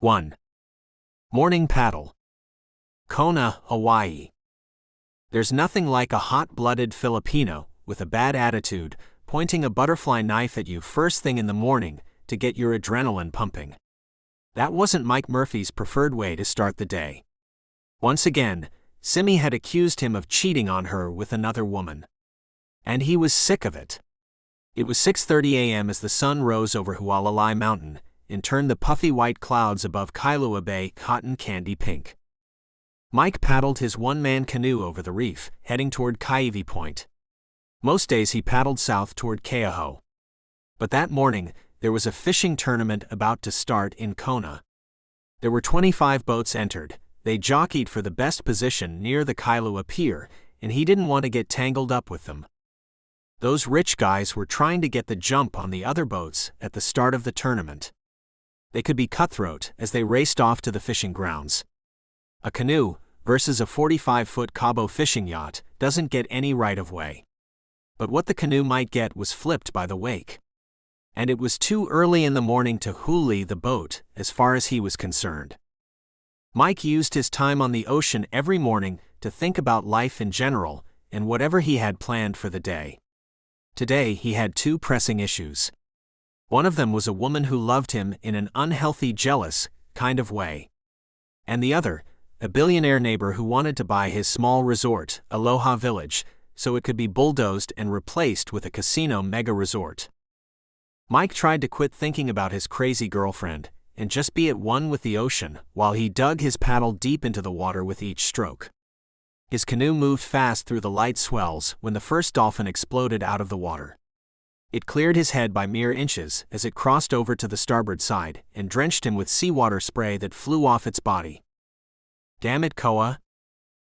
1. Morning paddle. Kona, Hawaii. There's nothing like a hot-blooded Filipino with a bad attitude pointing a butterfly knife at you first thing in the morning to get your adrenaline pumping. That wasn't Mike Murphy's preferred way to start the day. Once again, Simi had accused him of cheating on her with another woman. And he was sick of it. It was 6:30 a.m. as the sun rose over Hualalai Mountain and turned the puffy white clouds above Kailua Bay cotton candy pink. Mike paddled his one-man canoe over the reef, heading toward Kaiwi Point. Most days he paddled south toward Kealoha. But that morning, there was a fishing tournament about to start in Kona. There were 25 boats entered. They jockeyed for the best position near the Kailua Pier, and he didn't want to get tangled up with them. Those rich guys were trying to get the jump on the other boats at the start of the tournament. They could be cutthroat as they raced off to the fishing grounds. A canoe versus a 45-foot Cabo fishing yacht doesn't get any right-of-way. But what the canoe might get was flipped by the wake. And it was too early in the morning to huli the boat as far as he was concerned. Mike used his time on the ocean every morning to think about life in general and whatever he had planned for the day. Today he had two pressing issues. One of them was a woman who loved him in an unhealthy, jealous kind of way. And the other, a billionaire neighbor who wanted to buy his small resort, Aloha Village, so it could be bulldozed and replaced with a casino mega resort. Mike tried to quit thinking about his crazy girlfriend and just be at one with the ocean while he dug his paddle deep into the water with each stroke. His canoe moved fast through the light swells when the first dolphin exploded out of the water. It cleared his head by mere inches as it crossed over to the starboard side and drenched him with seawater spray that flew off its body. "Damn it, Koa!"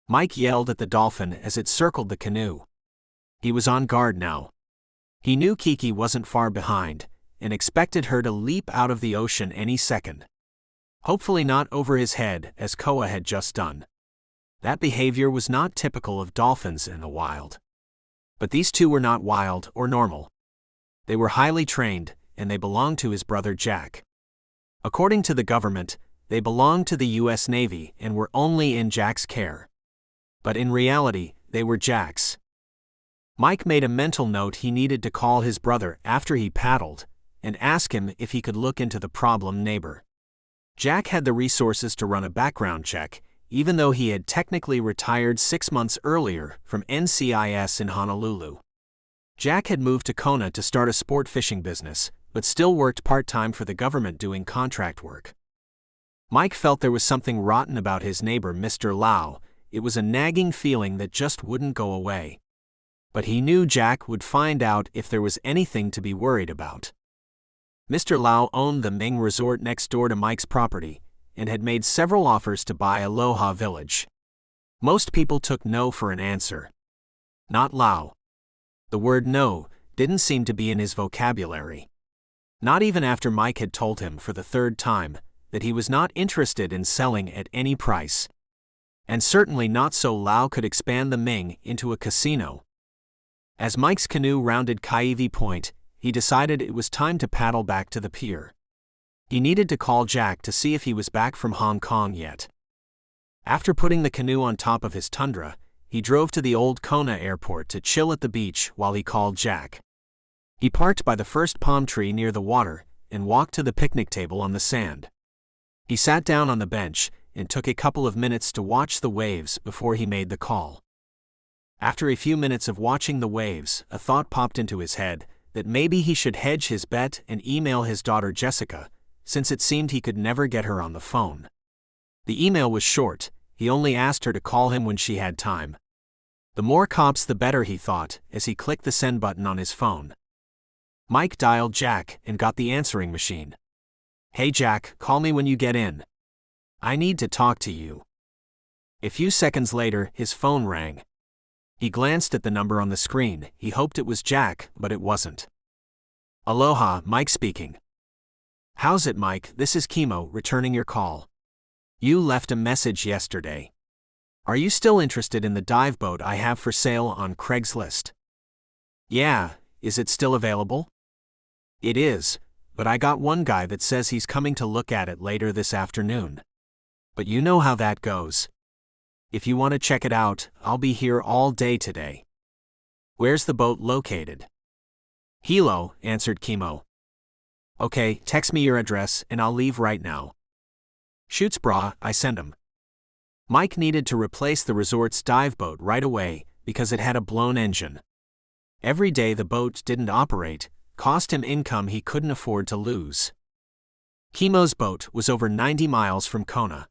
Mike yelled at the dolphin as it circled the canoe. He was on guard now. He knew Kiki wasn't far behind and expected her to leap out of the ocean any second. Hopefully not over his head as Koa had just done. That behavior was not typical of dolphins in the wild. But these two were not wild or normal. They were highly trained, and they belonged to his brother Jack. According to the government, they belonged to the U.S. Navy and were only in Jack's care. But in reality, they were Jack's. Mike made a mental note he needed to call his brother after he paddled and ask him if he could look into the problem neighbor. Jack had the resources to run a background check, even though he had technically retired 6 months earlier from NCIS in Honolulu. Jack had moved to Kona to start a sport fishing business, but still worked part-time for the government doing contract work. Mike felt there was something rotten about his neighbor, Mr. Lau. It was a nagging feeling that just wouldn't go away. But he knew Jack would find out if there was anything to be worried about. Mr. Lau owned the Ming Resort next door to Mike's property and had made several offers to buy Aloha Village. Most people took no for an answer. Not Lau. The word no didn't seem to be in his vocabulary. Not even after Mike had told him for the third time that he was not interested in selling at any price. And certainly not so Lau could expand the Ming into a casino. As Mike's canoe rounded Kaiwi Point, he decided it was time to paddle back to the pier. He needed to call Jack to see if he was back from Hong Kong yet. After putting the canoe on top of his Tundra, he drove to the old Kona airport to chill at the beach while he called Jack. He parked by the first palm tree near the water and walked to the picnic table on the sand. He sat down on the bench and took a couple of minutes to watch the waves before he made the call. After a few minutes of watching the waves, a thought popped into his head that maybe he should hedge his bet and email his daughter Jessica, since it seemed he could never get her on the phone. The email was short. He only asked her to call him when she had time. The more cops the better, he thought, as he clicked the send button on his phone. Mike dialed Jack and got the answering machine. "Hey Jack, call me when you get in. I need to talk to you." A few seconds later, his phone rang. He glanced at the number on the screen. He hoped it was Jack, but it wasn't. "Aloha, Mike speaking." "How's it, Mike? This is Kimo, returning your call. You left a message yesterday. Are you still interested in the dive boat I have for sale on Craigslist?" "Yeah, is it still available?" "It is. but I got one guy that says he's coming to look at it later this afternoon. But you know how that goes. If you want to check it out, I'll be here all day today. Where's the boat located? Hilo, answered Kimo. Okay, text me your address and I'll leave right now. Shoots brah, I send him. Mike needed to replace the resort's dive boat right away because it had a blown engine. Every day the boat didn't operate cost him income he couldn't afford to lose. Kimo's boat was over 90 miles from Kona.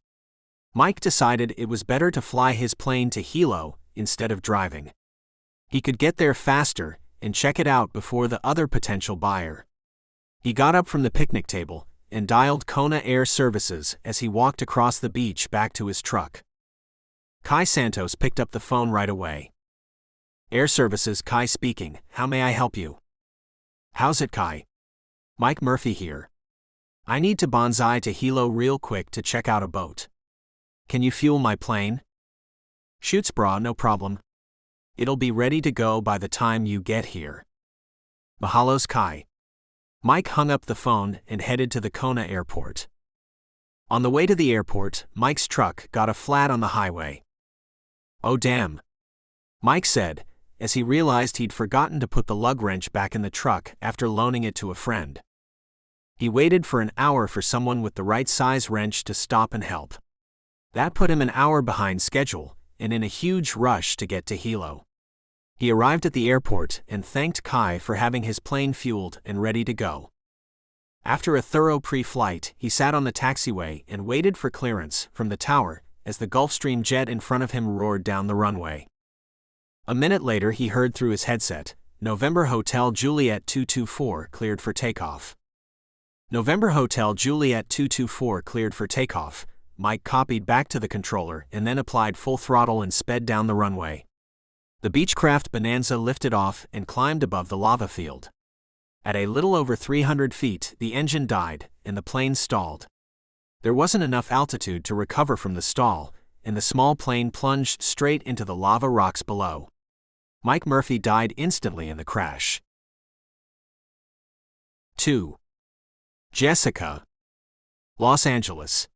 Mike decided it was better to fly his plane to Hilo instead of driving. He could get there faster and check it out before the other potential buyer. He got up from the picnic table and dialed Kona Air Services as he walked across the beach back to his truck. Kai Santos picked up the phone right away. Air Services, Kai speaking. How may I help you? How's it, Kai? Mike Murphy here. I need to bonsai to Hilo real quick to check out a boat. Can you fuel my plane? Shoots brah, no problem. It'll be ready to go by the time you get here. Mahalos, Kai. Mike hung up the phone and headed to the Kona airport. On the way to the airport, Mike's truck got a flat on the highway. Oh damn. Mike said, as he realized he'd forgotten to put the lug wrench back in the truck after loaning it to a friend. He waited for an hour for someone with the right size wrench to stop and help. That put him an hour behind schedule and in a huge rush to get to Hilo. He arrived at the airport and thanked Kai for having his plane fueled and ready to go. After a thorough pre-flight, he sat on the taxiway and waited for clearance from the tower as the Gulfstream jet in front of him roared down the runway. A minute later he heard through his headset, November Hotel Juliet 224 cleared for takeoff. November Hotel Juliet 224 cleared for takeoff. Mike copied back to the controller and then applied full throttle and sped down the runway. The Beechcraft Bonanza lifted off and climbed above the lava field. At a little over 300 feet, the engine died and the plane stalled. There wasn't enough altitude to recover from the stall, and the small plane plunged straight into the lava rocks below. Mike Murphy died instantly in the crash. 2. Jessica. Los Angeles.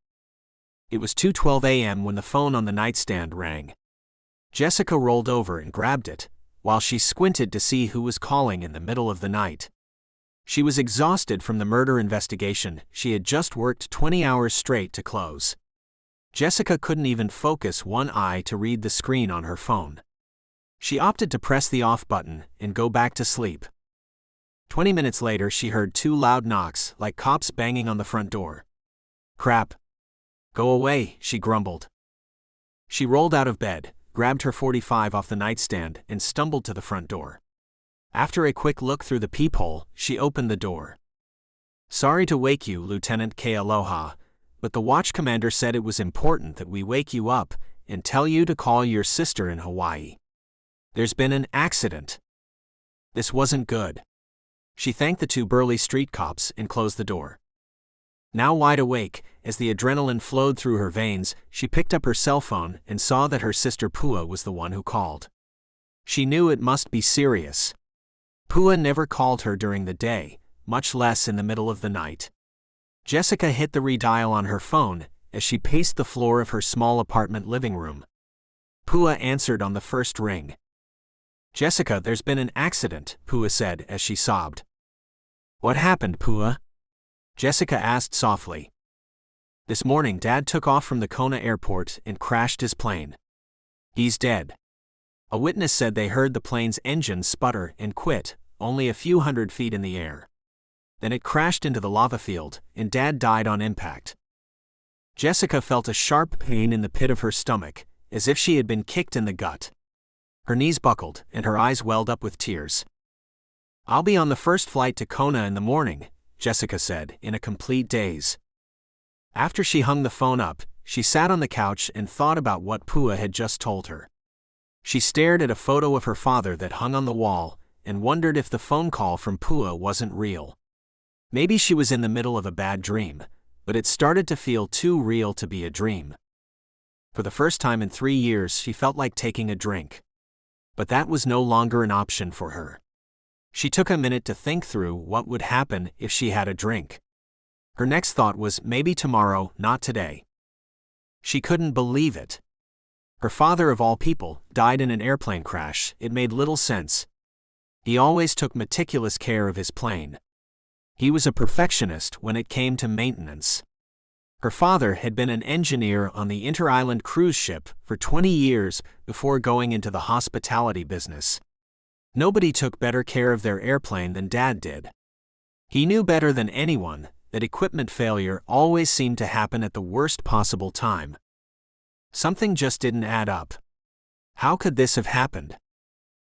It was 2:12 a.m. when the phone on the nightstand rang. Jessica rolled over and grabbed it, while she squinted to see who was calling in the middle of the night. She was exhausted from the murder investigation she had just worked 20 hours straight to close. Jessica couldn't even focus one eye to read the screen on her phone. She opted to press the off button and go back to sleep. 20 minutes later she heard 2 loud knocks like cops banging on the front door. Crap. Go away, she grumbled. She rolled out of bed, grabbed her .45 off the nightstand and stumbled to the front door. After a quick look through the peephole, she opened the door. Sorry to wake you, Lieutenant Kealoha, but the watch commander said it was important that we wake you up and tell you to call your sister in Hawaii. There's been an accident. This wasn't good. She thanked the 2 burly street cops and closed the door. Now wide awake, as the adrenaline flowed through her veins, she picked up her cell phone and saw that her sister Pua was the one who called. She knew it must be serious. Pua never called her during the day, much less in the middle of the night. Jessica hit the redial on her phone as she paced the floor of her small apartment living room. Pua answered on the first ring. Jessica, there's been an accident, Pua said as she sobbed. What happened, Pua? Jessica asked softly. This morning Dad took off from the Kona airport and crashed his plane. He's dead. A witness said they heard the plane's engine sputter and quit, only a few hundred feet in the air. Then it crashed into the lava field, and Dad died on impact. Jessica felt a sharp pain in the pit of her stomach, as if she had been kicked in the gut. Her knees buckled, and her eyes welled up with tears. I'll be on the first flight to Kona in the morning, Jessica said, in a complete daze. After she hung the phone up, she sat on the couch and thought about what Pua had just told her. She stared at a photo of her father that hung on the wall, and wondered if the phone call from Pua wasn't real. Maybe she was in the middle of a bad dream, but it started to feel too real to be a dream. For the first time in 3 years she felt like taking a drink. But that was no longer an option for her. She took a minute to think through what would happen if she had a drink. Her next thought was, maybe tomorrow, not today. She couldn't believe it. Her father, of all people, died in an airplane crash. It made little sense. He always took meticulous care of his plane. He was a perfectionist when it came to maintenance. Her father had been an engineer on the inter-island cruise ship for 20 years before going into the hospitality business. Nobody took better care of their airplane than Dad did. He knew better than anyone that equipment failure always seemed to happen at the worst possible time. Something just didn't add up. How could this have happened?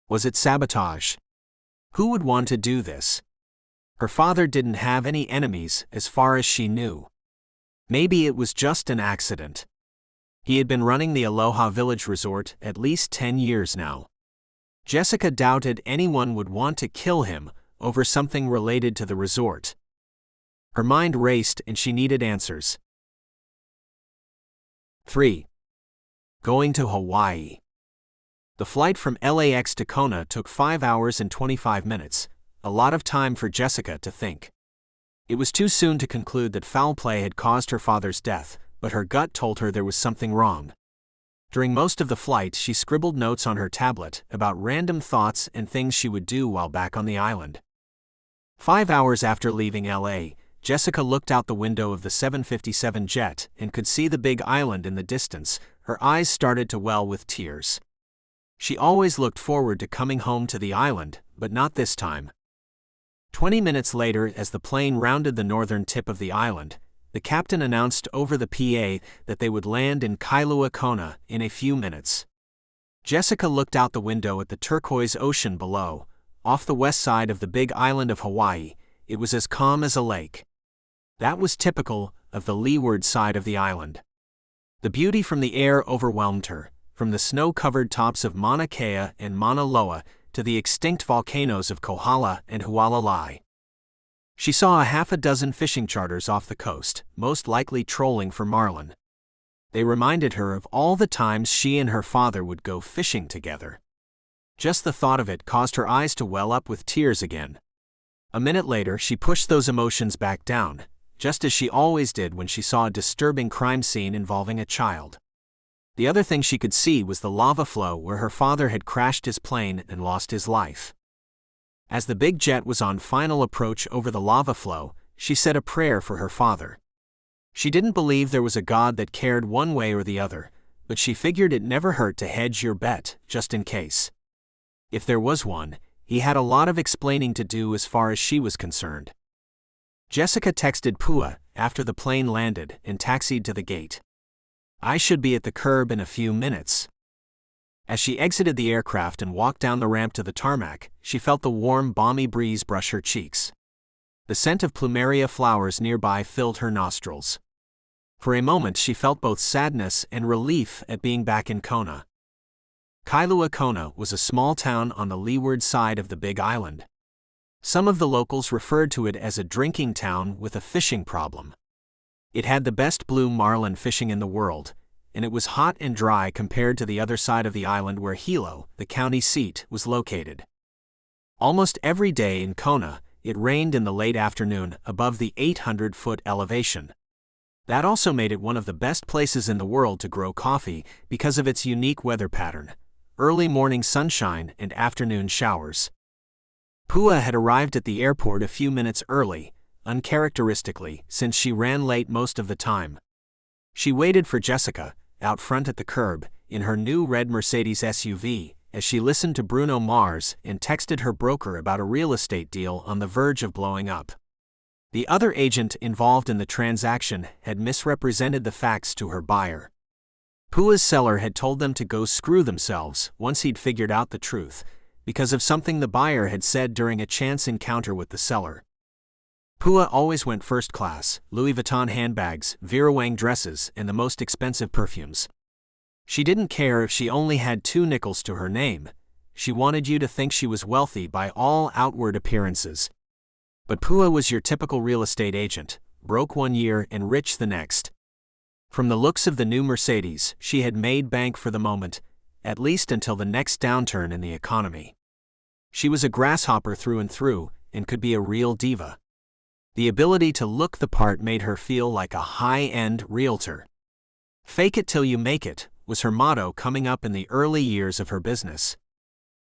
Was it sabotage? Who would want to do this? Her father didn't have any enemies as far as she knew. Maybe it was just an accident. He had been running the Aloha Village Resort at least 10 years now. Jessica doubted anyone would want to kill him over something related to the resort. Her mind raced and she needed answers. 3. Going to Hawaii. The flight from LAX to Kona took 5 hours and 25 minutes, a lot of time for Jessica to think. It was too soon to conclude that foul play had caused her father's death, but her gut told her there was something wrong. During most of the flight, she scribbled notes on her tablet about random thoughts and things she would do while back on the island. 5 hours after leaving LA, Jessica looked out the window of the 757 jet and could see the big island in the distance. Her eyes started to well with tears. She always looked forward to coming home to the island, but not this time. 20 minutes later, as the plane rounded the northern tip of the island, the captain announced over the PA that they would land in Kailua Kona in a few minutes. Jessica looked out the window at the turquoise ocean below. Off the west side of the big island of Hawaii, it was as calm as a lake. That was typical of the leeward side of the island. The beauty from the air overwhelmed her, from the snow-covered tops of Mauna Kea and Mauna Loa to the extinct volcanoes of Kohala and Hualalai. She saw a half a dozen fishing charters off the coast, most likely trolling for marlin. They reminded her of all the times she and her father would go fishing together. Just the thought of it caused her eyes to well up with tears again. A minute later, she pushed those emotions back down, just as she always did when she saw a disturbing crime scene involving a child. The other thing she could see was the lava flow where her father had crashed his plane and lost his life. As the big jet was on final approach over the lava flow, she said a prayer for her father. She didn't believe there was a God that cared one way or the other, but she figured it never hurt to hedge your bet, just in case. If there was one, he had a lot of explaining to do as far as she was concerned. Jessica texted Pua after the plane landed and taxied to the gate. I should be at the curb in a few minutes. As she exited the aircraft and walked down the ramp to the tarmac, she felt the warm, balmy breeze brush her cheeks. The scent of plumeria flowers nearby filled her nostrils. For a moment she felt both sadness and relief at being back in Kona. Kailua Kona was a small town on the leeward side of the Big Island. Some of the locals referred to it as a drinking town with a fishing problem. It had the best blue marlin fishing in the world, and it was hot and dry compared to the other side of the island where Hilo, the county seat, was located. Almost every day in Kona, it rained in the late afternoon above the 800-foot elevation. That also made it one of the best places in the world to grow coffee because of its unique weather pattern: early morning sunshine and afternoon showers. Pua had arrived at the airport a few minutes early, uncharacteristically, since she ran late most of the time. She waited for Jessica, out front at the curb, in her new red Mercedes SUV, as she listened to Bruno Mars and texted her broker about a real estate deal on the verge of blowing up. The other agent involved in the transaction had misrepresented the facts to her buyer. Pua's seller had told them to go screw themselves once he'd figured out the truth, because of something the buyer had said during a chance encounter with the seller. Pua always went first class: Louis Vuitton handbags, Vera Wang dresses, and the most expensive perfumes. She didn't care if she only had 2 nickels to her name. She wanted you to think she was wealthy by all outward appearances. But Pua was your typical real estate agent, broke one year and rich the next. From the looks of the new Mercedes, she had made bank for the moment, at least until the next downturn in the economy. She was a grasshopper through and through, and could be a real diva. The ability to look the part made her feel like a high-end realtor. "Fake it till you make it" was her motto coming up in the early years of her business.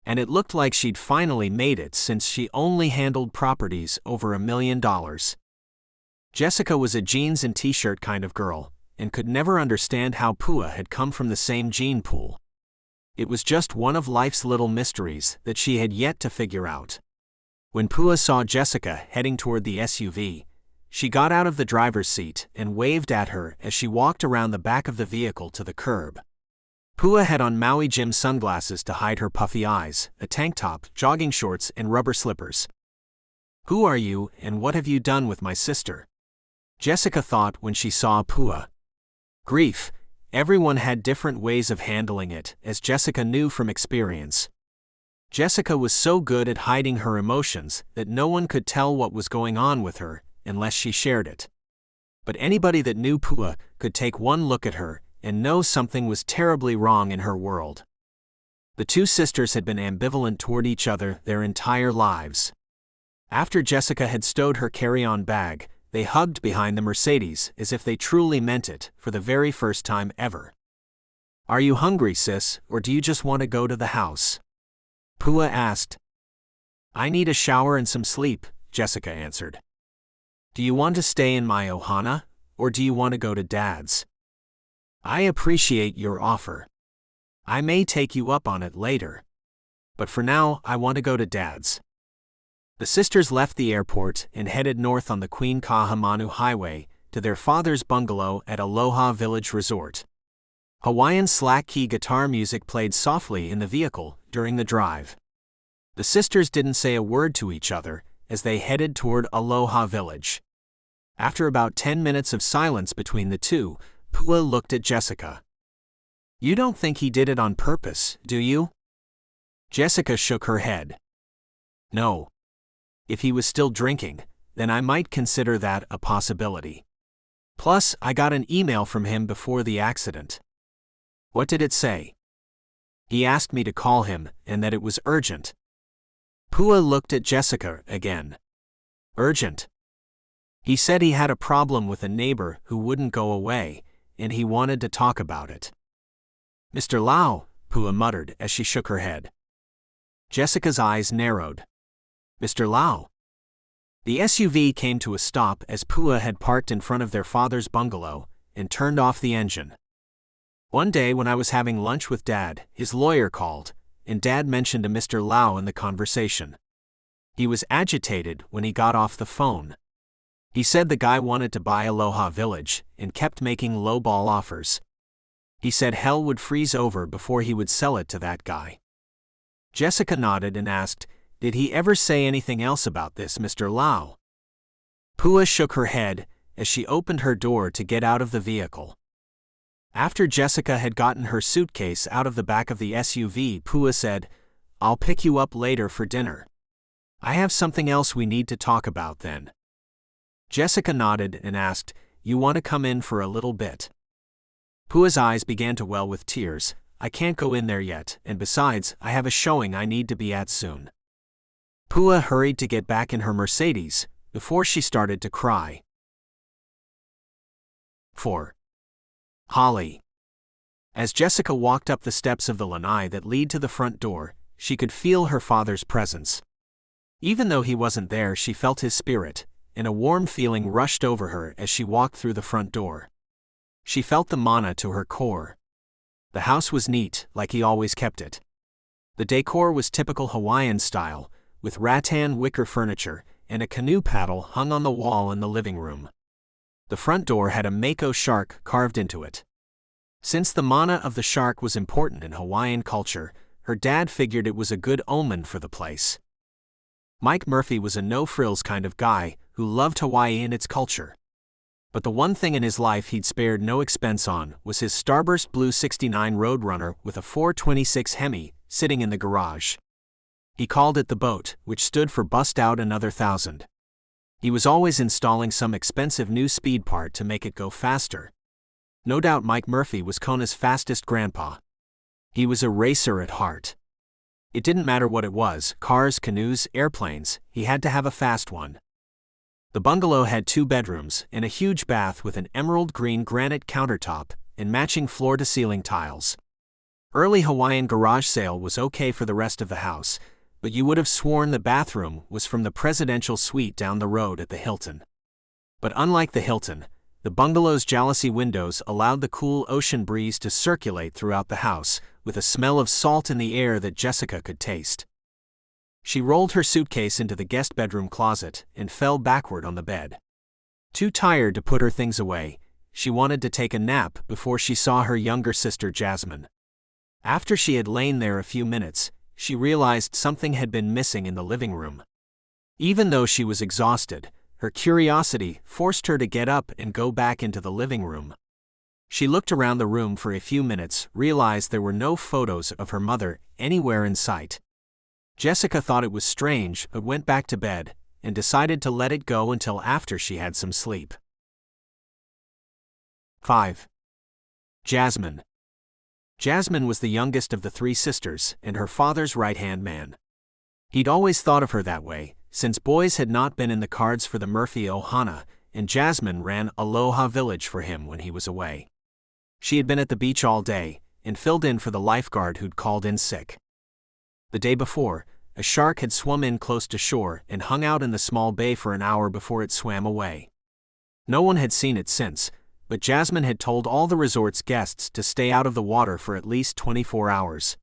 And it looked like she'd finally made it since she only handled properties over $1 million. Jessica was a jeans and t-shirt kind of girl, and could never understand how Pua had come from the same gene pool. It was just one of life's little mysteries that she had yet to figure out. When Pua saw Jessica heading toward the SUV, she got out of the driver's seat and waved at her as she walked around the back of the vehicle to the curb. Pua had on Maui Jim sunglasses to hide her puffy eyes, a tank top, jogging shorts, and rubber slippers. "Who are you, and what have you done with my sister?" Jessica thought when she saw Pua. Grief. Everyone had different ways of handling it, as Jessica knew from experience. Jessica was so good at hiding her emotions that no one could tell what was going on with her unless she shared it. But anybody that knew Pua could take one look at her and know something was terribly wrong in her world. The two sisters had been ambivalent toward each other their entire lives. After Jessica had stowed her carry-on bag, they hugged behind the Mercedes as if they truly meant it for the very first time ever. "Are you hungry, sis, or do you just want to go to the house?" Pua asked. "I need a shower and some sleep," Jessica answered. "Do you want to stay in my ohana, or do you want to go to Dad's?" "I appreciate your offer. I may take you up on it later. But for now, I want to go to Dad's." The sisters left the airport and headed north on the Queen Kaahumanu Highway to their father's bungalow at Aloha Village Resort. Hawaiian slack key guitar music played softly in the vehicle during the drive. The sisters didn't say a word to each other as they headed toward Aloha Village. After about 10 minutes of silence between the two, Pua looked at Jessica. "You don't think he did it on purpose, do you?" Jessica shook her head. "No. If he was still drinking, then I might consider that a possibility. Plus, I got an email from him before the accident." "What did it say?" "He asked me to call him and that it was urgent." Pua looked at Jessica again. "Urgent?" "He said he had a problem with a neighbor who wouldn't go away, and he wanted to talk about it." "Mr. Lau," Pua muttered as she shook her head. Jessica's eyes narrowed. "Mr. Lau." The SUV came to a stop as Pua had parked in front of their father's bungalow and turned off the engine. "One day when I was having lunch with Dad, his lawyer called, and Dad mentioned a Mr. Lau in the conversation. He was agitated when he got off the phone. He said the guy wanted to buy Aloha Village and kept making lowball offers. He said hell would freeze over before he would sell it to that guy." Jessica nodded and asked, "Did he ever say anything else about this, Mr. Lau?" Pua shook her head as she opened her door to get out of the vehicle. After Jessica had gotten her suitcase out of the back of the SUV, Pua said, "I'll pick you up later for dinner. I have something else we need to talk about then." Jessica nodded and asked, "You want to come in for a little bit?" Pua's eyes began to well with tears. "I can't go in there yet, and besides, I have a showing I need to be at soon." Pua hurried to get back in her Mercedes before she started to cry. 4. Holly. As Jessica walked up the steps of the lanai that lead to the front door, she could feel her father's presence. Even though he wasn't there, she felt his spirit, and a warm feeling rushed over her as she walked through the front door. She felt the mana to her core. The house was neat, like he always kept it. The decor was typical Hawaiian style, with rattan wicker furniture and a canoe paddle hung on the wall in the living room. The front door had a mako shark carved into it. Since the mana of the shark was important in Hawaiian culture, her dad figured it was a good omen for the place. Mike Murphy was a no-frills kind of guy who loved Hawaii and its culture. But the one thing in his life he'd spared no expense on was his Starburst Blue 69 Roadrunner with a 426 Hemi sitting in the garage. He called it the boat, which stood for Bust Out Another 1,000. He was always installing some expensive new speed part to make it go faster. No doubt Mike Murphy was Kona's fastest grandpa. He was a racer at heart. It didn't matter what it was, cars, canoes, airplanes, he had to have a fast one. The bungalow had 2 bedrooms and a huge bath with an emerald green granite countertop and matching floor-to-ceiling tiles. Early Hawaiian garage sale was okay for the rest of the house, but you would have sworn the bathroom was from the presidential suite down the road at the Hilton. But unlike the Hilton, the bungalow's jalousie windows allowed the cool ocean breeze to circulate throughout the house, with a smell of salt in the air that Jessica could taste. She rolled her suitcase into the guest bedroom closet and fell backward on the bed. Too tired to put her things away, she wanted to take a nap before she saw her younger sister Jasmine. After she had lain there a few minutes, she realized something had been missing in the living room. Even though she was exhausted, her curiosity forced her to get up and go back into the living room. She looked around the room for a few minutes, realized there were no photos of her mother anywhere in sight. Jessica thought it was strange but went back to bed and decided to let it go until after she had some sleep. 5. Jasmine. Jasmine was the youngest of the 3 sisters and her father's right-hand man. He'd always thought of her that way, since boys had not been in the cards for the Murphy Ohana, and Jasmine ran Aloha Village for him when he was away. She had been at the beach all day and filled in for the lifeguard who'd called in sick. The day before, a shark had swum in close to shore and hung out in the small bay for an hour before it swam away. No one had seen it since, but Jasmine had told all the resort's guests to stay out of the water for at least 24 hours.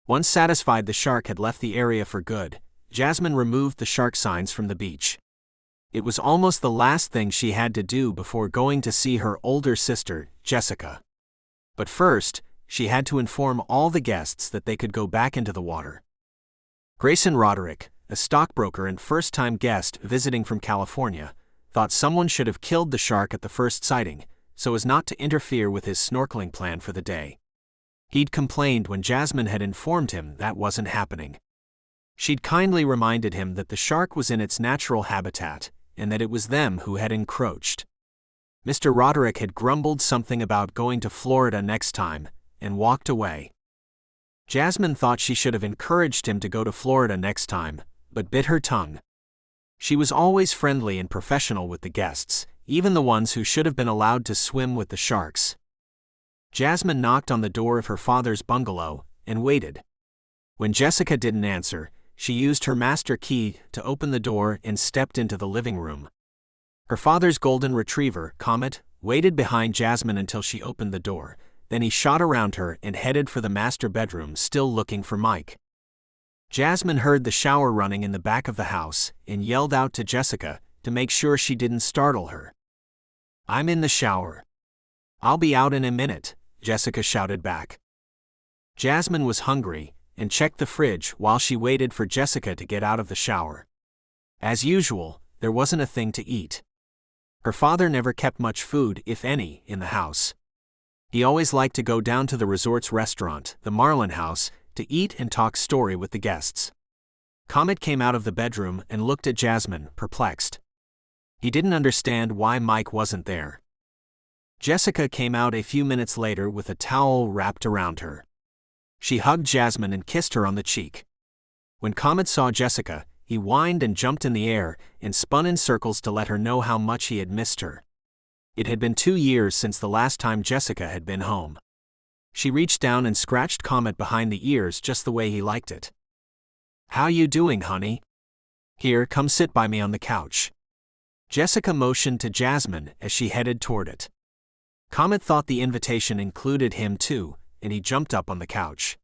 Once satisfied the shark had left the area for good, Jasmine removed the shark signs from the beach. It was almost the last thing she had to do before going to see her older sister, Jessica. But first, she had to inform all the guests that they could go back into the water. Grayson Roderick, a stockbroker and first-time guest visiting from California, thought someone should have killed the shark at the first sighting, so as not to interfere with his snorkeling plan for the day. He'd complained when Jasmine had informed him that wasn't happening. She'd kindly reminded him that the shark was in its natural habitat, and that it was them who had encroached. Mr. Roderick had grumbled something about going to Florida next time, and walked away. Jasmine thought she should have encouraged him to go to Florida next time, but bit her tongue. She was always friendly and professional with the guests, even the ones who should have been allowed to swim with the sharks. Jasmine knocked on the door of her father's bungalow and waited. When Jessica didn't answer, she used her master key to open the door and stepped into the living room. Her father's golden retriever, Comet, waited behind Jasmine until she opened the door. Then he shot around her and headed for the master bedroom, still looking for Mike. Jasmine heard the shower running in the back of the house and yelled out to Jessica to make sure she didn't startle her. "I'm in the shower. I'll be out in a minute," Jessica shouted back. Jasmine was hungry and checked the fridge while she waited for Jessica to get out of the shower. As usual, there wasn't a thing to eat. Her father never kept much food, if any, in the house. He always liked to go down to the resort's restaurant, the Marlin House, to eat and talk story with the guests. Comet came out of the bedroom and looked at Jasmine, perplexed. He didn't understand why Mike wasn't there. Jessica came out a few minutes later with a towel wrapped around her. She hugged Jasmine and kissed her on the cheek. When Comet saw Jessica, he whined and jumped in the air and spun in circles to let her know how much he had missed her. It had been 2 years since the last time Jessica had been home. She reached down and scratched Comet behind the ears just the way he liked it. "How you doing, honey? Here, come sit by me on the couch." Jessica motioned to Jasmine as she headed toward it. Comet thought the invitation included him too, and he jumped up on the couch.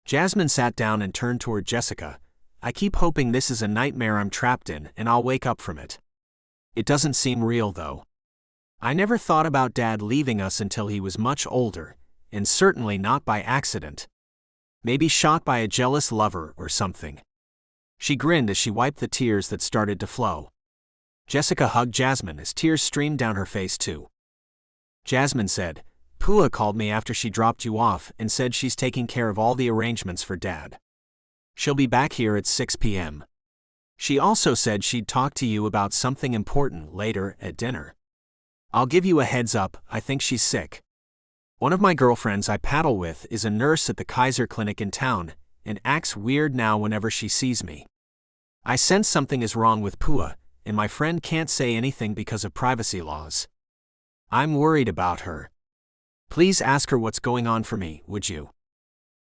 Jasmine sat down and turned toward Jessica. "I keep hoping this is a nightmare I'm trapped in and I'll wake up from it. It doesn't seem real though. I never thought about Dad leaving us until he was much older, and certainly not by accident. Maybe shot by a jealous lover or something." She grinned as she wiped the tears that started to flow. Jessica hugged Jasmine as tears streamed down her face too. Jasmine said, "Pua called me after she dropped you off and said she's taking care of all the arrangements for Dad. She'll be back here at 6 p.m. She also said she'd talk to you about something important later at dinner. I'll give you a heads up, I think she's sick. One of my girlfriends I paddle with is a nurse at the Kaiser Clinic in town, and acts weird now whenever she sees me. I sense something is wrong with Pua, and my friend can't say anything because of privacy laws. I'm worried about her. Please ask her what's going on for me, would you?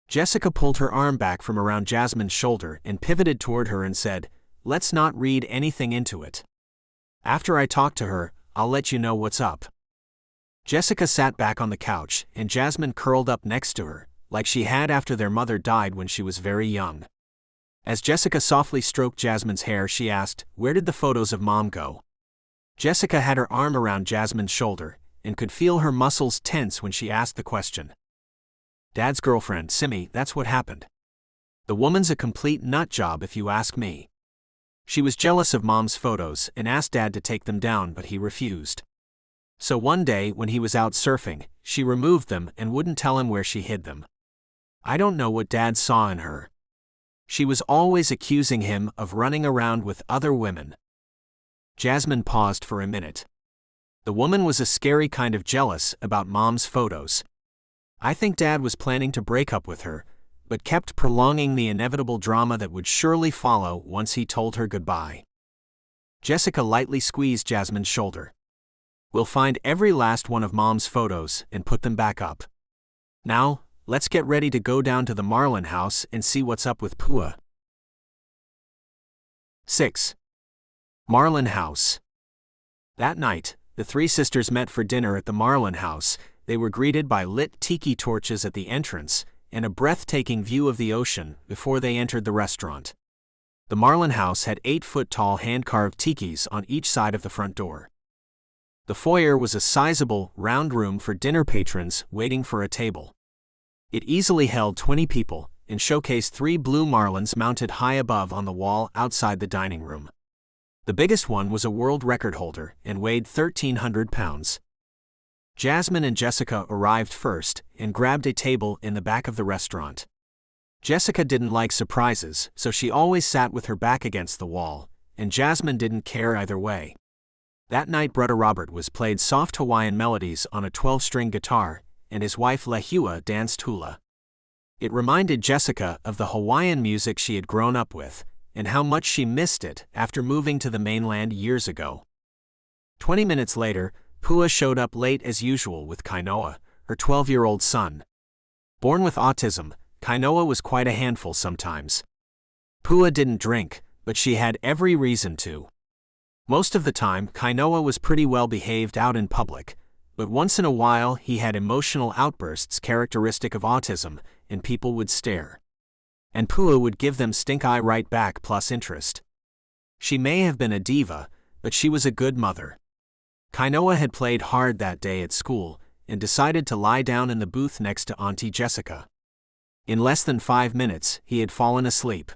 Jessica pulled her arm back from around Jasmine's shoulder and pivoted toward her and said, "Let's not read anything into it. After I talk to her, I'll let you know what's up." Jessica sat back on the couch, and Jasmine curled up next to her, like she had after their mother died when she was very young. As Jessica softly stroked Jasmine's hair, she asked, "Where did the photos of Mom go?" Jessica had her arm around Jasmine's shoulder, and could feel her muscles tense when she asked the question. "Dad's girlfriend, Simi, that's what happened. The woman's a complete nut job if you ask me. She was jealous of Mom's photos and asked Dad to take them down, but he refused. So one day when he was out surfing, she removed them and wouldn't tell him where she hid them. I don't know what Dad saw in her. She was always accusing him of running around with other women." Jasmine paused for a minute. The woman was a scary kind of jealous about Mom's photos. I think Dad was planning to break up with her, but kept prolonging the inevitable drama that would surely follow once he told her goodbye. Jessica lightly squeezed Jasmine's shoulder. "We'll find every last one of Mom's photos and put them back up. Now, let's get ready to go down to the Marlin house and see what's up with Pua." 6. Marlin House. That night, the three sisters met for dinner at the Marlin house. They were greeted by lit tiki torches at the entrance and a breathtaking view of the ocean before they entered the restaurant. The Marlin house had 8-foot-tall hand-carved tikis on each side of the front door. The foyer was a sizable, round room for dinner patrons waiting for a table. It easily held 20 people and showcased 3 blue marlins mounted high above on the wall outside the dining room. The biggest one was a world record holder and weighed 1,300 pounds. Jasmine and Jessica arrived first and grabbed a table in the back of the restaurant. Jessica didn't like surprises, so she always sat with her back against the wall, and Jasmine didn't care either way. That night Brother Robert was played soft Hawaiian melodies on a 12-string guitar, and his wife Lehua danced hula. It reminded Jessica of the Hawaiian music she had grown up with, and how much she missed it after moving to the mainland years ago. 20 minutes later, Pua showed up late as usual with Kainoa, her 12-year-old son. Born with autism, Kainoa was quite a handful sometimes. Pua didn't drink, but she had every reason to. Most of the time, Kainoa was pretty well behaved out in public, but once in a while he had emotional outbursts characteristic of autism, and people would stare. And Pua would give them stink eye right back plus interest. She may have been a diva, but she was a good mother. Kainoa had played hard that day at school and decided to lie down in the booth next to Auntie Jessica. In less than 5 minutes, he had fallen asleep.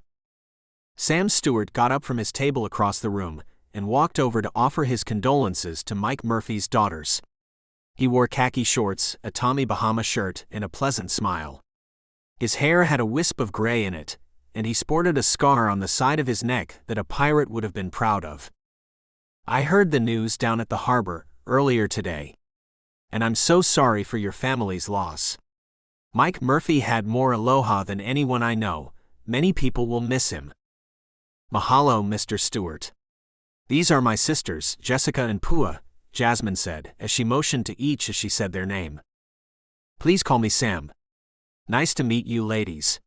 Sam Stewart got up from his table across the room and walked over to offer his condolences to Mike Murphy's daughters. He wore khaki shorts, a Tommy Bahama shirt, and a pleasant smile. His hair had a wisp of gray in it, and he sported a scar on the side of his neck that a pirate would have been proud of. "I heard the news down at the harbor earlier today. And I'm so sorry for your family's loss. Mike Murphy had more aloha than anyone I know. Many people will miss him." "Mahalo, Mr. Stewart. These are my sisters, Jessica and Pua," Jasmine said, as she motioned to each as she said their name. "Please call me Sam. Nice to meet you ladies.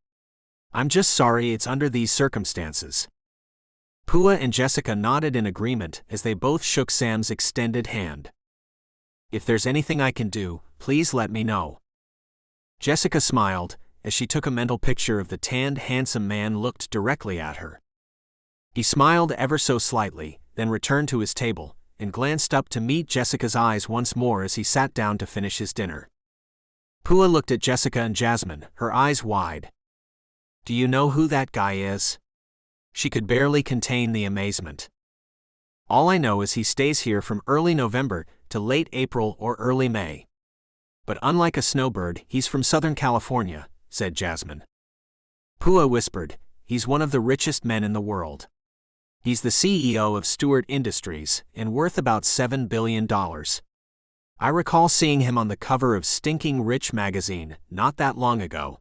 I'm just sorry it's under these circumstances." Pua and Jessica nodded in agreement as they both shook Sam's extended hand. "If there's anything I can do, please let me know." Jessica smiled as she took a mental picture of the tanned, handsome man looked directly at her. He smiled ever so slightly, then returned to his table and glanced up to meet Jessica's eyes once more as he sat down to finish his dinner. Pua looked at Jessica and Jasmine, her eyes wide. "Do you know who that guy is?" She could barely contain the amazement. "All I know is he stays here from early November to late April or early May. But unlike a snowbird, he's from Southern California," said Jasmine. Pua whispered, "He's one of the richest men in the world. He's the CEO of Stewart Industries and worth about $7 billion. I recall seeing him on the cover of Stinking Rich magazine not that long ago."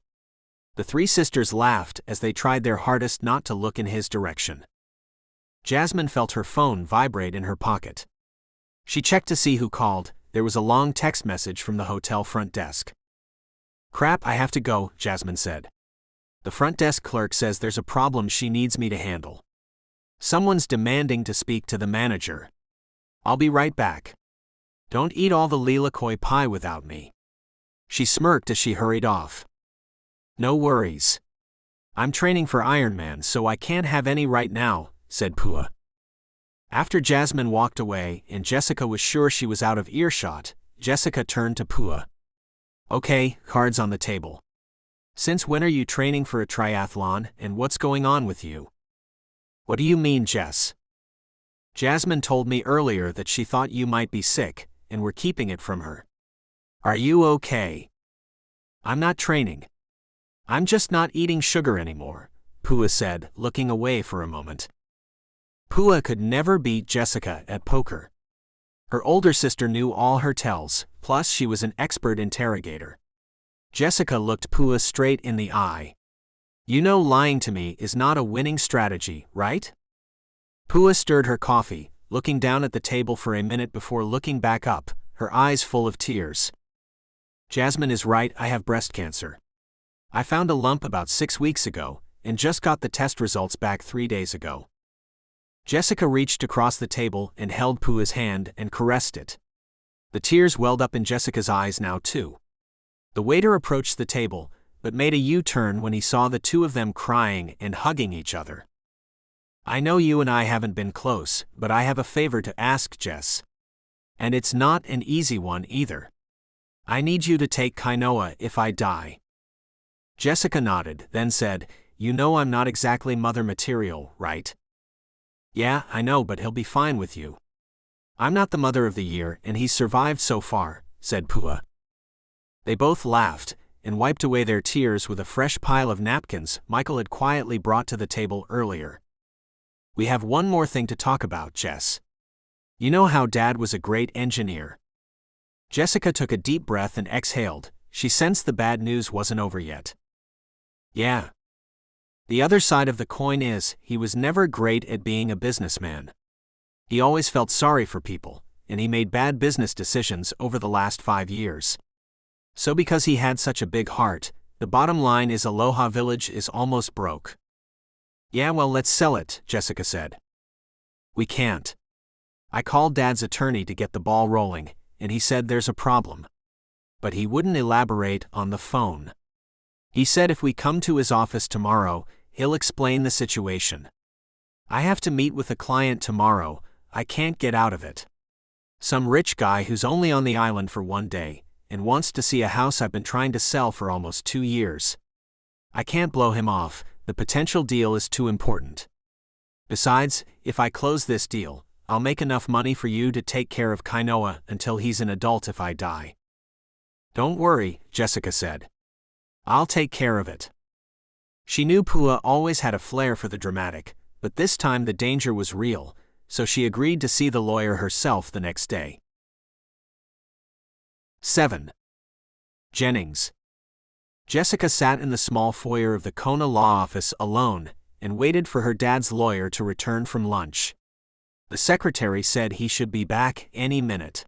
The three sisters laughed as they tried their hardest not to look in his direction. Jasmine felt her phone vibrate in her pocket. She checked to see who called. There was a long text message from the hotel front desk. "Crap, I have to go," Jasmine said. "The front desk clerk says there's a problem she needs me to handle. Someone's demanding to speak to the manager. I'll be right back. Don't eat all the lilakoi pie without me." She smirked as she hurried off. "No worries. I'm training for Ironman, so I can't have any right now," said Pua. After Jasmine walked away and Jessica was sure she was out of earshot, Jessica turned to Pua. "Okay, cards on the table. Since when are you training for a triathlon, and what's going on with you?" "What do you mean, Jess?" "Jasmine told me earlier that she thought you might be sick, and we're keeping it from her. Are you okay?" "I'm not training. I'm just not eating sugar anymore," Pua said, looking away for a moment. Pua could never beat Jessica at poker. Her older sister knew all her tells, plus she was an expert interrogator. Jessica looked Pua straight in the eye. "You know lying to me is not a winning strategy, right?" Pua stirred her coffee, looking down at the table for a minute before looking back up, her eyes full of tears. "Jasmine is right, I have breast cancer. I found a lump about 6 weeks ago, and just got the test results back 3 days ago." Jessica reached across the table and held Pua's hand and caressed it. The tears welled up in Jessica's eyes now too. The waiter approached the table, but made a U-turn when he saw the two of them crying and hugging each other. "I know you and I haven't been close, but I have a favor to ask, Jess. And it's not an easy one either. I need you to take Kainoa if I die." Jessica nodded, then said, "You know I'm not exactly mother material, right?" "Yeah, I know, but he'll be fine with you. I'm not the mother of the year, and he's survived so far," said Pua. They both laughed, and wiped away their tears with a fresh pile of napkins Michael had quietly brought to the table earlier. "We have one more thing to talk about, Jess. You know how Dad was a great engineer?" Jessica took a deep breath and exhaled. She sensed the bad news wasn't over yet. "Yeah. The other side of the coin is, he was never great at being a businessman. He always felt sorry for people, and he made bad business decisions over the last 5 years. So because he had such a big heart, the bottom line is Aloha Village is almost broke." "Yeah, well, let's sell it," Jessica said. "We can't. I called Dad's attorney to get the ball rolling, and he said there's a problem. But he wouldn't elaborate on the phone. He said if we come to his office tomorrow, he'll explain the situation. I have to meet with a client tomorrow, I can't get out of it. Some rich guy who's only on the island for 1 day, and wants to see a house I've been trying to sell for almost 2 years. I can't blow him off, the potential deal is too important. Besides, if I close this deal, I'll make enough money for you to take care of Kainoa until he's an adult if I die." "Don't worry," Jessica said. "I'll take care of it." She knew Pua always had a flair for the dramatic, but this time the danger was real, so she agreed to see the lawyer herself the next day. 7. Jennings. Jessica sat in the small foyer of the Kona law office alone and waited for her dad's lawyer to return from lunch. The secretary said he should be back any minute.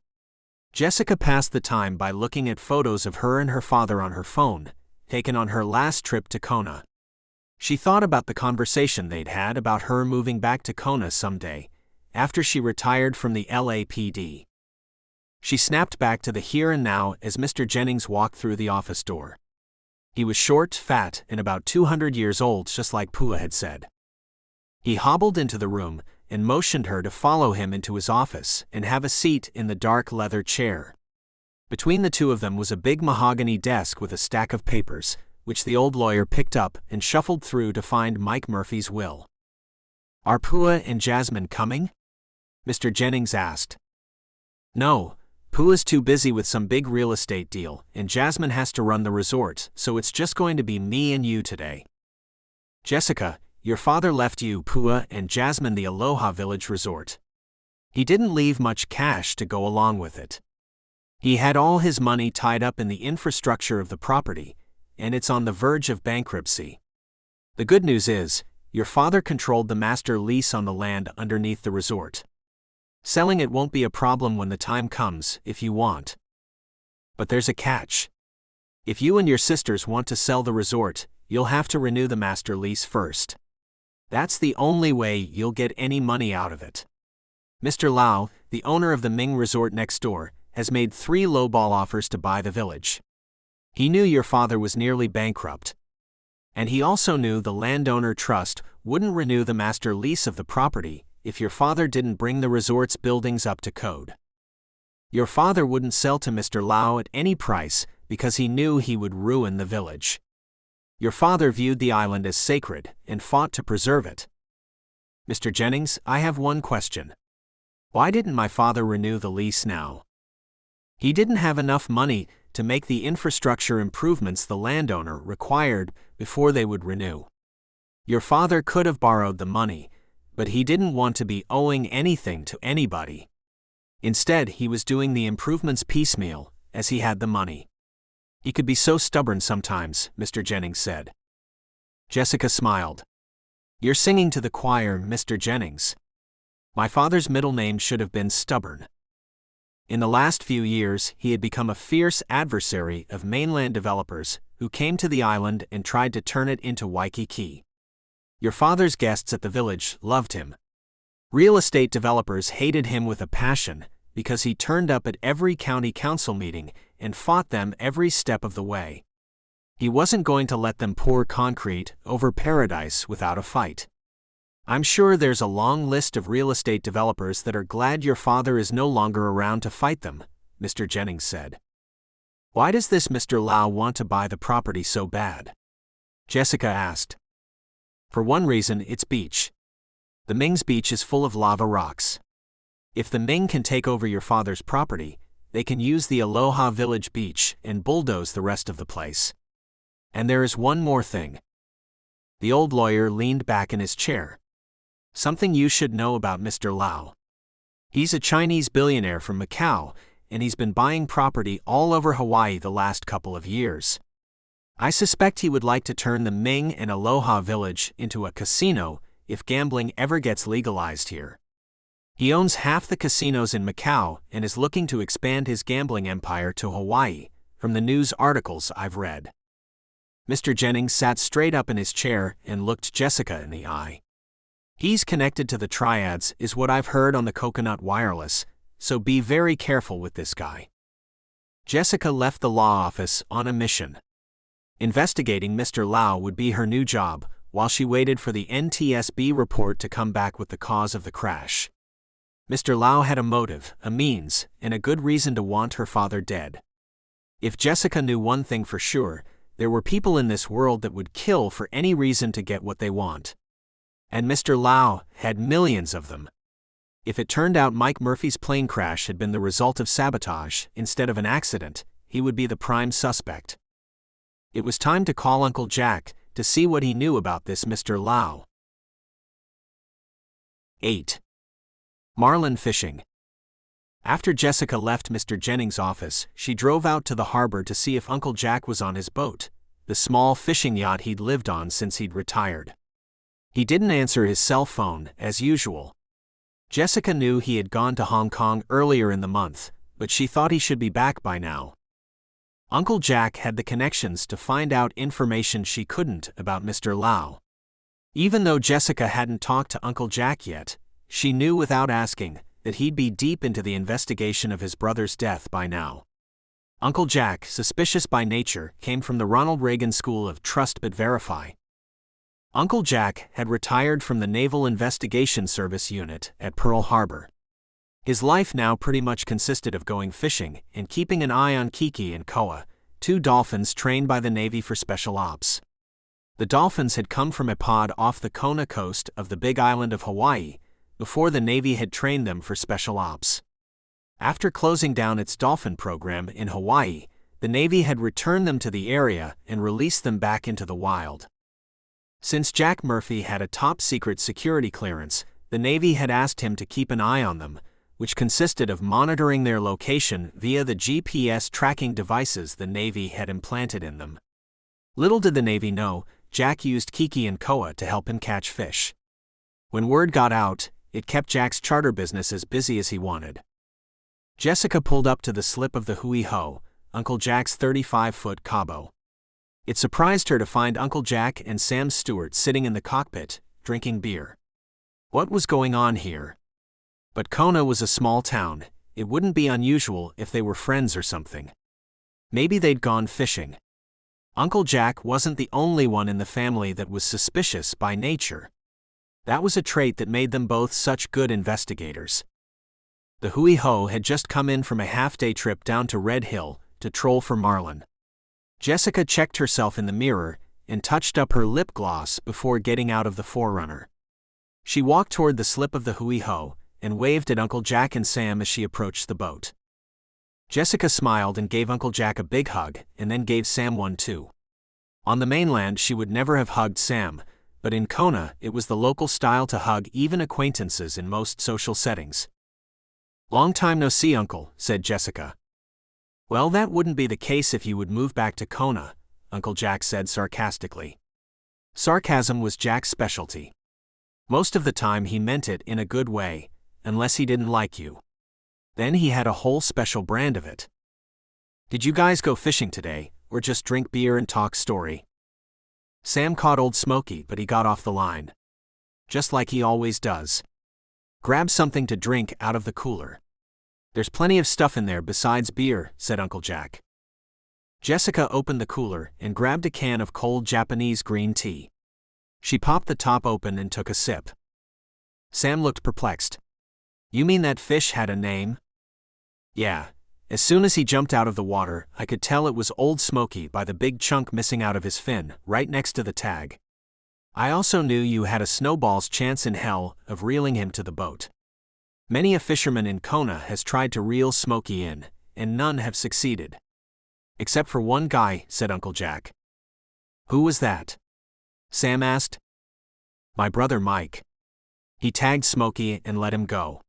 Jessica passed the time by looking at photos of her and her father on her phone, taken on her last trip to Kona. She thought about the conversation they'd had about her moving back to Kona someday, after she retired from the LAPD. She snapped back to the here and now as Mr. Jennings walked through the office door. He was short, fat, and about 200 years old, just like Pua had said. He hobbled into the room and motioned her to follow him into his office and have a seat in the dark leather chair. Between the two of them was a big mahogany desk with a stack of papers, which the old lawyer picked up and shuffled through to find Mike Murphy's will. "Are Pua and Jasmine coming?" Mr. Jennings asked. "No, Pua's too busy with some big real estate deal, and Jasmine has to run the resort, so it's just going to be me and you today. Jessica, your father left you, Pua, and Jasmine the Aloha Village Resort. He didn't leave much cash to go along with it. He had all his money tied up in the infrastructure of the property, and it's on the verge of bankruptcy. The good news is, your father controlled the master lease on the land underneath the resort. Selling it won't be a problem when the time comes, if you want. But there's a catch. If you and your sisters want to sell the resort, you'll have to renew the master lease first. That's the only way you'll get any money out of it. Mr. Lau, the owner of the Ming Resort next door, has made 3 lowball offers to buy the village. He knew your father was nearly bankrupt. And he also knew the landowner trust wouldn't renew the master lease of the property if your father didn't bring the resort's buildings up to code. Your father wouldn't sell to Mr. Lau at any price because he knew he would ruin the village. Your father viewed the island as sacred and fought to preserve it. Mr. Jennings, I have one question. Why didn't my father renew the lease now? He didn't have enough money to make the infrastructure improvements the landowner required before they would renew. Your father could have borrowed the money, but he didn't want to be owing anything to anybody. Instead, he was doing the improvements piecemeal, as he had the money. He could be so stubborn sometimes, Mr. Jennings said. Jessica smiled. You're singing to the choir, Mr. Jennings. My father's middle name should have been Stubborn. In the last few years, he had become a fierce adversary of mainland developers who came to the island and tried to turn it into Waikiki. Your father's guests at the village loved him. Real estate developers hated him with a passion because he turned up at every county council meeting and fought them every step of the way. He wasn't going to let them pour concrete over paradise without a fight. I'm sure there's a long list of real estate developers that are glad your father is no longer around to fight them, Mr. Jennings said. Why does this Mr. Lau want to buy the property so bad? Jessica asked. For one reason, it's beach. The Ming's beach is full of lava rocks. If the Ming can take over your father's property, they can use the Aloha Village beach and bulldoze the rest of the place. And there is one more thing. The old lawyer leaned back in his chair. Something you should know about Mr. Lau. He's a Chinese billionaire from Macau, and he's been buying property all over Hawaii the last couple of years. I suspect he would like to turn the Ming and Aloha Village into a casino if gambling ever gets legalized here. He owns half the casinos in Macau and is looking to expand his gambling empire to Hawaii, from the news articles I've read. Mr. Jennings sat straight up in his chair and looked Jessica in the eye. He's connected to the Triads, is what I've heard on the Coconut Wireless, so be very careful with this guy. Jessica left the law office on a mission. Investigating Mr. Lau would be her new job, while she waited for the NTSB report to come back with the cause of the crash. Mr. Lau had a motive, a means, and a good reason to want her father dead. If Jessica knew one thing for sure, there were people in this world that would kill for any reason to get what they want. And Mr. Lau had millions of them. If it turned out Mike Murphy's plane crash had been the result of sabotage instead of an accident, he would be the prime suspect. It was time to call Uncle Jack to see what he knew about this Mr. Lau. 8. Marlin fishing. After Jessica left Mr. Jennings' office, she drove out to the harbor to see if Uncle Jack was on his boat, the small fishing yacht he'd lived on since he'd retired. He didn't answer his cell phone, as usual. Jessica knew he had gone to Hong Kong earlier in the month, but she thought he should be back by now. Uncle Jack had the connections to find out information she couldn't about Mr. Lau. Even though Jessica hadn't talked to Uncle Jack yet, she knew without asking that he'd be deep into the investigation of his brother's death by now. Uncle Jack, suspicious by nature, came from the Ronald Reagan School of Trust but Verify. Uncle Jack had retired from the Naval Investigation Service unit at Pearl Harbor. His life now pretty much consisted of going fishing and keeping an eye on Kiki and Koa, 2 dolphins trained by the Navy for special ops. The dolphins had come from a pod off the Kona coast of the Big Island of Hawaii before the Navy had trained them for special ops. After closing down its dolphin program in Hawaii, the Navy had returned them to the area and released them back into the wild. Since Jack Murphy had a top-secret security clearance, the Navy had asked him to keep an eye on them, which consisted of monitoring their location via the GPS tracking devices the Navy had implanted in them. Little did the Navy know, Jack used Kiki and Koa to help him catch fish. When word got out, it kept Jack's charter business as busy as he wanted. Jessica pulled up to the slip of the Hui Ho, Uncle Jack's 35-foot Cabo. It surprised her to find Uncle Jack and Sam Stewart sitting in the cockpit, drinking beer. What was going on here? But Kona was a small town. It wouldn't be unusual if they were friends or something. Maybe they'd gone fishing. Uncle Jack wasn't the only one in the family that was suspicious by nature. That was a trait that made them both such good investigators. The Hui Ho had just come in from a half-day trip down to Red Hill to troll for marlin. Jessica checked herself in the mirror and touched up her lip gloss before getting out of the Forerunner. She walked toward the slip of the Hui Ho and waved at Uncle Jack and Sam as she approached the boat. Jessica smiled and gave Uncle Jack a big hug and then gave Sam one too. On the mainland she would never have hugged Sam, but in Kona it was the local style to hug even acquaintances in most social settings. "Long time no see, Uncle," said Jessica. "Well, that wouldn't be the case if you would move back to Kona," Uncle Jack said sarcastically. Sarcasm was Jack's specialty. Most of the time he meant it in a good way, unless he didn't like you. Then he had a whole special brand of it. "Did you guys go fishing today, or just drink beer and talk story?" Sam caught Old Smoky, but he got off the line. Just like he always does. "Grab something to drink out of the cooler. There's plenty of stuff in there besides beer," said Uncle Jack. Jessica opened the cooler and grabbed a can of cold Japanese green tea. She popped the top open and took a sip. Sam looked perplexed. "You mean that fish had a name?" "Yeah. As soon as he jumped out of the water, I could tell it was Old Smoky by the big chunk missing out of his fin, right next to the tag. I also knew you had a snowball's chance in hell of reeling him to the boat. Many a fisherman in Kona has tried to reel Smoky in, and none have succeeded. Except for one guy," said Uncle Jack. "Who was that?" Sam asked. "My brother Mike. He tagged Smoky and let him go."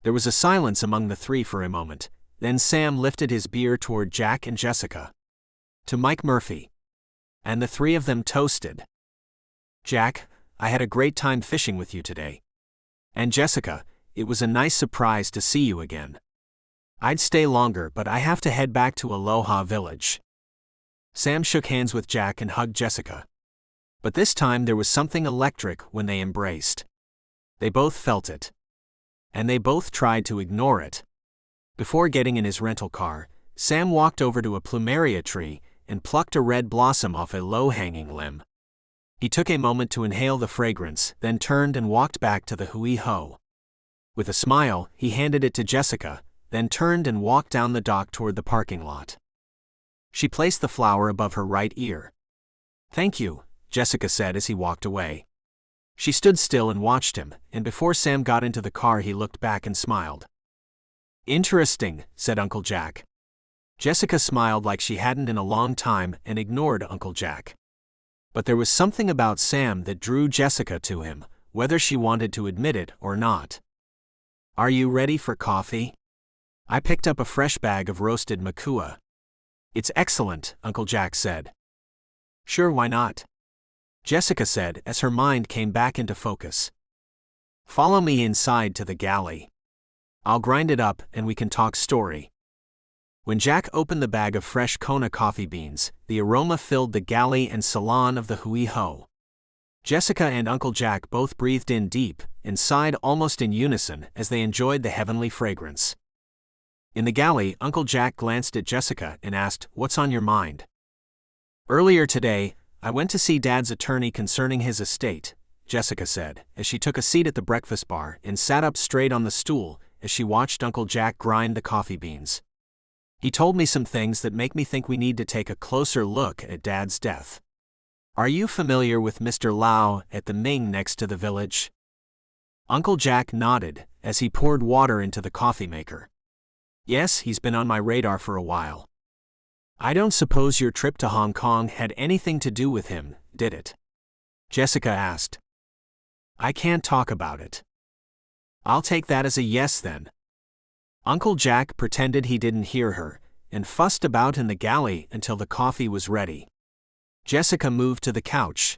There was a silence among the three for a moment. Then Sam lifted his beer toward Jack and Jessica. "To Mike Murphy." And the three of them toasted. "Jack, I had a great time fishing with you today. And Jessica, it was a nice surprise to see you again. I'd stay longer, but I have to head back to Aloha Village." Sam shook hands with Jack and hugged Jessica. But this time there was something electric when they embraced. They both felt it. And they both tried to ignore it. Before getting in his rental car, Sam walked over to a plumeria tree and plucked a red blossom off a low-hanging limb. He took a moment to inhale the fragrance, then turned and walked back to the Hui Ho. With a smile, he handed it to Jessica, then turned and walked down the dock toward the parking lot. She placed the flower above her right ear. "Thank you," Jessica said as he walked away. She stood still and watched him, and before Sam got into the car he looked back and smiled. "Interesting," said Uncle Jack. Jessica smiled like she hadn't in a long time and ignored Uncle Jack. But there was something about Sam that drew Jessica to him, whether she wanted to admit it or not. "Are you ready for coffee? I picked up a fresh bag of roasted makua." "It's excellent," Uncle Jack said. "Sure, why not?" Jessica said as her mind came back into focus. "Follow me inside to the galley. I'll grind it up and we can talk story." When Jack opened the bag of fresh Kona coffee beans, the aroma filled the galley and salon of the Hui Ho. Jessica and Uncle Jack both breathed in deep and sighed almost in unison as they enjoyed the heavenly fragrance. In the galley, Uncle Jack glanced at Jessica and asked, "What's on your mind?" "Earlier today, I went to see Dad's attorney concerning his estate," Jessica said, as she took a seat at the breakfast bar and sat up straight on the stool as she watched Uncle Jack grind the coffee beans. "He told me some things that make me think we need to take a closer look at Dad's death. Are you familiar with Mr. Lau at the Ming next to the village?" Uncle Jack nodded as he poured water into the coffee maker. "Yes, he's been on my radar for a while." "I don't suppose your trip to Hong Kong had anything to do with him, did it?" Jessica asked. "I can't talk about it." "I'll take that as a yes then." Uncle Jack pretended he didn't hear her and fussed about in the galley until the coffee was ready. Jessica moved to the couch.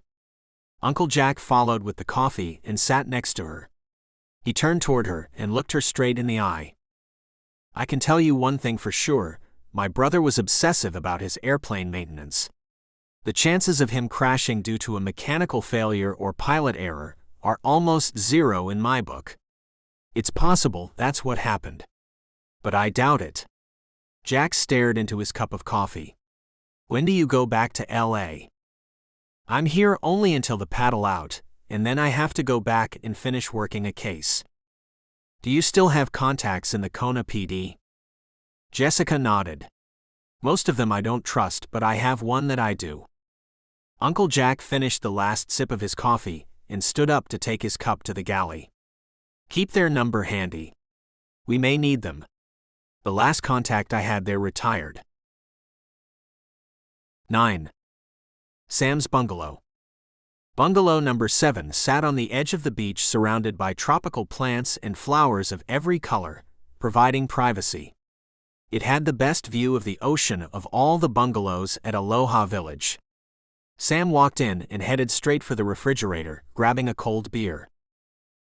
Uncle Jack followed with the coffee and sat next to her. He turned toward her and looked her straight in the eye. "I can tell you one thing for sure, my brother was obsessive about his airplane maintenance. The chances of him crashing due to a mechanical failure or pilot error are almost zero in my book. It's possible that's what happened. But I doubt it." Jack stared into his cup of coffee. "When do you go back to LA?" "I'm here only until the paddle out, and then I have to go back and finish working a case." "Do you still have contacts in the Kona PD?" Jessica nodded. "Most of them I don't trust, but I have one that I do." Uncle Jack finished the last sip of his coffee and stood up to take his cup to the galley. "Keep their number handy. We may need them. The last contact I had there retired." 9. Sam's bungalow. Bungalow number 7 sat on the edge of the beach surrounded by tropical plants and flowers of every color, providing privacy. It had the best view of the ocean of all the bungalows at Aloha Village. Sam walked in and headed straight for the refrigerator, grabbing a cold beer.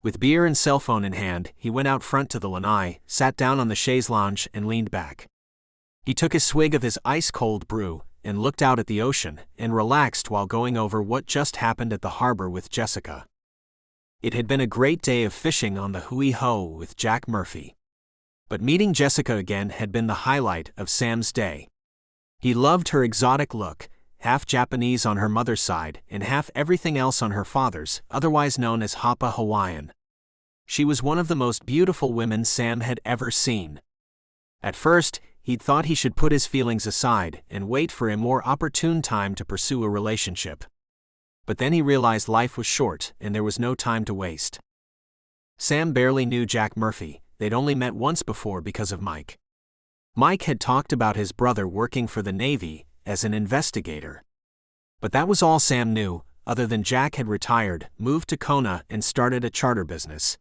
With beer and cell phone in hand, he went out front to the lanai, sat down on the chaise lounge and leaned back. He took a swig of his ice-cold brew and looked out at the ocean and relaxed while going over what just happened at the harbor with Jessica. It had been a great day of fishing on the Hui Ho with Jack Murphy. But meeting Jessica again had been the highlight of Sam's day. He loved her exotic look, half Japanese on her mother's side and half everything else on her father's, otherwise known as Hapa Hawaiian. She was one of the most beautiful women Sam had ever seen. At first, he'd thought he should put his feelings aside and wait for a more opportune time to pursue a relationship. But then he realized life was short and there was no time to waste. Sam barely knew Jack Murphy, they'd only met once before because of Mike. Mike had talked about his brother working for the Navy as an investigator. But that was all Sam knew, other than Jack had retired, moved to Kona and started a charter business.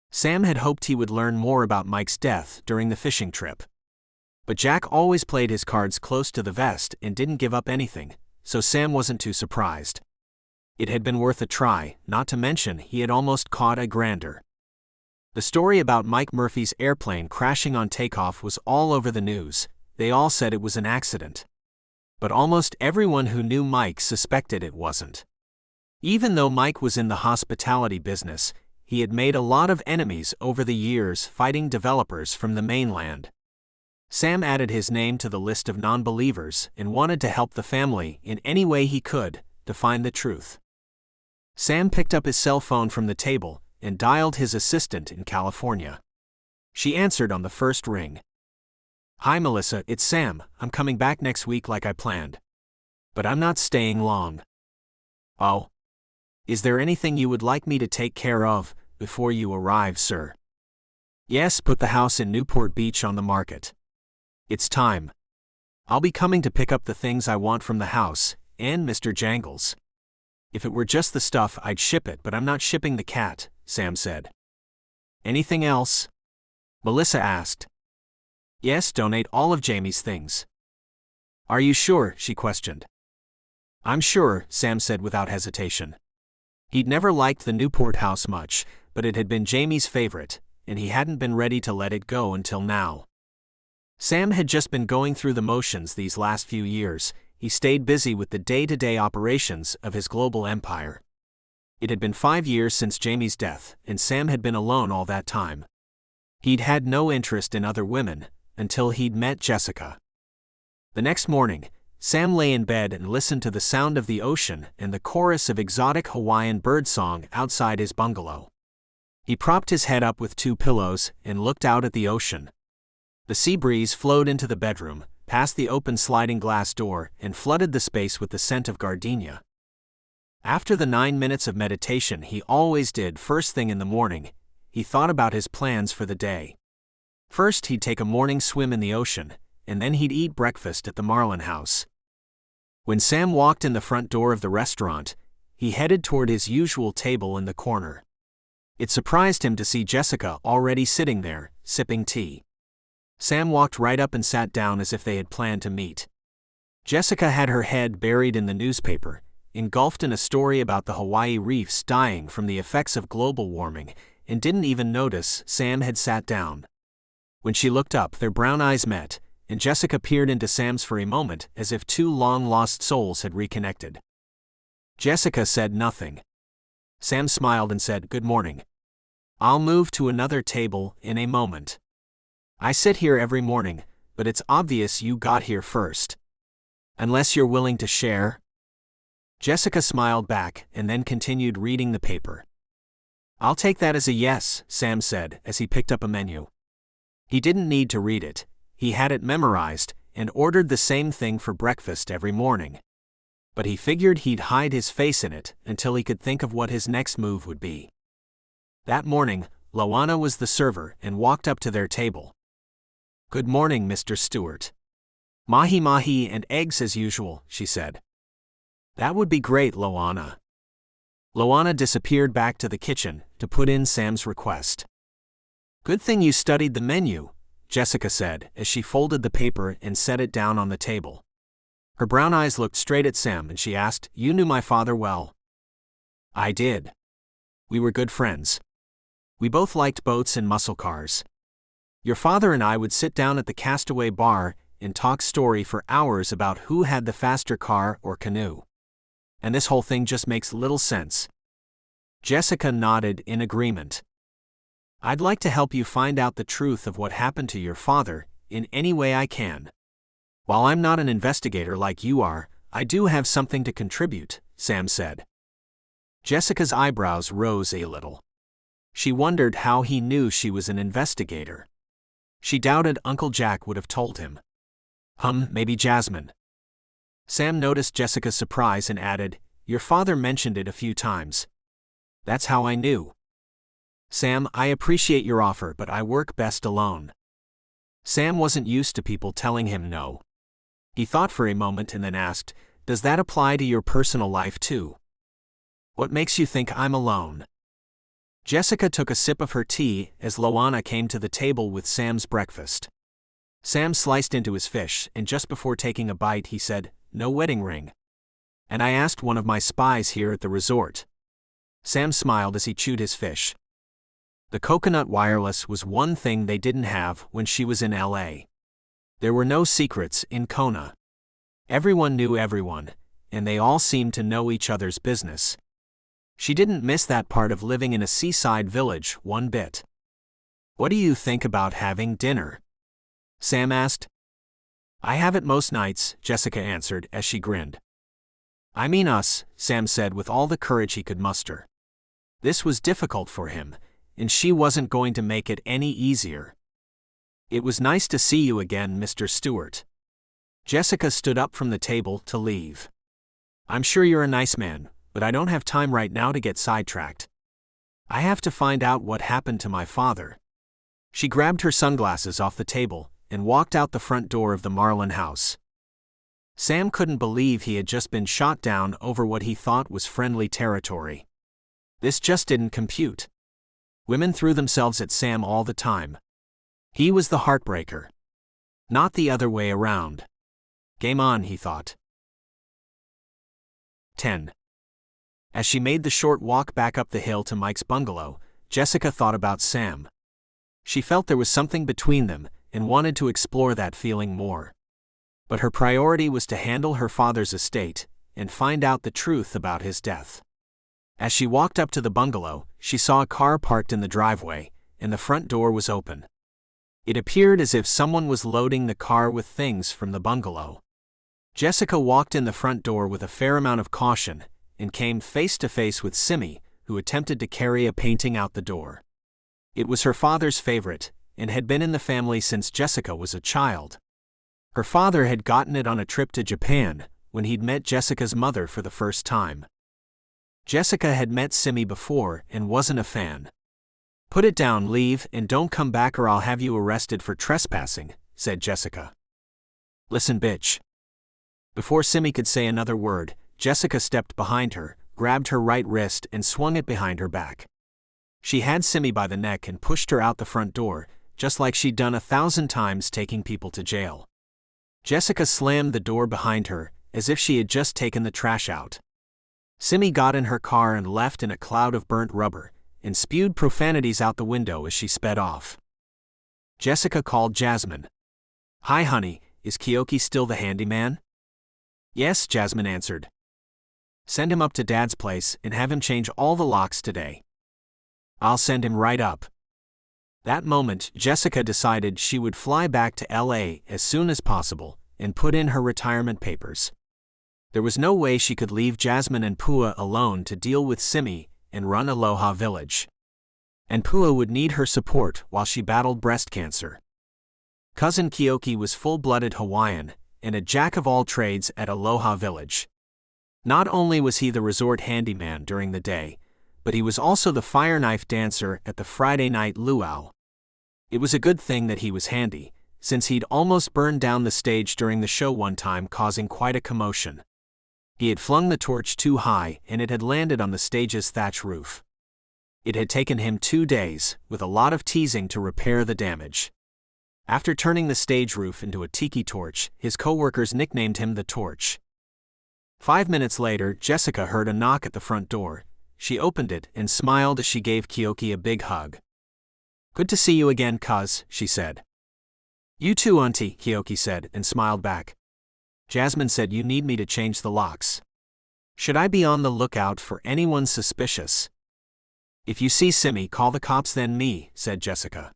Sam had hoped he would learn more about Mike's death during the fishing trip. But Jack always played his cards close to the vest and didn't give up anything, so Sam wasn't too surprised. It had been worth a try, not to mention he had almost caught a grander. The story about Mike Murphy's airplane crashing on takeoff was all over the news. They all said it was an accident. But almost everyone who knew Mike suspected it wasn't. Even though Mike was in the hospitality business, he had made a lot of enemies over the years fighting developers from the mainland. Sam added his name to the list of non-believers and wanted to help the family in any way he could to find the truth. Sam picked up his cell phone from the table and dialed his assistant in California. She answered on the first ring. "Hi Melissa, it's Sam. I'm coming back next week like I planned. But I'm not staying long." "Oh? Is there anything you would like me to take care of before you arrive, sir?" "Yes, put the house in Newport Beach on the market. It's time. I'll be coming to pick up the things I want from the house, and Mr. Jangles. If it were just the stuff, I'd ship it, but I'm not shipping the cat," Sam said. "Anything else?" Melissa asked. "Yes, donate all of Jamie's things." "Are you sure?" she questioned. "I'm sure," Sam said without hesitation. He'd never liked the Newport house much, but it had been Jamie's favorite, and he hadn't been ready to let it go until now. Sam had just been going through the motions these last few years. He stayed busy with the day-to-day operations of his global empire. It had been 5 years since Jamie's death, and Sam had been alone all that time. He'd had no interest in other women until he'd met Jessica. The next morning, Sam lay in bed and listened to the sound of the ocean and the chorus of exotic Hawaiian birdsong outside his bungalow. He propped his head up with 2 pillows and looked out at the ocean. The sea breeze flowed into the bedroom, past the open sliding glass door, and flooded the space with the scent of gardenia. After the 9 minutes of meditation he always did first thing in the morning, he thought about his plans for the day. First he'd take a morning swim in the ocean, and then he'd eat breakfast at the Marlin House. When Sam walked in the front door of the restaurant, he headed toward his usual table in the corner. It surprised him to see Jessica already sitting there, sipping tea. Sam walked right up and sat down as if they had planned to meet. Jessica had her head buried in the newspaper, engulfed in a story about the Hawaii reefs dying from the effects of global warming, and didn't even notice Sam had sat down. When she looked up, their brown eyes met, and Jessica peered into Sam's for a moment as if two long-lost souls had reconnected. Jessica said nothing. Sam smiled and said, "Good morning. I'll move to another table in a moment. I sit here every morning, but it's obvious you got here first. Unless you're willing to share?" Jessica smiled back and then continued reading the paper. "I'll take that as a yes," Sam said as he picked up a menu. He didn't need to read it. He had it memorized and ordered the same thing for breakfast every morning. But he figured he'd hide his face in it until he could think of what his next move would be. That morning, Loana was the server and walked up to their table. "Good morning, Mr. Stewart. Mahi-mahi and eggs as usual," she said. "That would be great, Loana." Loana disappeared back to the kitchen to put in Sam's request. "Good thing you studied the menu," Jessica said as she folded the paper and set it down on the table. Her brown eyes looked straight at Sam and she asked, "You knew my father well?" "I did. We were good friends. We both liked boats and muscle cars. Your father and I would sit down at the Castaway Bar and talk story for hours about who had the faster car or canoe. And this whole thing just makes little sense." Jessica nodded in agreement. "I'd like to help you find out the truth of what happened to your father in any way I can. While I'm not an investigator like you are, I do have something to contribute," Sam said. Jessica's eyebrows rose a little. She wondered how he knew she was an investigator. She doubted Uncle Jack would have told him. Maybe Jasmine. Sam noticed Jessica's surprise and added, "Your father mentioned it a few times. That's how I knew." "Sam, I appreciate your offer, but I work best alone." Sam wasn't used to people telling him no. He thought for a moment and then asked, "Does that apply to your personal life too? What makes you think I'm alone?" Jessica took a sip of her tea as Loana came to the table with Sam's breakfast. Sam sliced into his fish, and just before taking a bite he said, "No wedding ring. And I asked one of my spies here at the resort." Sam smiled as he chewed his fish. The coconut wireless was one thing they didn't have when she was in LA. There were no secrets in Kona. Everyone knew everyone, and they all seemed to know each other's business. She didn't miss that part of living in a seaside village one bit. "What do you think about having dinner?" Sam asked. "I have it most nights," Jessica answered as she grinned. "I mean us," Sam said with all the courage he could muster. This was difficult for him, and she wasn't going to make it any easier. "It was nice to see you again, Mr. Stewart." Jessica stood up from the table to leave. "I'm sure you're a nice man, but I don't have time right now to get sidetracked. I have to find out what happened to my father." She grabbed her sunglasses off the table and walked out the front door of the Marlin house. Sam couldn't believe he had just been shot down over what he thought was friendly territory. This just didn't compute. Women threw themselves at Sam all the time. He was the heartbreaker. Not the other way around. Game on, he thought. 10. As she made the short walk back up the hill to Mike's bungalow, Jessica thought about Sam. She felt there was something between them and wanted to explore that feeling more. But her priority was to handle her father's estate and find out the truth about his death. As she walked up to the bungalow, she saw a car parked in the driveway, and the front door was open. It appeared as if someone was loading the car with things from the bungalow. Jessica walked in the front door with a fair amount of caution and came face to face with Simi, who attempted to carry a painting out the door. It was her father's favorite, and had been in the family since Jessica was a child. Her father had gotten it on a trip to Japan, when he'd met Jessica's mother for the first time. Jessica had met Simi before and wasn't a fan. "Put it down, leave, and don't come back or I'll have you arrested for trespassing," said Jessica. "Listen, bitch." Before Simi could say another word, Jessica stepped behind her, grabbed her right wrist and swung it behind her back. She had Simi by the neck and pushed her out the front door, just like she'd done 1,000 times taking people to jail. Jessica slammed the door behind her, as if she had just taken the trash out. Simi got in her car and left in a cloud of burnt rubber, and spewed profanities out the window as she sped off. Jessica called Jasmine. "Hi honey, is Kyoki still the handyman?" "Yes," Jasmine answered. "Send him up to Dad's place and have him change all the locks today." "I'll send him right up." That moment, Jessica decided she would fly back to LA as soon as possible and put in her retirement papers. There was no way she could leave Jasmine and Pua alone to deal with Simi and run Aloha Village. And Pua would need her support while she battled breast cancer. Cousin Kyoki was full-blooded Hawaiian and a jack of all trades at Aloha Village. Not only was he the resort handyman during the day, but he was also the fire knife dancer at the Friday night luau. It was a good thing that he was handy, since he'd almost burned down the stage during the show one time, causing quite a commotion. He had flung the torch too high and it had landed on the stage's thatch roof. It had taken him 2 days, with a lot of teasing, to repair the damage. After turning the stage roof into a tiki torch, his co-workers nicknamed him the Torch. 5 minutes later, Jessica heard a knock at the front door. She opened it and smiled as she gave Kyoki a big hug. "Good to see you again, cuz," she said. "You too, auntie," Kyoki said, and smiled back. "Jasmine said you need me to change the locks. Should I be on the lookout for anyone suspicious?" "If you see Simi, call the cops, then me," said Jessica.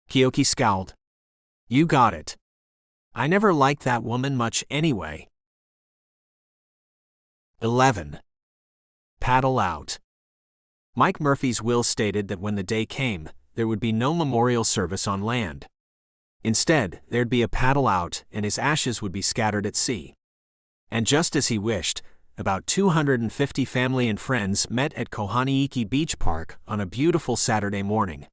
Kyoki scowled. "You got it. I never liked that woman much anyway." 11. Paddle out. Mike Murphy's will stated that when the day came, there would be no memorial service on land. Instead, there'd be a paddle out and his ashes would be scattered at sea. And just as he wished, about 250 family and friends met at Kohaniiki Beach Park on a beautiful Saturday morning.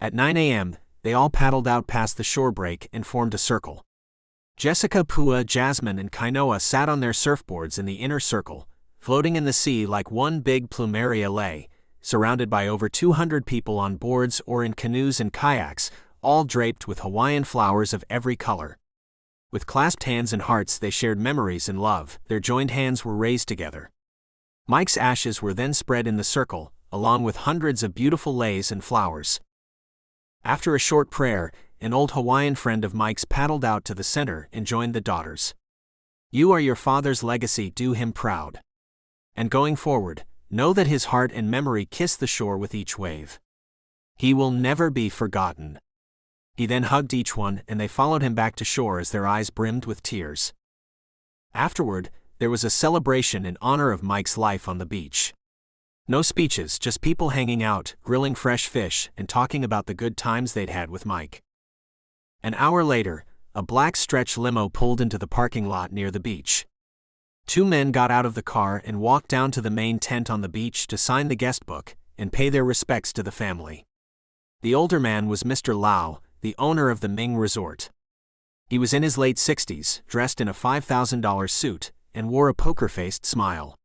At 9 a.m., they all paddled out past the shore break and formed a circle. Jessica, Pua, Jasmine, and Kainoa sat on their surfboards in the inner circle, floating in the sea like one big plumeria lei, surrounded by over 200 people on boards or in canoes and kayaks, all draped with Hawaiian flowers of every color. With clasped hands and hearts, they shared memories and love. Their joined hands were raised together. Mike's ashes were then spread in the circle, along with hundreds of beautiful leis and flowers. After a short prayer, an old Hawaiian friend of Mike's paddled out to the center and joined the daughters. "You are your father's legacy, do him proud. And going forward, know that his heart and memory kiss the shore with each wave. He will never be forgotten." He then hugged each one and they followed him back to shore as their eyes brimmed with tears. Afterward, there was a celebration in honor of Mike's life on the beach. No speeches, just people hanging out, grilling fresh fish, and talking about the good times they'd had with Mike. An hour later, a black stretch limo pulled into the parking lot near the beach. 2 men got out of the car and walked down to the main tent on the beach to sign the guest book and pay their respects to the family. The older man was Mr. Lau, the owner of the Ming Resort. He was in his late 60s, dressed in a $5,000 suit, and wore a poker-faced smile.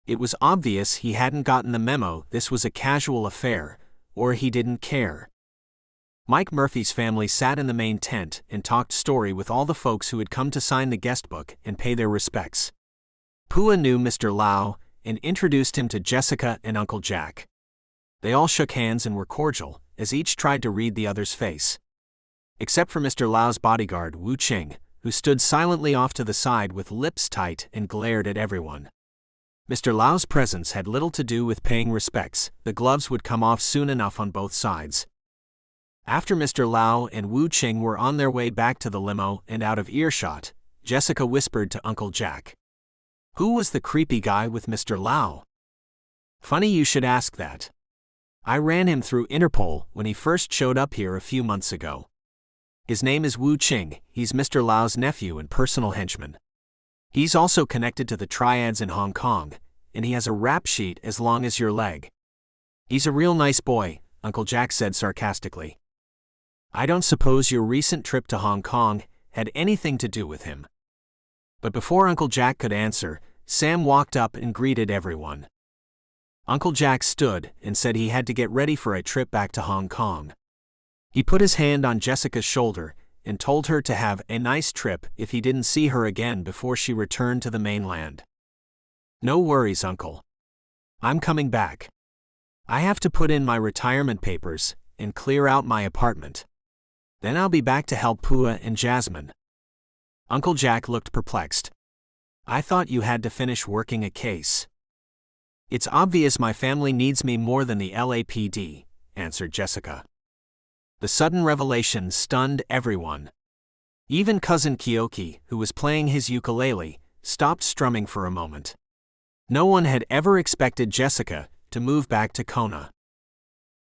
It was obvious he hadn't gotten the memo this was a casual affair, or he didn't care. Mike Murphy's family sat in the main tent and talked story with all the folks who had come to sign the guest book and pay their respects. Pua knew Mr. Lau and introduced him to Jessica and Uncle Jack. They all shook hands and were cordial, as each tried to read the other's face. Except for Mr. Lau's bodyguard, Wu Ching, who stood silently off to the side with lips tight and glared at everyone. Mr. Lau's presence had little to do with paying respects. The gloves would come off soon enough on both sides. After Mr. Lau and Wu Ching were on their way back to the limo and out of earshot, Jessica whispered to Uncle Jack, "Who was the creepy guy with Mr. Lau?" "Funny you should ask that. I ran him through Interpol when he first showed up here a few months ago. His name is Wu Ching, he's Mr. Lau's nephew and personal henchman. He's also connected to the Triads in Hong Kong, and he has a rap sheet as long as your leg. He's a real nice boy," Uncle Jack said sarcastically. "I don't suppose your recent trip to Hong Kong had anything to do with him." But before Uncle Jack could answer, Sam walked up and greeted everyone. Uncle Jack stood and said he had to get ready for a trip back to Hong Kong. He put his hand on Jessica's shoulder and told her to have a nice trip if he didn't see her again before she returned to the mainland. "No worries, Uncle. I'm coming back. I have to put in my retirement papers and clear out my apartment. Then I'll be back to help Pua and Jasmine." Uncle Jack looked perplexed. "I thought you had to finish working a case." "It's obvious my family needs me more than the LAPD," answered Jessica. The sudden revelation stunned everyone. Even Cousin Kyoki, who was playing his ukulele, stopped strumming for a moment. No one had ever expected Jessica to move back to Kona.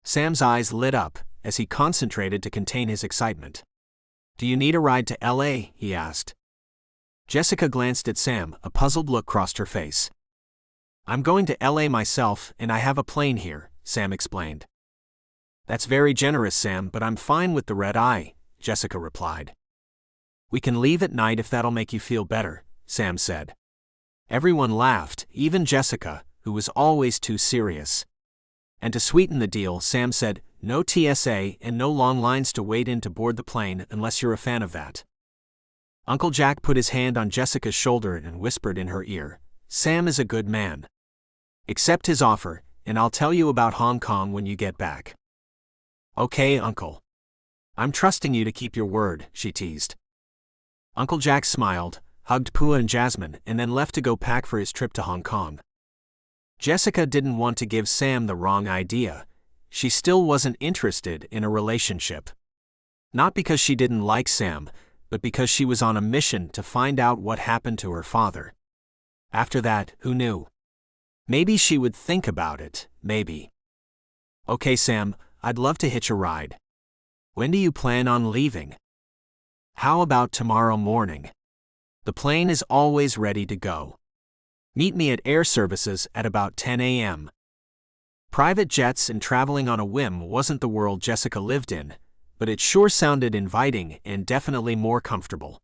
Sam's eyes lit up as he concentrated to contain his excitement. "Do you need a ride to LA?" he asked. Jessica glanced at Sam, a puzzled look crossed her face. "I'm going to LA myself and I have a plane here," Sam explained. "That's very generous, Sam, but I'm fine with the red eye," Jessica replied. "We can leave at night if that'll make you feel better," Sam said. Everyone laughed, even Jessica, who was always too serious. And to sweeten the deal, Sam said, "No TSA and no long lines to wait in to board the plane unless you're a fan of that." Uncle Jack put his hand on Jessica's shoulder and whispered in her ear, "Sam is a good man. Accept his offer, and I'll tell you about Hong Kong when you get back." "Okay, Uncle. I'm trusting you to keep your word," she teased. Uncle Jack smiled, hugged Pua and Jasmine, and then left to go pack for his trip to Hong Kong. Jessica didn't want to give Sam the wrong idea. She still wasn't interested in a relationship. Not because she didn't like Sam, but because she was on a mission to find out what happened to her father. After that, who knew? Maybe she would think about it, maybe. "Okay, Sam, I'd love to hitch a ride. When do you plan on leaving?" "How about tomorrow morning? The plane is always ready to go. Meet me at Air Services at about 10 a.m. Private jets and traveling on a whim wasn't the world Jessica lived in, but it sure sounded inviting and definitely more comfortable.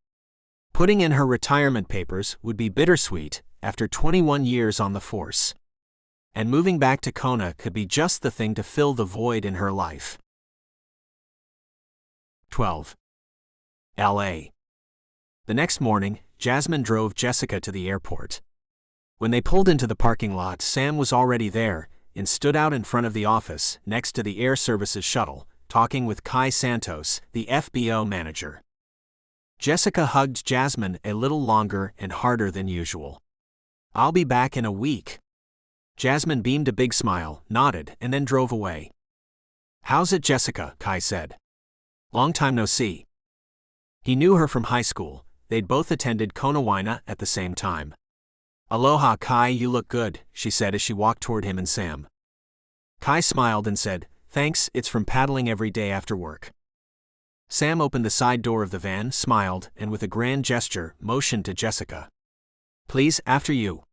Putting in her retirement papers would be bittersweet after 21 years on the force. And moving back to Kona could be just the thing to fill the void in her life. 12. LA. The next morning, Jasmine drove Jessica to the airport. When they pulled into the parking lot, Sam was already there and stood out in front of the office next to the Air Services shuttle, talking with Kai Santos, the FBO manager. Jessica hugged Jasmine a little longer and harder than usual. "I'll be back in a week." Jasmine beamed a big smile, nodded, and then drove away. "How's it, Jessica?" Kai said. "Long time no see." He knew her from high school. They'd both attended Konawaina at the same time. "Aloha, Kai, you look good," she said as she walked toward him and Sam. Kai smiled and said, "Thanks, it's from paddling every day after work." Sam opened the side door of the van, smiled, and with a grand gesture, motioned to Jessica. "Please, after you."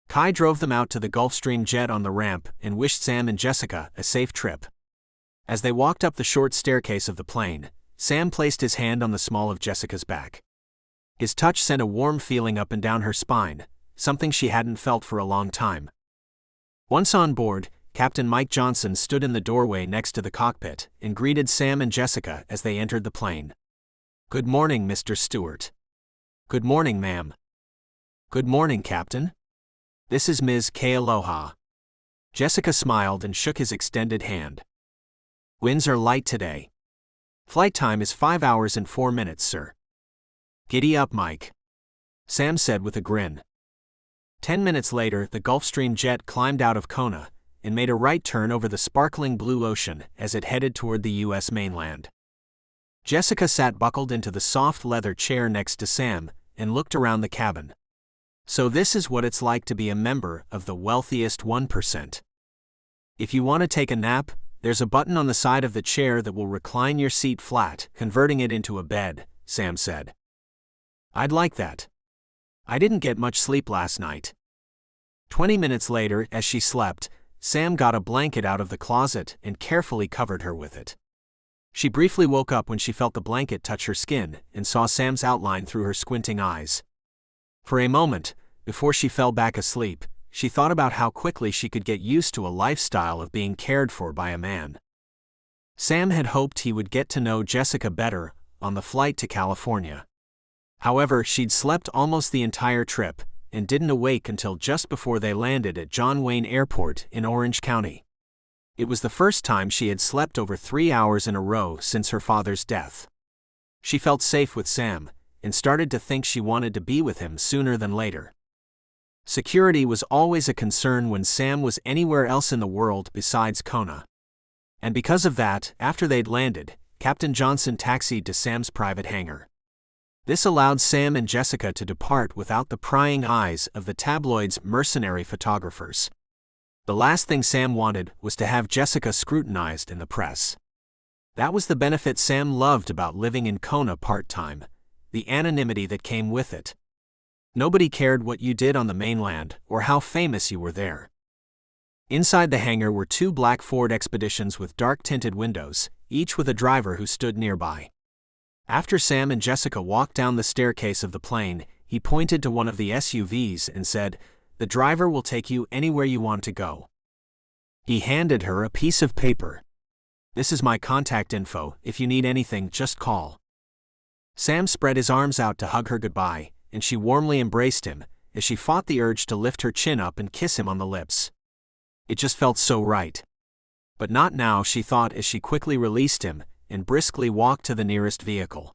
Kai drove them out to the Gulfstream jet on the ramp and wished Sam and Jessica a safe trip. As they walked up the short staircase of the plane, Sam placed his hand on the small of Jessica's back. His touch sent a warm feeling up and down her spine, something she hadn't felt for a long time. Once on board, Captain Mike Johnson stood in the doorway next to the cockpit and greeted Sam and Jessica as they entered the plane. "Good morning, Mr. Stewart." "Good morning, ma'am." "Good morning, Captain. This is Ms. Kealoha." Jessica smiled and shook his extended hand. "Winds are light today. Flight time is 5 hours and 4 minutes, sir." "Giddy up, Mike," Sam said with a grin. 10 minutes later, the Gulfstream jet climbed out of Kona and made a right turn over the sparkling blue ocean as it headed toward the U.S. mainland. Jessica sat buckled into the soft leather chair next to Sam and looked around the cabin. So this is what it's like to be a member of the wealthiest 1%. If you want to take a nap, there's a button on the side of the chair that will recline your seat flat, converting it into a bed, Sam said. "I'd like that. I didn't get much sleep last night." 20 minutes later, as she slept, Sam got a blanket out of the closet and carefully covered her with it. She briefly woke up when she felt the blanket touch her skin and saw Sam's outline through her squinting eyes. For a moment, before she fell back asleep, she thought about how quickly she could get used to a lifestyle of being cared for by a man. Sam had hoped he would get to know Jessica better on the flight to California. However, she'd slept almost the entire trip and didn't awake until just before they landed at John Wayne Airport in Orange County. It was the first time she had slept over 3 hours in a row since her father's death. She felt safe with Sam and started to think she wanted to be with him sooner than later. Security was always a concern when Sam was anywhere else in the world besides Kona. And because of that, after they'd landed, Captain Johnson taxied to Sam's private hangar. This allowed Sam and Jessica to depart without the prying eyes of the tabloid's mercenary photographers. The last thing Sam wanted was to have Jessica scrutinized in the press. That was the benefit Sam loved about living in Kona part-time, the anonymity that came with it. Nobody cared what you did on the mainland or how famous you were there. Inside the hangar were 2 black Ford Expeditions with dark-tinted windows, each with a driver who stood nearby. After Sam and Jessica walked down the staircase of the plane, he pointed to one of the SUVs and said, "The driver will take you anywhere you want to go." He handed her a piece of paper. "This is my contact info. If you need anything, just call." Sam spread his arms out to hug her goodbye, and she warmly embraced him, as she fought the urge to lift her chin up and kiss him on the lips. It just felt so right. But not now, she thought as she quickly released him and briskly walked to the nearest vehicle.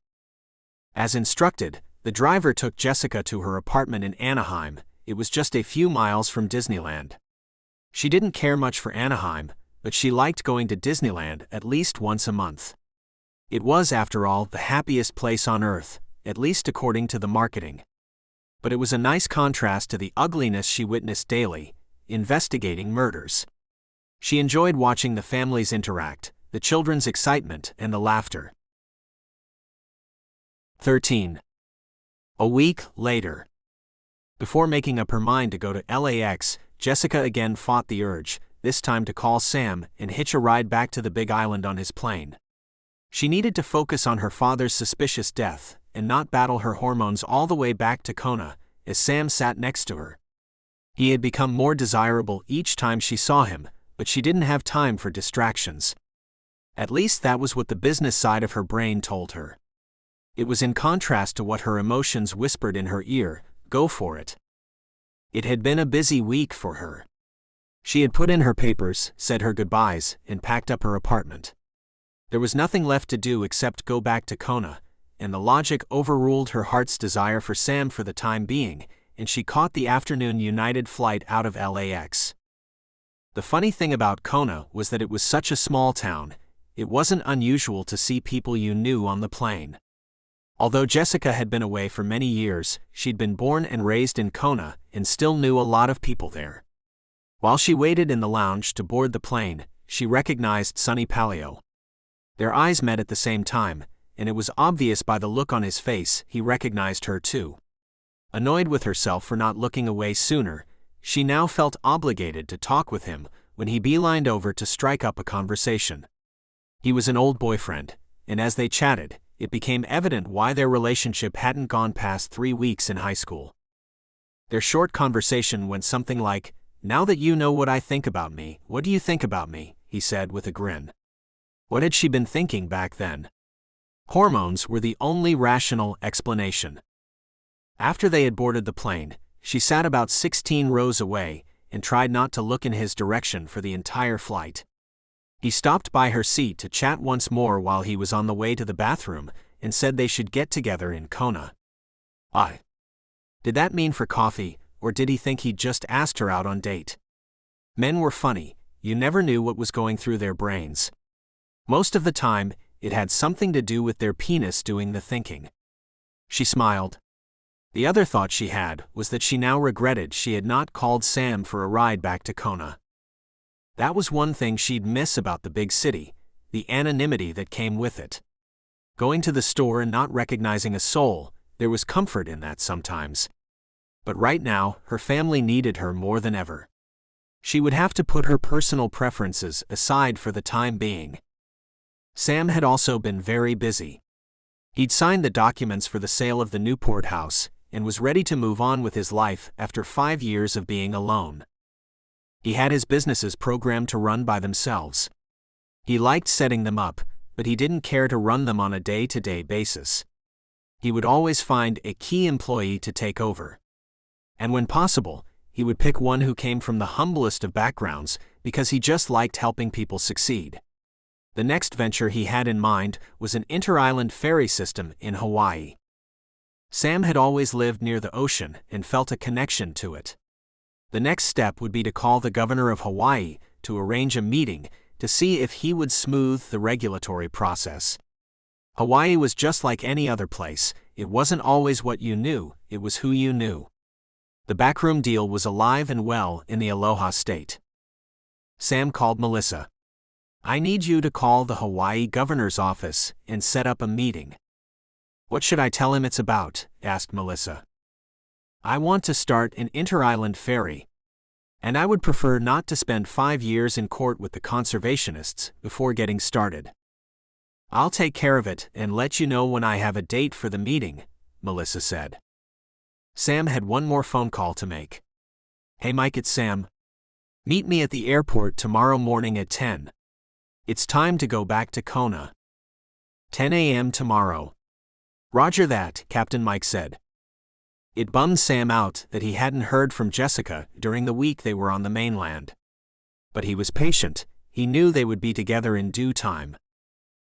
As instructed, the driver took Jessica to her apartment in Anaheim. It was just a few miles from Disneyland. She didn't care much for Anaheim, but she liked going to Disneyland at least once a month. It was, after all, the happiest place on earth, at least according to the marketing. But it was a nice contrast to the ugliness she witnessed daily, investigating murders. She enjoyed watching the families interact, the children's excitement, and the laughter. 13. A week later. Before making up her mind to go to LAX, Jessica again fought the urge, this time to call Sam and hitch a ride back to the Big Island on his plane. She needed to focus on her father's suspicious death and not battle her hormones all the way back to Kona, as Sam sat next to her. He had become more desirable each time she saw him, but she didn't have time for distractions. At least that was what the business side of her brain told her. It was in contrast to what her emotions whispered in her ear, "Go for it." It had been a busy week for her. She had put in her papers, said her goodbyes, and packed up her apartment. There was nothing left to do except go back to Kona, and the logic overruled her heart's desire for Sam for the time being, and she caught the afternoon United flight out of LAX. The funny thing about Kona was that it was such a small town, it wasn't unusual to see people you knew on the plane. Although Jessica had been away for many years, she'd been born and raised in Kona and still knew a lot of people there. While she waited in the lounge to board the plane, she recognized Sonny Palio. Their eyes met at the same time, and it was obvious by the look on his face he recognized her too. Annoyed with herself for not looking away sooner, she now felt obligated to talk with him when he beelined over to strike up a conversation. He was an old boyfriend, and as they chatted, it became evident why their relationship hadn't gone past 3 weeks in high school. Their short conversation went something like, "Now that you know what I think about me, what do you think about me?" he said with a grin. What had she been thinking back then? Hormones were the only rational explanation. After they had boarded the plane, she sat about 16 rows away and tried not to look in his direction for the entire flight. He stopped by her seat to chat once more while he was on the way to the bathroom and said they should get together in Kona. Did that mean for coffee, or did he think he'd just asked her out on date? Men were funny, you never knew what was going through their brains. Most of the time, it had something to do with their penis doing the thinking. She smiled. The other thought she had was that she now regretted she had not called Sam for a ride back to Kona. That was one thing she'd miss about the big city, the anonymity that came with it. Going to the store and not recognizing a soul, there was comfort in that sometimes. But right now, her family needed her more than ever. She would have to put her personal preferences aside for the time being. Sam had also been very busy. He'd signed the documents for the sale of the Newport house and was ready to move on with his life after 5 years of being alone. He had his businesses programmed to run by themselves. He liked setting them up, but he didn't care to run them on a day-to-day basis. He would always find a key employee to take over. And when possible, he would pick one who came from the humblest of backgrounds because he just liked helping people succeed. The next venture he had in mind was an inter-island ferry system in Hawaii. Sam had always lived near the ocean and felt a connection to it. The next step would be to call the governor of Hawaii to arrange a meeting to see if he would smooth the regulatory process. Hawaii was just like any other place. It wasn't always what you knew, it was who you knew. The backroom deal was alive and well in the Aloha State. Sam called Melissa. "I need you to call the Hawaii governor's office and set up a meeting." "What should I tell him it's about?" asked Melissa. "I want to start an inter-island ferry. And I would prefer not to spend 5 years in court with the conservationists before getting started." "I'll take care of it and let you know when I have a date for the meeting," Melissa said. Sam had one more phone call to make. "Hey Mike, it's Sam. Meet me at the airport tomorrow morning at 10. It's time to go back to Kona. 10 a.m. tomorrow." "Roger that," Captain Mike said. It bummed Sam out that he hadn't heard from Jessica during the week they were on the mainland. But he was patient. He knew they would be together in due time.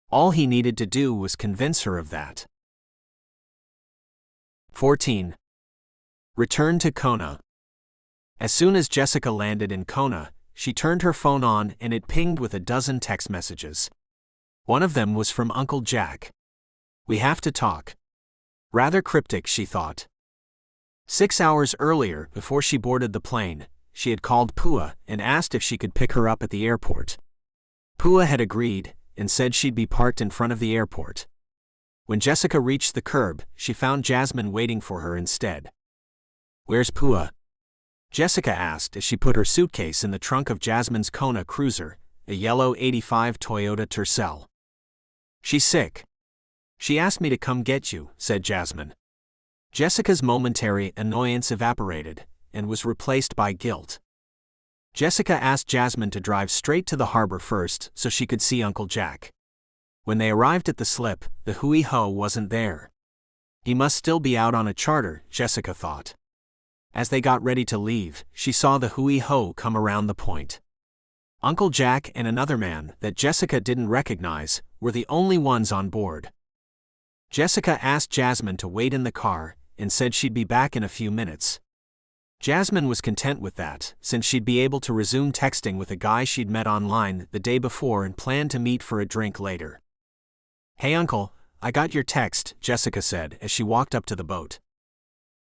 All he needed to do was convince her of that. 14. Return to Kona. As soon as Jessica landed in Kona, she turned her phone on and it pinged with a dozen text messages. One of them was from Uncle Jack. "We have to talk." Rather cryptic, she thought. 6 hours earlier, before she boarded the plane, she had called Pua and asked if she could pick her up at the airport. Pua had agreed and said she'd be parked in front of the airport. When Jessica reached the curb, she found Jasmine waiting for her instead. "Where's Pua?" Jessica asked as she put her suitcase in the trunk of Jasmine's Kona cruiser, a yellow '85 Toyota Tercel. "She's sick. She asked me to come get you," said Jasmine. Jessica's momentary annoyance evaporated and was replaced by guilt. Jessica asked Jasmine to drive straight to the harbor first so she could see Uncle Jack. When they arrived at the slip, the Hui Ho wasn't there. He must still be out on a charter, Jessica thought. As they got ready to leave, she saw the Hui Ho come around the point. Uncle Jack and another man that Jessica didn't recognize were the only ones on board. Jessica asked Jasmine to wait in the car and said she'd be back in a few minutes. Jasmine was content with that, since she'd be able to resume texting with a guy she'd met online the day before and planned to meet for a drink later. "Hey Uncle, I got your text," Jessica said as she walked up to the boat.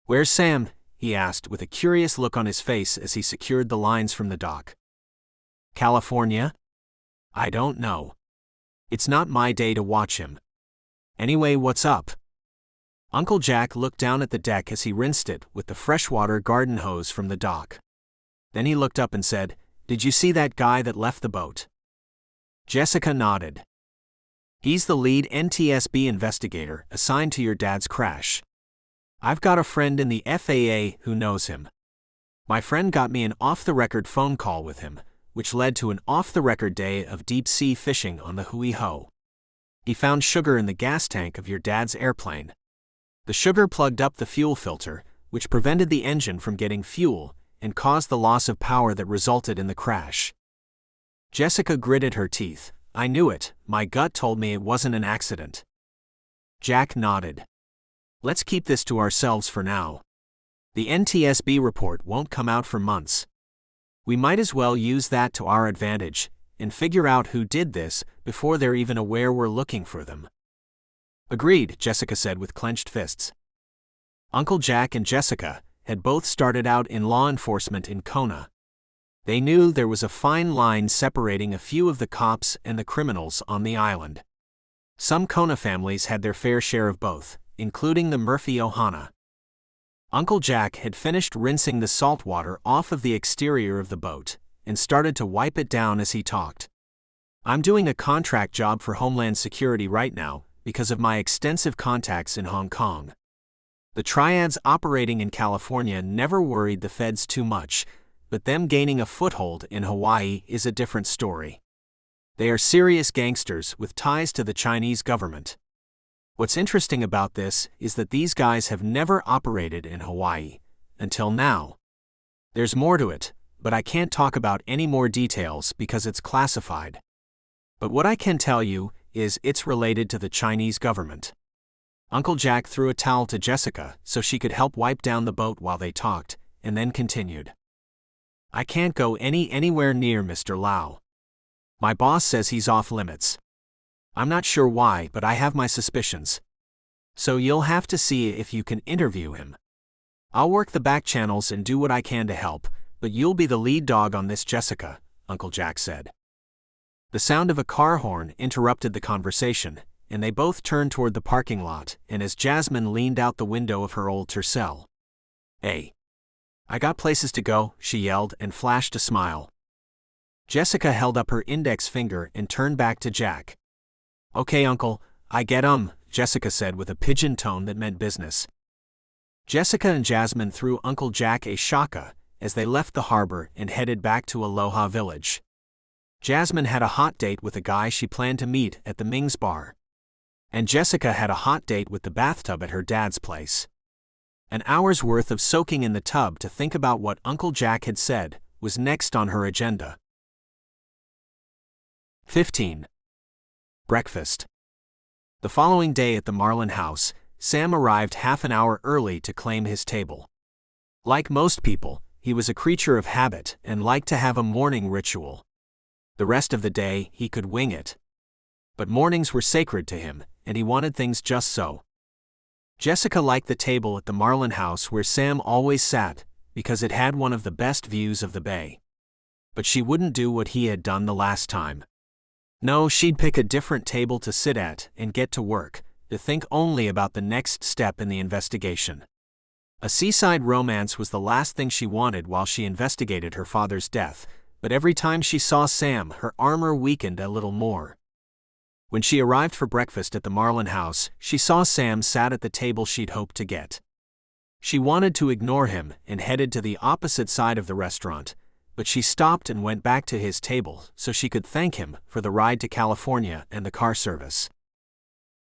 "Where's Sam?" he asked with a curious look on his face as he secured the lines from the dock. "California? I don't know. It's not my day to watch him. Anyway, what's up?" Uncle Jack looked down at the deck as he rinsed it with the freshwater garden hose from the dock. Then he looked up and said, "Did you see that guy that left the boat?" Jessica nodded. "He's the lead NTSB investigator assigned to your dad's crash. I've got a friend in the FAA who knows him. My friend got me an off-the-record phone call with him, which led to an off-the-record day of deep-sea fishing on the Hui Ho. He found sugar in the gas tank of your dad's airplane. The sugar plugged up the fuel filter, which prevented the engine from getting fuel and caused the loss of power that resulted in the crash." Jessica gritted her teeth. "I knew it, my gut told me it wasn't an accident." Jack nodded. "Let's keep this to ourselves for now. The NTSB report won't come out for months. We might as well use that to our advantage and figure out who did this before they're even aware we're looking for them." "Agreed," Jessica said with clenched fists. Uncle Jack and Jessica had both started out in law enforcement in Kona. They knew there was a fine line separating a few of the cops and the criminals on the island. Some Kona families had their fair share of both, including the Murphy Ohana. Uncle Jack had finished rinsing the salt water off of the exterior of the boat and started to wipe it down as he talked. "I'm doing a contract job for Homeland Security right now because of my extensive contacts in Hong Kong. The Triads operating in California never worried the feds too much, but them gaining a foothold in Hawaii is a different story. They are serious gangsters with ties to the Chinese government. What's interesting about this is that these guys have never operated in Hawaii, until now. There's more to it, but I can't talk about any more details because it's classified. But what I can tell you is it's related to the Chinese government. Uncle Jack threw a towel to Jessica so she could help wipe down the boat while they talked, and then continued. I can't go anywhere near Mr. Lau. My boss says he's off limits. I'm not sure why, but I have my suspicions. So you'll have to see if you can interview him. I'll work the back channels and do what I can to help, but you'll be the lead dog on this, Jessica, Uncle Jack said. The sound of a car horn interrupted the conversation, and they both turned toward the parking lot, and as Jasmine leaned out the window of her old Tercel. Hey. I got places to go, she yelled and flashed a smile. Jessica held up her index finger and turned back to Jack. Okay, Uncle, I get Jessica said with a pigeon tone that meant business. Jessica and Jasmine threw Uncle Jack a shaka as they left the harbor and headed back to Aloha Village. Jasmine had a hot date with a guy she planned to meet at the Ming's bar. And Jessica had a hot date with the bathtub at her dad's place. An hour's worth of soaking in the tub to think about what Uncle Jack had said was next on her agenda. 15. Breakfast. The following day at the Marlin house, Sam arrived half an hour early to claim his table. Like most people, he was a creature of habit and liked to have a morning ritual. The rest of the day, he could wing it. But mornings were sacred to him, and he wanted things just so. Jessica liked the table at the Marlin house where Sam always sat, because it had one of the best views of the bay. But she wouldn't do what he had done the last time. No, she'd pick a different table to sit at and get to work, to think only about the next step in the investigation. A seaside romance was the last thing she wanted while she investigated her father's death, but every time she saw Sam, her armor weakened a little more. When she arrived for breakfast at the Marlin house, she saw Sam sat at the table she'd hoped to get. She wanted to ignore him and headed to the opposite side of the restaurant, but she stopped and went back to his table so she could thank him for the ride to California and the car service.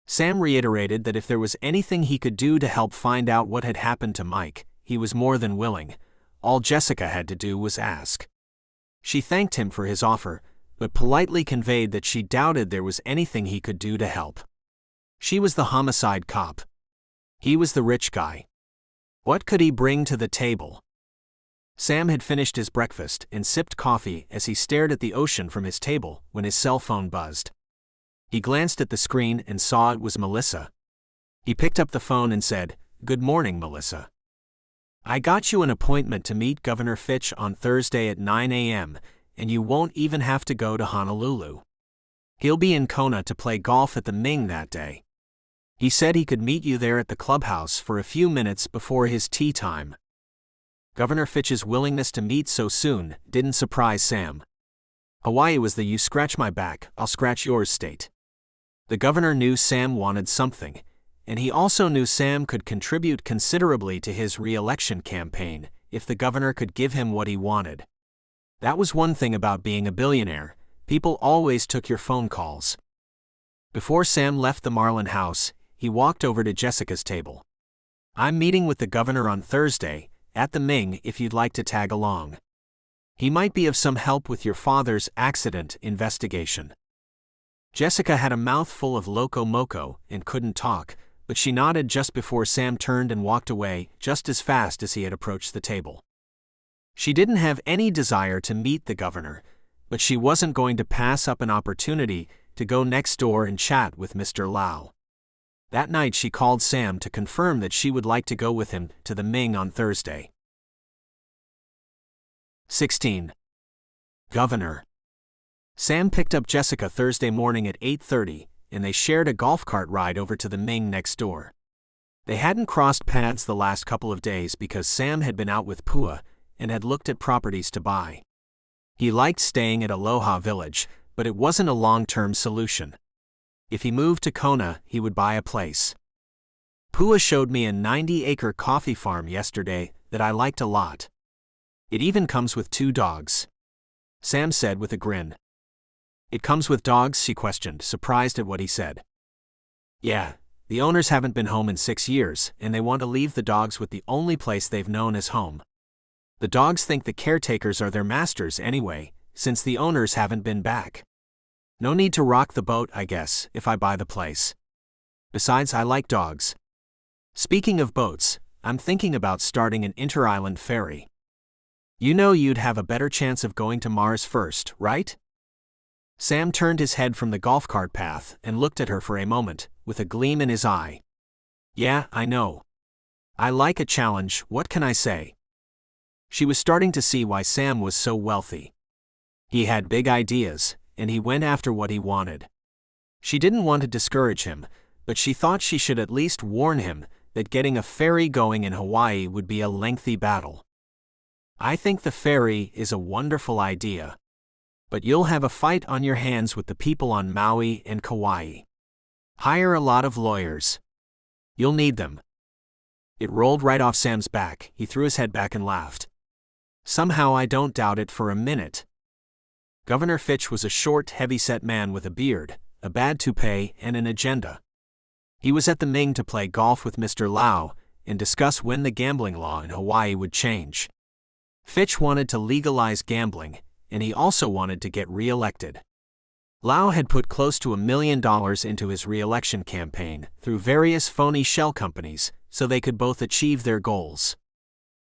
Sam reiterated that if there was anything he could do to help find out what had happened to Mike, he was more than willing. All Jessica had to do was ask. She thanked him for his offer, but politely conveyed that she doubted there was anything he could do to help. She was the homicide cop. He was the rich guy. What could he bring to the table? Sam had finished his breakfast and sipped coffee as he stared at the ocean from his table when his cell phone buzzed. He glanced at the screen and saw it was Melissa. He picked up the phone and said, "Good morning, Melissa. I got you an appointment to meet Governor Fitch on Thursday at 9 a.m., and you won't even have to go to Honolulu. He'll be in Kona to play golf at the Ming that day. He said he could meet you there at the clubhouse for a few minutes before his tea time." Governor Fitch's willingness to meet so soon didn't surprise Sam. Hawaii was the "you scratch my back, I'll scratch yours" state. The governor knew Sam wanted something, and he also knew Sam could contribute considerably to his re-election campaign if the governor could give him what he wanted. That was one thing about being a billionaire: people always took your phone calls. Before Sam left the Marlin house, he walked over to Jessica's table. "I'm meeting with the governor on Thursday, at the Ming, if you'd like to tag along. He might be of some help with your father's accident investigation." Jessica had a mouthful of loco moco and couldn't talk, but she nodded just before Sam turned and walked away just as fast as he had approached the table. She didn't have any desire to meet the governor, but she wasn't going to pass up an opportunity to go next door and chat with Mr. Lau. That night she called Sam to confirm that she would like to go with him to the Ming on Thursday. 16. Governor. Sam picked up Jessica Thursday morning at 8:30, and they shared a golf cart ride over to the Ming next door. They hadn't crossed paths the last couple of days because Sam had been out with Pua and had looked at properties to buy. He liked staying at Aloha Village, but it wasn't a long-term solution. If he moved to Kona, he would buy a place. "Pua showed me a 90-acre coffee farm yesterday that I liked a lot. It even comes with 2 dogs," Sam said with a grin. It comes with dogs, she questioned, surprised at what he said. Yeah, the owners haven't been home in 6 years, and they want to leave the dogs with the only place they've known as home. The dogs think the caretakers are their masters anyway, since the owners haven't been back. No need to rock the boat, I guess, if I buy the place. Besides, I like dogs. Speaking of boats, I'm thinking about starting an inter-island ferry. You know you'd have a better chance of going to Mars first, right? Sam turned his head from the golf cart path and looked at her for a moment, with a gleam in his eye. Yeah, I know. I like a challenge, what can I say? She was starting to see why Sam was so wealthy. He had big ideas, and he went after what he wanted. She didn't want to discourage him, but she thought she should at least warn him that getting a ferry going in Hawaii would be a lengthy battle. I think the ferry is a wonderful idea. But you'll have a fight on your hands with the people on Maui and Kauai. Hire a lot of lawyers. You'll need them. It rolled right off Sam's back. He threw his head back and laughed. Somehow I don't doubt it for a minute. Governor Fitch was a short, heavy-set man with a beard, a bad toupee, and an agenda. He was at the Ming to play golf with Mr. Lau and discuss when the gambling law in Hawaii would change. Fitch wanted to legalize gambling, and he also wanted to get re-elected. Lau had put close to $1 million into his re-election campaign through various phony shell companies so they could both achieve their goals.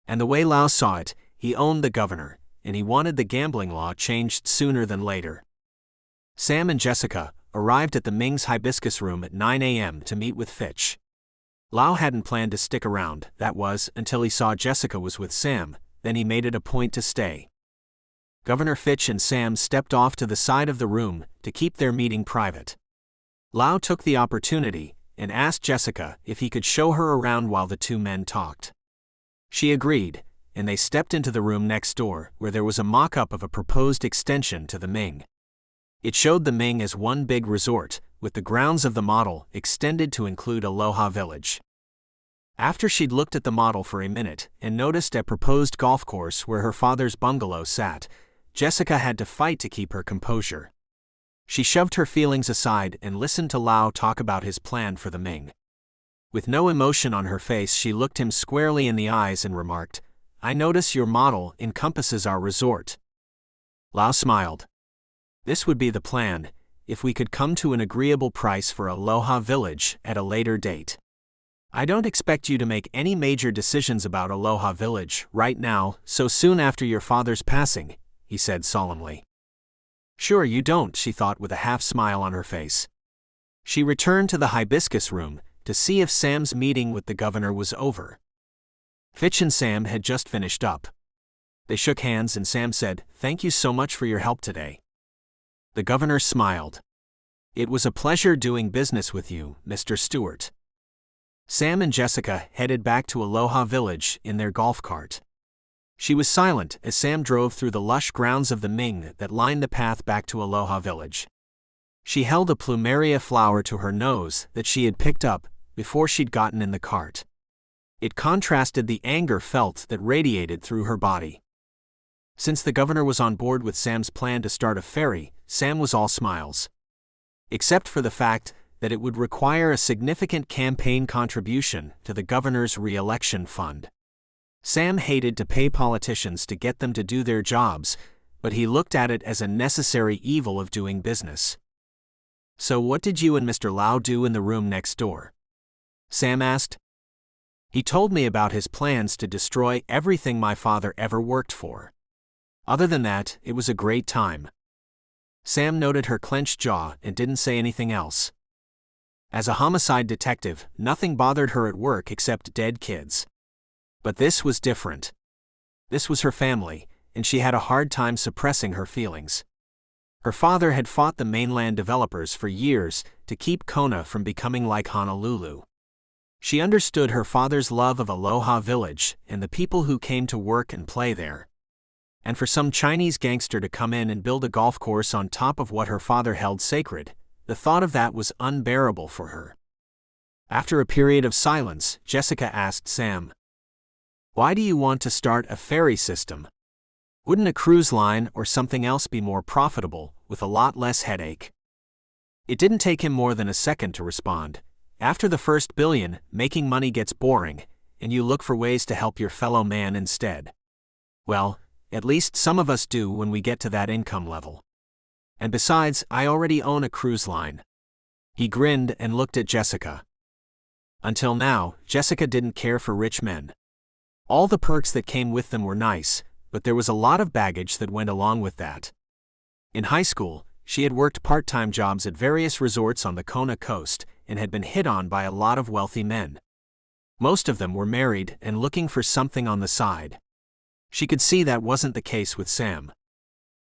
And the way Lau saw it, he owned the governor, and he wanted the gambling law changed sooner than later. Sam and Jessica arrived at the Ming's Hibiscus Room at 9 a.m. to meet with Fitch. Lau hadn't planned to stick around, that was, until he saw Jessica was with Sam, then he made it a point to stay. Governor Fitch and Sam stepped off to the side of the room to keep their meeting private. Lau took the opportunity and asked Jessica if he could show her around while the two men talked. She agreed, and they stepped into the room next door where there was a mock-up of a proposed extension to the Ming. It showed the Ming as one big resort, with the grounds of the model extended to include Aloha Village. After she'd looked at the model for a minute and noticed a proposed golf course where her father's bungalow sat, Jessica had to fight to keep her composure. She shoved her feelings aside and listened to Lau talk about his plan for the Ming. With no emotion on her face, she looked him squarely in the eyes and remarked, "I notice your model encompasses our resort." Lau smiled. This would be the plan, if we could come to an agreeable price for Aloha Village at a later date. I don't expect you to make any major decisions about Aloha Village right now, so soon after your father's passing, he said solemnly. Sure you don't, she thought with a half-smile on her face. She returned to the Hibiscus Room to see if Sam's meeting with the governor was over. Fitch and Sam had just finished up. They shook hands and Sam said, "Thank you so much for your help today." The governor smiled. "It was a pleasure doing business with you, Mr. Stewart." Sam and Jessica headed back to Aloha Village in their golf cart. She was silent as Sam drove through the lush grounds of the Ming that lined the path back to Aloha Village. She held a plumeria flower to her nose that she had picked up before she'd gotten in the cart. It contrasted the anger felt that radiated through her body. Since the governor was on board with Sam's plan to start a ferry, Sam was all smiles. Except for the fact that it would require a significant campaign contribution to the governor's re-election fund. Sam hated to pay politicians to get them to do their jobs, but he looked at it as a necessary evil of doing business. "So what did you and Mr. Lau do in the room next door?" Sam asked. "He told me about his plans to destroy everything my father ever worked for. Other than that, it was a great time." Sam noted her clenched jaw and didn't say anything else. As a homicide detective, nothing bothered her at work except dead kids. But this was different. This was her family, and she had a hard time suppressing her feelings. Her father had fought the mainland developers for years to keep Kona from becoming like Honolulu. She understood her father's love of Aloha Village and the people who came to work and play there. And for some Chinese gangster to come in and build a golf course on top of what her father held sacred, the thought of that was unbearable for her. After a period of silence, Jessica asked Sam, "Why do you want to start a ferry system?" Wouldn't a cruise line or something else be more profitable, with a lot less headache? It didn't take him more than a second to respond. After the first billion, making money gets boring, and you look for ways to help your fellow man instead. Well, at least some of us do when we get to that income level. And besides, I already own a cruise line. He grinned and looked at Jessica. Until now, Jessica didn't care for rich men. All the perks that came with them were nice, but there was a lot of baggage that went along with that. In high school, she had worked part-time jobs at various resorts on the Kona coast and had been hit on by a lot of wealthy men. Most of them were married and looking for something on the side. She could see that wasn't the case with Sam.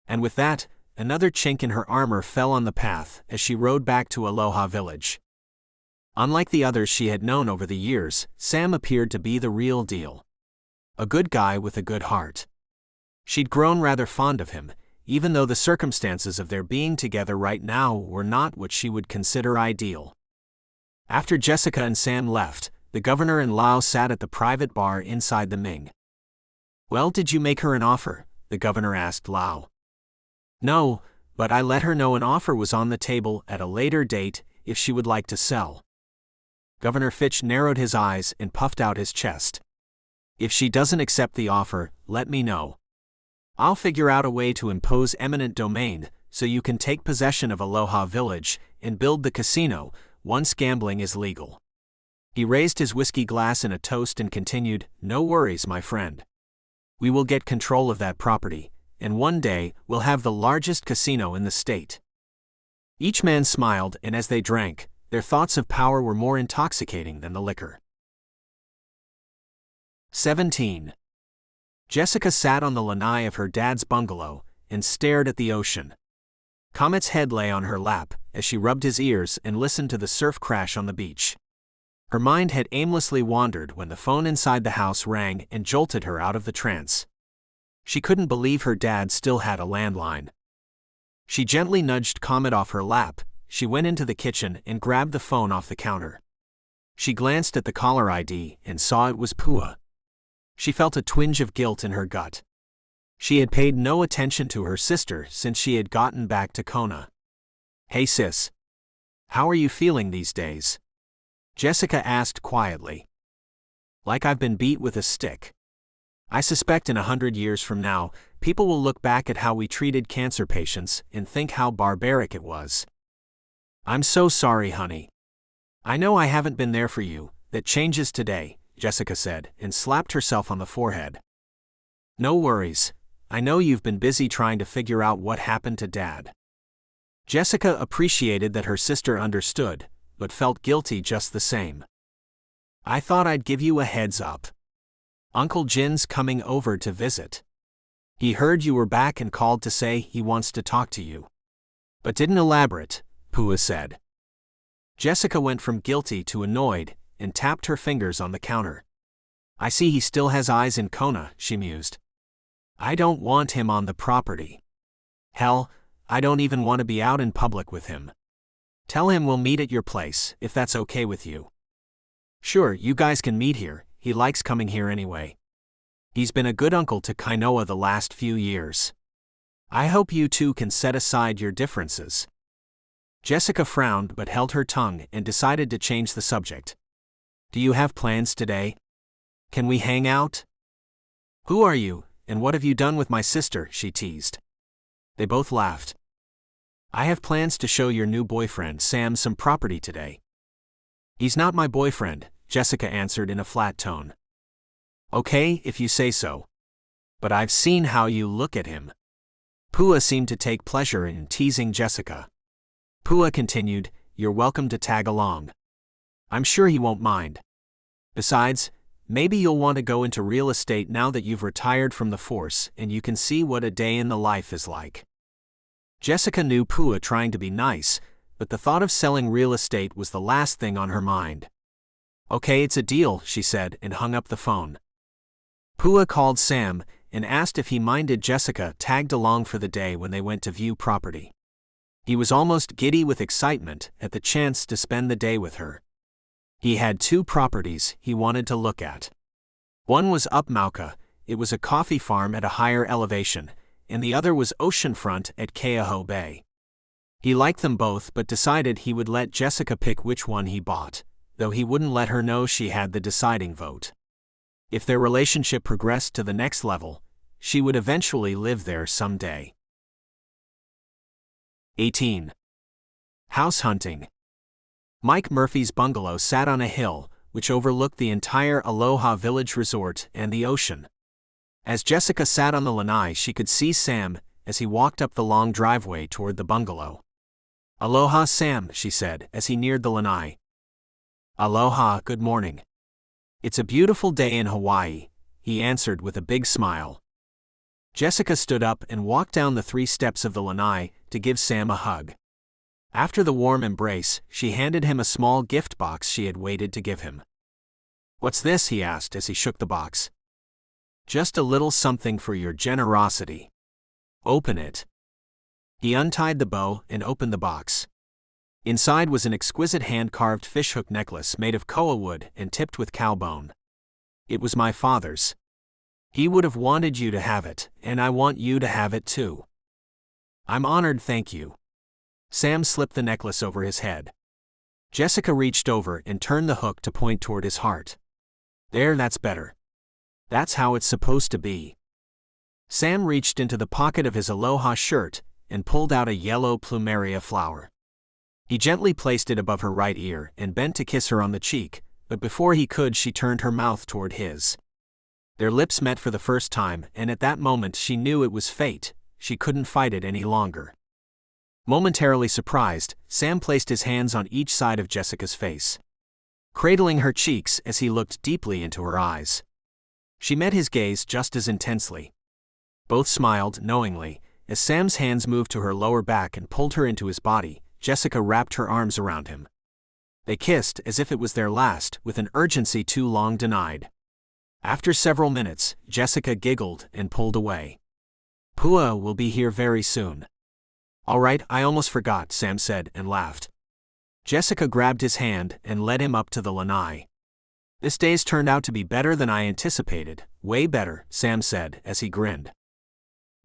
And with that, another chink in her armor fell on the path as she rode back to Aloha Village. Unlike the others she had known over the years, Sam appeared to be the real deal. A good guy with a good heart. She'd grown rather fond of him, even though the circumstances of their being together right now were not what she would consider ideal. After Jessica and Sam left, the governor and Lau sat at the private bar inside the Ming. "Well, did you make her an offer?" the governor asked Lau. "No, but I let her know an offer was on the table at a later date if she would like to sell." Governor Fitch narrowed his eyes and puffed out his chest. "If she doesn't accept the offer, let me know. I'll figure out a way to impose eminent domain so you can take possession of Aloha Village and build the casino once gambling is legal." He raised his whiskey glass in a toast and continued, "No worries, my friend. We will get control of that property, and one day we'll have the largest casino in the state." Each man smiled, and as they drank, their thoughts of power were more intoxicating than the liquor. 17. Jessica sat on the lanai of her dad's bungalow and stared at the ocean. Comet's head lay on her lap as she rubbed his ears and listened to the surf crash on the beach. Her mind had aimlessly wandered when the phone inside the house rang and jolted her out of the trance. She couldn't believe her dad still had a landline. She gently nudged Comet off her lap. She went into the kitchen and grabbed the phone off the counter. She glanced at the caller ID and saw it was Pua. She felt a twinge of guilt in her gut. She had paid no attention to her sister since she had gotten back to Kona. "Hey sis. How are you feeling these days?" Jessica asked quietly. "Like I've been beat with a stick. I suspect in 100 years from now, people will look back at how we treated cancer patients and think how barbaric it was. I'm so sorry, honey. I know I haven't been there for you. That changes today," Jessica said, and slapped herself on the forehead. "No worries. I know you've been busy trying to figure out what happened to Dad." Jessica appreciated that her sister understood, but felt guilty just the same. "I thought I'd give you a heads up. Uncle Jin's coming over to visit. He heard you were back and called to say he wants to talk to you." "But didn't elaborate," Pua said. Jessica went from guilty to annoyed and tapped her fingers on the counter. "I see he still has eyes in Kona," she mused. "I don't want him on the property. Hell, I don't even want to be out in public with him. Tell him we'll meet at your place, if that's okay with you." "Sure, you guys can meet here. He likes coming here anyway. He's been a good uncle to Kainoa the last few years. I hope you two can set aside your differences." Jessica frowned but held her tongue and decided to change the subject. "Do you have plans today? Can we hang out?" "Who are you, and what have you done with my sister?" she teased. They both laughed. "I have plans to show your new boyfriend Sam some property today." "He's not my boyfriend," Jessica answered in a flat tone. "Okay, if you say so. But I've seen how you look at him." Pua seemed to take pleasure in teasing Jessica. Pua continued, "You're welcome to tag along. I'm sure he won't mind. Besides, maybe you'll want to go into real estate now that you've retired from the force and you can see what a day in the life is like." Jessica knew Pua trying to be nice, but the thought of selling real estate was the last thing on her mind. "Okay, it's a deal," she said and hung up the phone. Pua called Sam and asked if he minded Jessica tagged along for the day when they went to view property. He was almost giddy with excitement at the chance to spend the day with her. He had 2 properties he wanted to look at. One was up Mauka, it was a coffee farm at a higher elevation, and the other was oceanfront at Kealoha Bay. He liked them both but decided he would let Jessica pick which one he bought, though he wouldn't let her know she had the deciding vote. If their relationship progressed to the next level, she would eventually live there someday. 18. House hunting. Mike Murphy's bungalow sat on a hill, which overlooked the entire Aloha Village Resort and the ocean. As Jessica sat on the lanai, she could see Sam as he walked up the long driveway toward the bungalow. "Aloha, Sam," she said as he neared the lanai. "Aloha, good morning." "It's a beautiful day in Hawaii," he answered with a big smile. Jessica stood up and walked down the 3 steps of the lanai to give Sam a hug. After the warm embrace, she handed him a small gift box she had waited to give him. "What's this?" he asked as he shook the box. "Just a little something for your generosity. Open it." He untied the bow and opened the box. Inside was an exquisite hand-carved fishhook necklace made of koa wood and tipped with cow bone. "It was my father's. He would have wanted you to have it, and I want you to have it too." "I'm honored, thank you." Sam slipped the necklace over his head. Jessica reached over and turned the hook to point toward his heart. "There, that's better. That's how it's supposed to be." Sam reached into the pocket of his aloha shirt and pulled out a yellow plumeria flower. He gently placed it above her right ear and bent to kiss her on the cheek, but before he could, she turned her mouth toward his. Their lips met for the first time, and at that moment she knew it was fate. She couldn't fight it any longer. Momentarily surprised, Sam placed his hands on each side of Jessica's face, cradling her cheeks as he looked deeply into her eyes. She met his gaze just as intensely. Both smiled knowingly. As Sam's hands moved to her lower back and pulled her into his body, Jessica wrapped her arms around him. They kissed as if it was their last, with an urgency too long denied. After several minutes, Jessica giggled and pulled away. "Pua will be here very soon." "All right, I almost forgot," Sam said and laughed. Jessica grabbed his hand and led him up to the lanai. "This day's turned out to be better than I anticipated, way better," Sam said as he grinned.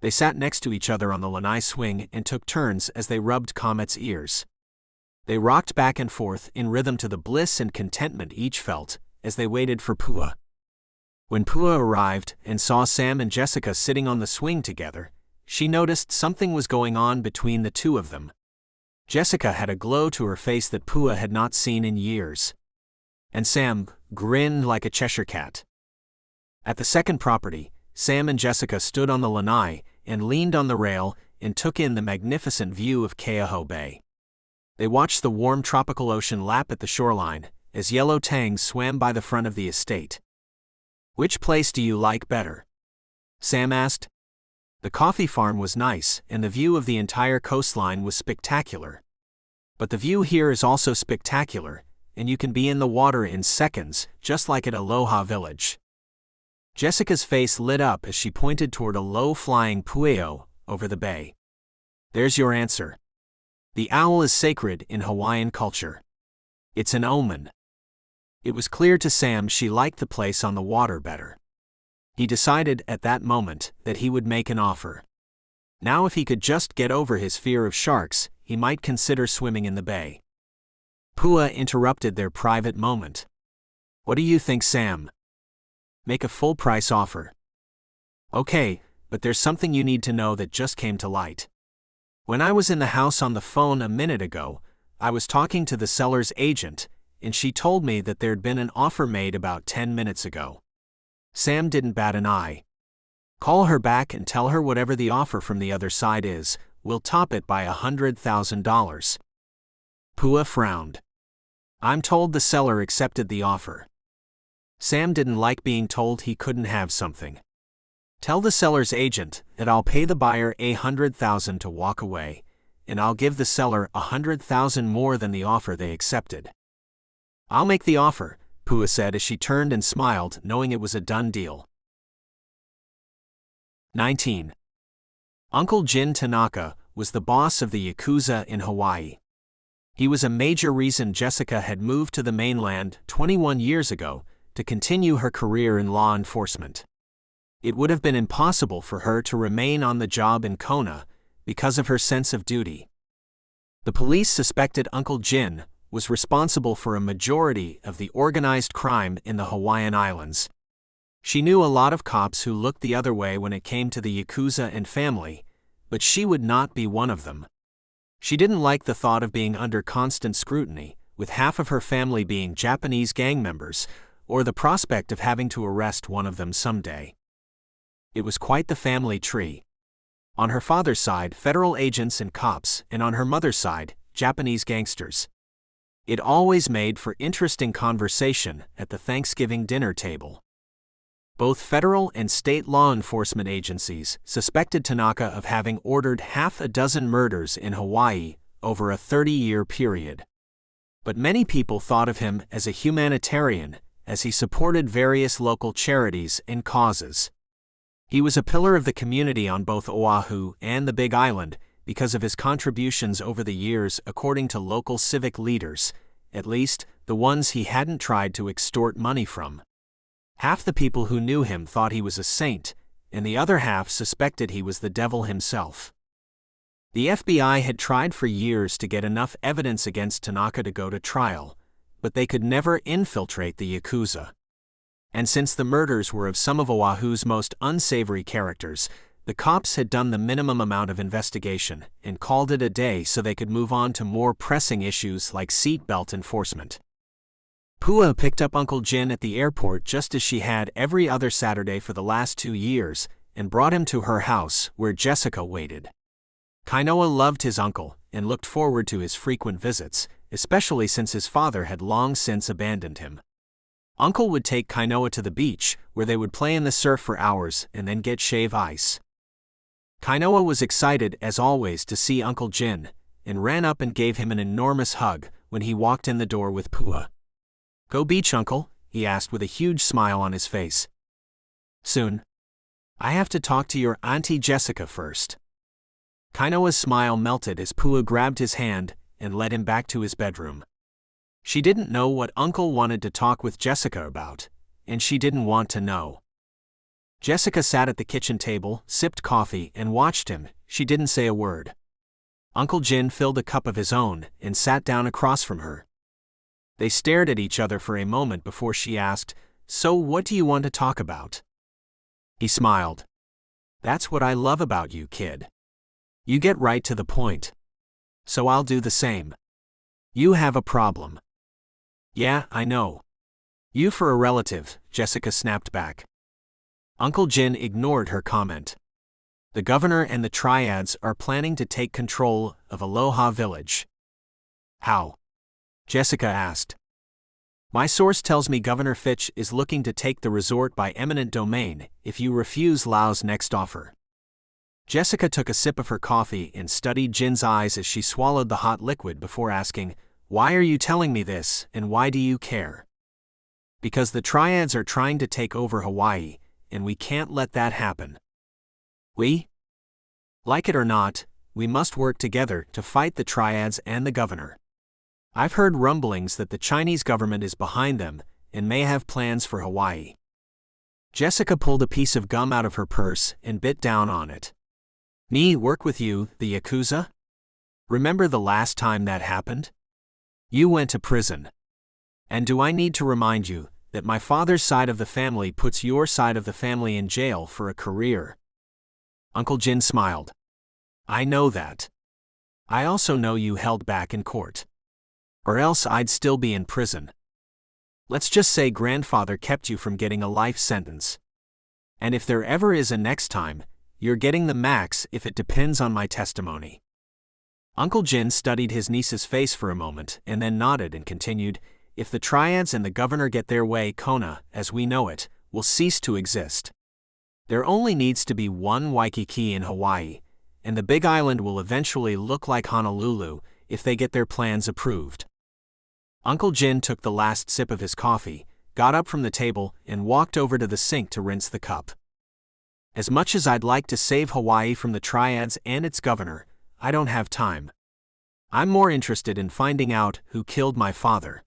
They sat next to each other on the lanai swing and took turns as they rubbed Comet's ears. They rocked back and forth in rhythm to the bliss and contentment each felt as they waited for Pua. When Pua arrived and saw Sam and Jessica sitting on the swing together, she noticed something was going on between the two of them. Jessica had a glow to her face that Pua had not seen in years. And Sam grinned like a Cheshire cat. At the second property, Sam and Jessica stood on the lanai and leaned on the rail and took in the magnificent view of Kealoha Bay. They watched the warm tropical ocean lap at the shoreline as yellow tangs swam by the front of the estate. "Which place do you like better?" Sam asked. The coffee farm was nice, and the view of the entire coastline was spectacular. But the view here is also spectacular, and you can be in the water in seconds, just like at Aloha Village. Jessica's face lit up as she pointed toward a low-flying pueo over the bay. "There's your answer. The owl is sacred in Hawaiian culture. It's an omen." It was clear to Sam she liked the place on the water better. He decided at that moment that he would make an offer. Now if he could just get over his fear of sharks, he might consider swimming in the bay. Pua interrupted their private moment. "What do you think, Sam?" "Make a full-price offer." "Okay, but there's something you need to know that just came to light. When I was in the house on the phone a minute ago, I was talking to the seller's agent, and she told me that there'd been an offer made about 10 minutes ago." Sam didn't bat an eye. "Call her back and tell her whatever the offer from the other side is, we'll top it by $100,000. Pua frowned. "I'm told the seller accepted the offer." Sam didn't like being told he couldn't have something. "Tell the seller's agent that I'll pay the buyer $100,000 to walk away, and I'll give the seller $100,000 more than the offer they accepted." "I'll make the offer," Pua said as she turned and smiled, knowing it was a done deal. 19. Uncle Jin Tanaka was the boss of the Yakuza in Hawaii. He was a major reason Jessica had moved to the mainland 21 years ago to continue her career in law enforcement. It would have been impossible for her to remain on the job in Kona because of her sense of duty. The police suspected Uncle Jin was responsible for a majority of the organized crime in the Hawaiian Islands. She knew a lot of cops who looked the other way when it came to the Yakuza and family, but she would not be one of them. She didn't like the thought of being under constant scrutiny, with half of her family being Japanese gang members, or the prospect of having to arrest one of them someday. It was quite the family tree. On her father's side, federal agents and cops, and on her mother's side, Japanese gangsters. It always made for interesting conversation at the Thanksgiving dinner table. Both federal and state law enforcement agencies suspected Tanaka of having ordered half a dozen murders in Hawaii over a 30-year period. But many people thought of him as a humanitarian, as he supported various local charities and causes. He was a pillar of the community on both Oahu and the Big Island because of his contributions over the years, according to local civic leaders, at least the ones he hadn't tried to extort money from. Half the people who knew him thought he was a saint, and the other half suspected he was the devil himself. The FBI had tried for years to get enough evidence against Tanaka to go to trial, but they could never infiltrate the Yakuza. And since the murders were of some of Oahu's most unsavory characters, the cops had done the minimum amount of investigation and called it a day so they could move on to more pressing issues like seatbelt enforcement. Pua picked up Uncle Jin at the airport just as she had every other Saturday for the last 2 years and brought him to her house where Jessica waited. Kainoa loved his uncle and looked forward to his frequent visits, especially since his father had long since abandoned him. Uncle would take Kainoa to the beach, where they would play in the surf for hours and then get shave ice. Kainoa was excited, as always, to see Uncle Jin, and ran up and gave him an enormous hug when he walked in the door with Pua. "Go beach, Uncle?" he asked with a huge smile on his face. "Soon. I have to talk to your Auntie Jessica first." Kainoa's smile melted as Pua grabbed his hand and led him back to his bedroom. She didn't know what Uncle wanted to talk with Jessica about, and she didn't want to know. Jessica sat at the kitchen table, sipped coffee, and watched him. She didn't say a word. Uncle Jin filled a cup of his own and sat down across from her. They stared at each other for a moment before she asked, "So what do you want to talk about?" He smiled. "That's what I love about you, kid. You get right to the point. So I'll do the same. You have a problem." "Yeah, I know. You for a relative," Jessica snapped back. Uncle Jin ignored her comment. "The governor and the Triads are planning to take control of Aloha Village." "How?" Jessica asked. "My source tells me Governor Fitch is looking to take the resort by eminent domain if you refuse Lau's next offer." Jessica took a sip of her coffee and studied Jin's eyes as she swallowed the hot liquid before asking, "Why are you telling me this, and why do you care?" "Because the Triads are trying to take over Hawaii, and we can't let that happen." "We? Like it or not, we must work together to fight the Triads and the governor. I've heard rumblings that the Chinese government is behind them and may have plans for Hawaii." Jessica pulled a piece of gum out of her purse and bit down on it. "Me work with you, the Yakuza? Remember the last time that happened? You went to prison. And do I need to remind you that my father's side of the family puts your side of the family in jail for a career?" Uncle Jin smiled. "I know that. I also know you held back in court. Or else I'd still be in prison. Let's just say grandfather kept you from getting a life sentence. And if there ever is a next time, you're getting the max if it depends on my testimony." Uncle Jin studied his niece's face for a moment and then nodded and continued, "If the Triads and the governor get their way, Kona, as we know it, will cease to exist. There only needs to be one Waikiki in Hawaii, and the Big Island will eventually look like Honolulu if they get their plans approved." Uncle Jin took the last sip of his coffee, got up from the table, and walked over to the sink to rinse the cup. "As much as I'd like to save Hawaii from the Triads and its governor, I don't have time. I'm more interested in finding out who killed my father."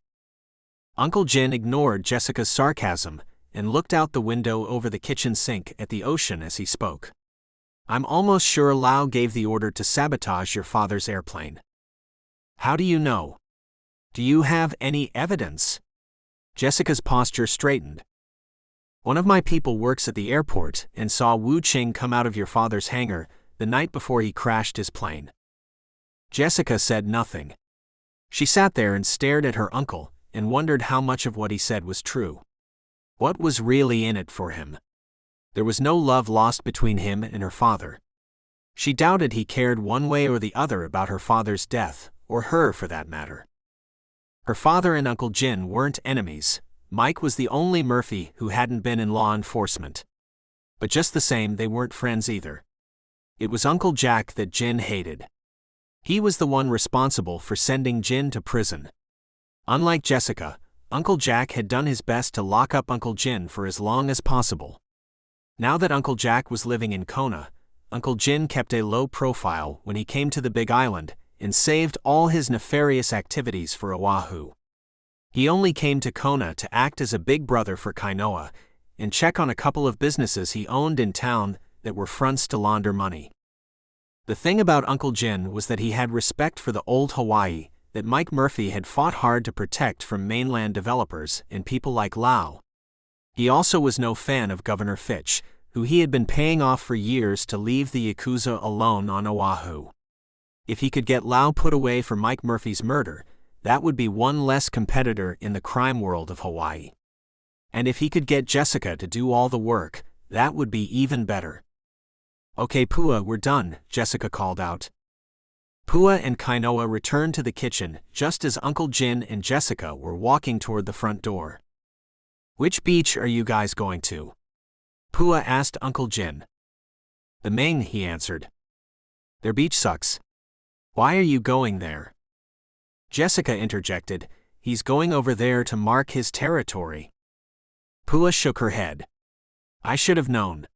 Uncle Jin ignored Jessica's sarcasm and looked out the window over the kitchen sink at the ocean as he spoke. I'm almost sure Lau gave the order to sabotage your father's airplane. How do you know? Do you have any evidence? Jessica's posture straightened. One of my people works at the airport and saw Wu Qing come out of your father's hangar the night before he crashed his plane. Jessica said nothing. She sat there and stared at her uncle and wondered how much of what he said was true. What was really in it for him? There was no love lost between him and her father. She doubted he cared one way or the other about her father's death, or her for that matter. Her father and Uncle Jin weren't enemies. Mike was the only Murphy who hadn't been in law enforcement. But just the same, they weren't friends either. It was Uncle Jack that Jin hated. He was the one responsible for sending Jin to prison. Unlike Jessica, Uncle Jack had done his best to lock up Uncle Jin for as long as possible. Now that Uncle Jack was living in Kona, Uncle Jin kept a low profile when he came to the Big Island and saved all his nefarious activities for Oahu. He only came to Kona to act as a big brother for Kainoa and check on a couple of businesses he owned in town that were fronts to launder money. The thing about Uncle Jin was that he had respect for the old Hawaii that Mike Murphy had fought hard to protect from mainland developers and people like Lau. He also was no fan of Governor Fitch, who he had been paying off for years to leave the Yakuza alone on Oahu. If he could get Lau put away for Mike Murphy's murder, that would be one less competitor in the crime world of Hawaii. And if he could get Jessica to do all the work, that would be even better. Okay Pua, we're done, Jessica called out. Pua and Kainoa returned to the kitchen just as Uncle Jin and Jessica were walking toward the front door. Which beach are you guys going to? Pua asked Uncle Jin. The main, he answered. Their beach sucks. Why are you going there? Jessica interjected, he's going over there to mark his territory. Pua shook her head. I should have known.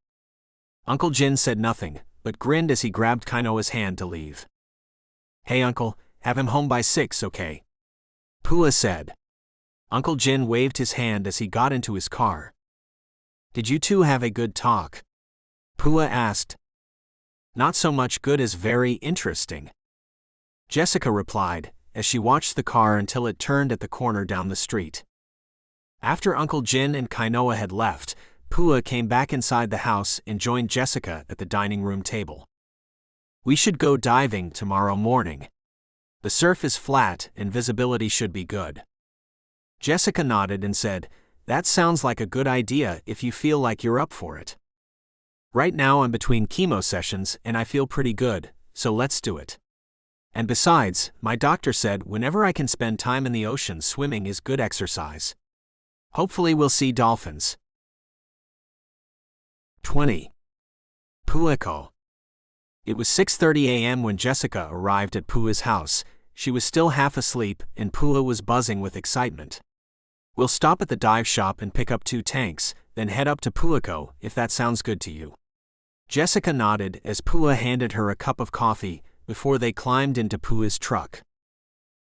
Uncle Jin said nothing, but grinned as he grabbed Kainoa's hand to leave. Hey Uncle, have him home by 6, okay? Pua said. Uncle Jin waved his hand as he got into his car. Did you two have a good talk? Pua asked. Not so much good as very interesting. Jessica replied, as she watched the car until it turned at the corner down the street. After Uncle Jin and Kainoa had left, Pua came back inside the house and joined Jessica at the dining room table. We should go diving tomorrow morning. The surf is flat and visibility should be good. Jessica nodded and said, that sounds like a good idea if you feel like you're up for it. Right now I'm between chemo sessions and I feel pretty good, so let's do it. And besides, my doctor said whenever I can spend time in the ocean, swimming is good exercise. Hopefully we'll see dolphins. 20. Puako. It was 6:30 a.m. when Jessica arrived at Pua's house. She was still half asleep and Pua was buzzing with excitement. We'll stop at the dive shop and pick up 2 tanks, then head up to Puako if that sounds good to you. Jessica nodded as Pua handed her a cup of coffee before they climbed into Pua's truck.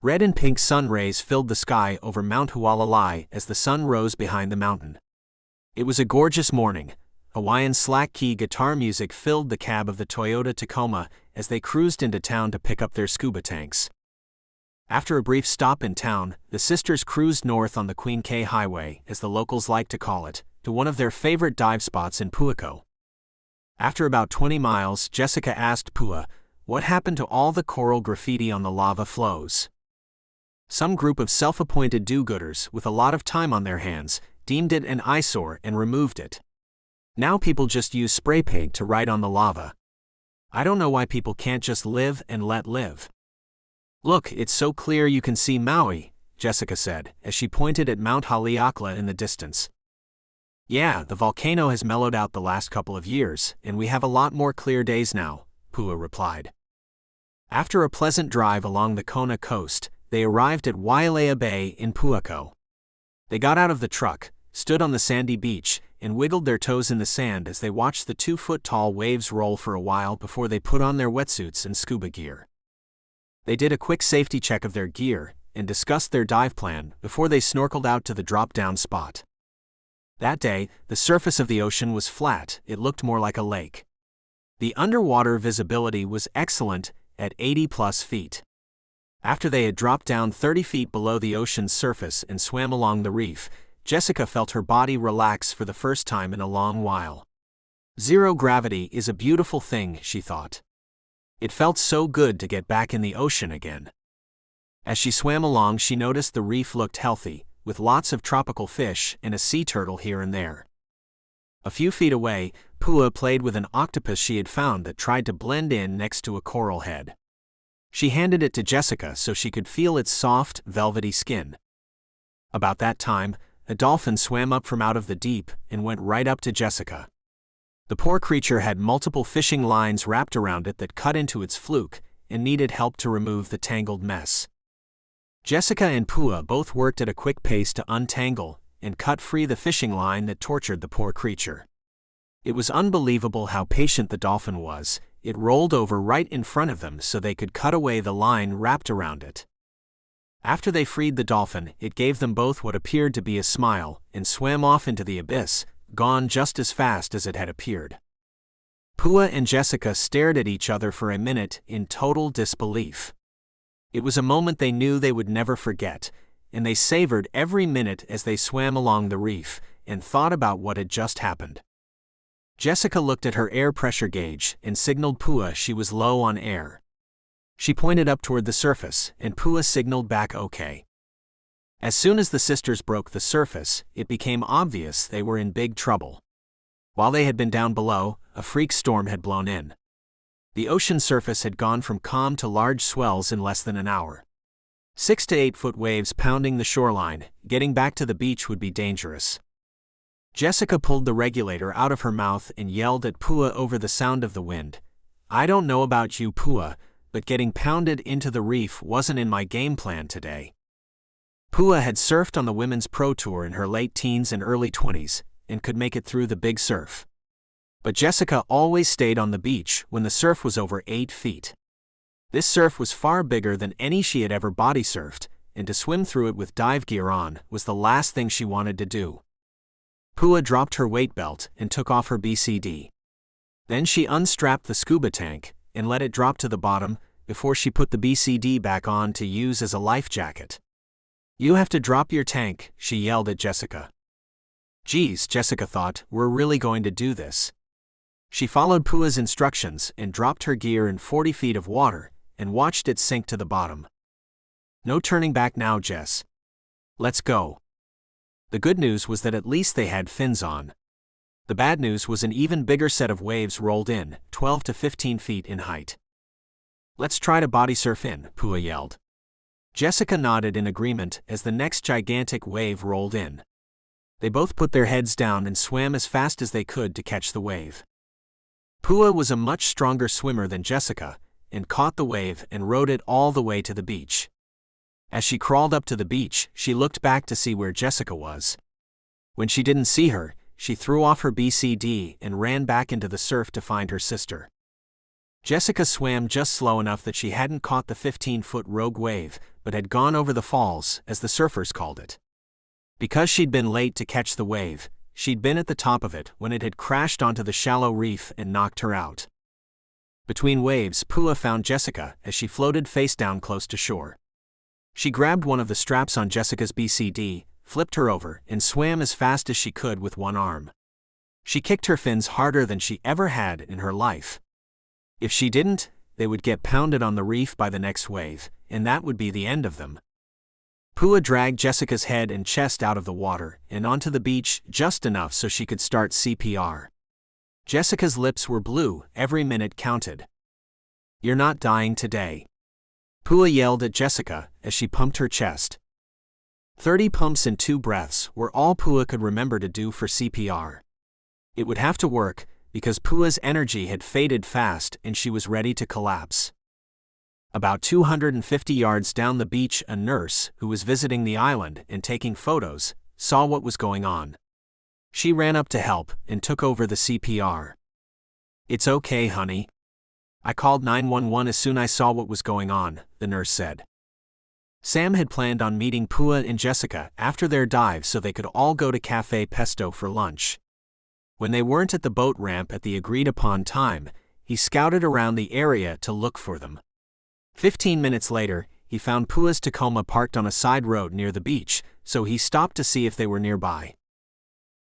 Red and pink sun rays filled the sky over Mount Hualalai as the sun rose behind the mountain. It was a gorgeous morning. Hawaiian slack-key guitar music filled the cab of the Toyota Tacoma as they cruised into town to pick up their scuba tanks. After a brief stop in town, the sisters cruised north on the Queen K Highway, as the locals like to call it, to one of their favorite dive spots in Puako. After about 20 miles, Jessica asked Pua, what happened to all the coral graffiti on the lava flows? Some group of self-appointed do-gooders with a lot of time on their hands deemed it an eyesore and removed it. Now people just use spray paint to write on the lava. I don't know why people can't just live and let live. Look, it's so clear you can see Maui, Jessica said, as she pointed at Mount Haleakala in the distance. Yeah, the volcano has mellowed out the last couple of years, and we have a lot more clear days now, Pua replied. After a pleasant drive along the Kona coast, they arrived at Wailea Bay in Puako. They got out of the truck, stood on the sandy beach, and wiggled their toes in the sand as they watched the 2-foot-tall waves roll for a while before they put on their wetsuits and scuba gear. They did a quick safety check of their gear and discussed their dive plan before they snorkeled out to the drop-down spot. That day, the surface of the ocean was flat, it looked more like a lake. The underwater visibility was excellent at 80+ feet. After they had dropped down 30 feet below the ocean's surface and swam along the reef, Jessica felt her body relax for the first time in a long while. Zero gravity is a beautiful thing, she thought. It felt so good to get back in the ocean again. As she swam along, she noticed the reef looked healthy, with lots of tropical fish and a sea turtle here and there. A few feet away, Pua played with an octopus she had found that tried to blend in next to a coral head. She handed it to Jessica so she could feel its soft, velvety skin. About that time, a dolphin swam up from out of the deep and went right up to Jessica. The poor creature had multiple fishing lines wrapped around it that cut into its fluke and needed help to remove the tangled mess. Jessica and Pua both worked at a quick pace to untangle and cut free the fishing line that tortured the poor creature. It was unbelievable how patient the dolphin was. It rolled over right in front of them so they could cut away the line wrapped around it. After they freed the dolphin, it gave them both what appeared to be a smile and swam off into the abyss, gone just as fast as it had appeared. Pua and Jessica stared at each other for a minute in total disbelief. It was a moment they knew they would never forget, and they savored every minute as they swam along the reef and thought about what had just happened. Jessica looked at her air pressure gauge and signaled Pua she was low on air. She pointed up toward the surface, and Pua signaled back okay. As soon as the sisters broke the surface, it became obvious they were in big trouble. While they had been down below, a freak storm had blown in. The ocean surface had gone from calm to large swells in less than an hour. 6 to 8 foot waves pounding the shoreline. Getting back to the beach would be dangerous. Jessica pulled the regulator out of her mouth and yelled at Pua over the sound of the wind. "I don't know about you, Pua, but getting pounded into the reef wasn't in my game plan today." Pua had surfed on the Women's Pro Tour in her late teens and early 20s, and could make it through the big surf. But Jessica always stayed on the beach when the surf was over 8 feet. This surf was far bigger than any she had ever body surfed, and to swim through it with dive gear on was the last thing she wanted to do. Pua dropped her weight belt and took off her BCD. Then she unstrapped the scuba tank and let it drop to the bottom before she put the BCD back on to use as a life jacket. "You have to drop your tank," she yelled at Jessica. Geez, Jessica thought, we're really going to do this. She followed Pua's instructions and dropped her gear in 40 feet of water and watched it sink to the bottom. "No turning back now, Jess. Let's go." The good news was that at least they had fins on. The bad news was an even bigger set of waves rolled in, 12 to 15 feet in height. "Let's try to body surf in," Pua yelled. Jessica nodded in agreement as the next gigantic wave rolled in. They both put their heads down and swam as fast as they could to catch the wave. Pua was a much stronger swimmer than Jessica, and caught the wave and rode it all the way to the beach. As she crawled up to the beach, she looked back to see where Jessica was. When she didn't see her, she threw off her BCD and ran back into the surf to find her sister. Jessica swam just slow enough that she hadn't caught the 15-foot rogue wave, but had gone over the falls, as the surfers called it. Because she'd been late to catch the wave, she'd been at the top of it when it had crashed onto the shallow reef and knocked her out. Between waves, Pua found Jessica as she floated face down close to shore. She grabbed one of the straps on Jessica's BCD, flipped her over, and swam as fast as she could with one arm. She kicked her fins harder than she ever had in her life. If she didn't, they would get pounded on the reef by the next wave, and that would be the end of them. Pua dragged Jessica's head and chest out of the water and onto the beach just enough so she could start CPR. Jessica's lips were blue, every minute counted. "You're not dying today." Pua yelled at Jessica as she pumped her chest. 30 pumps in 2 breaths were all Pua could remember to do for CPR. It would have to work, because Pua's energy had faded fast and she was ready to collapse. About 250 yards down the beach, a nurse, who was visiting the island and taking photos, saw what was going on. She ran up to help and took over the CPR. "It's okay, honey. I called 911 as soon as I saw what was going on," the nurse said. Sam had planned on meeting Pua and Jessica after their dive so they could all go to Cafe Pesto for lunch. When they weren't at the boat ramp at the agreed-upon time, he scouted around the area to look for them. 15 minutes later, he found Pua's Tacoma parked on a side road near the beach, so he stopped to see if they were nearby.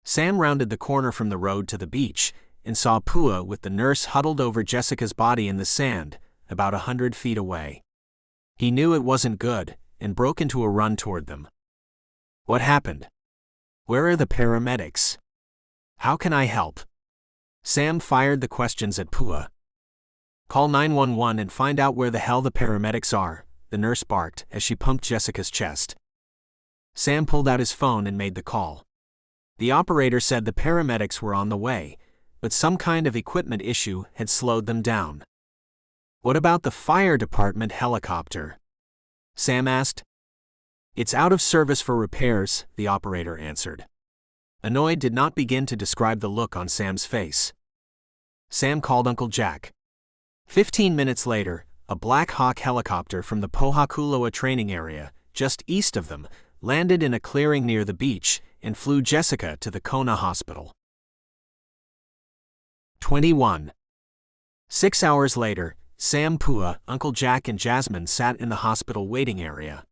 Sam rounded the corner from the road to the beach and saw Pua with the nurse huddled over Jessica's body in the sand, about 100 feet away. He knew it wasn't good and broke into a run toward them. What happened? Where are the paramedics? How can I help? Sam fired the questions at Pua. Call 911 and find out where the hell the paramedics are, the nurse barked as she pumped Jessica's chest. Sam pulled out his phone and made the call. The operator said the paramedics were on the way, but some kind of equipment issue had slowed them down. What about the fire department helicopter? Sam asked. It's out of service for repairs, the operator answered. Annoyed did not begin to describe the look on Sam's face. Sam called Uncle Jack. 15 minutes later, a Black Hawk helicopter from the Pohakuloa training area, just east of them, landed in a clearing near the beach and flew Jessica to the Kona hospital. 21. 6 hours later, Sam, Pua, Uncle Jack and Jasmine sat in the hospital waiting area.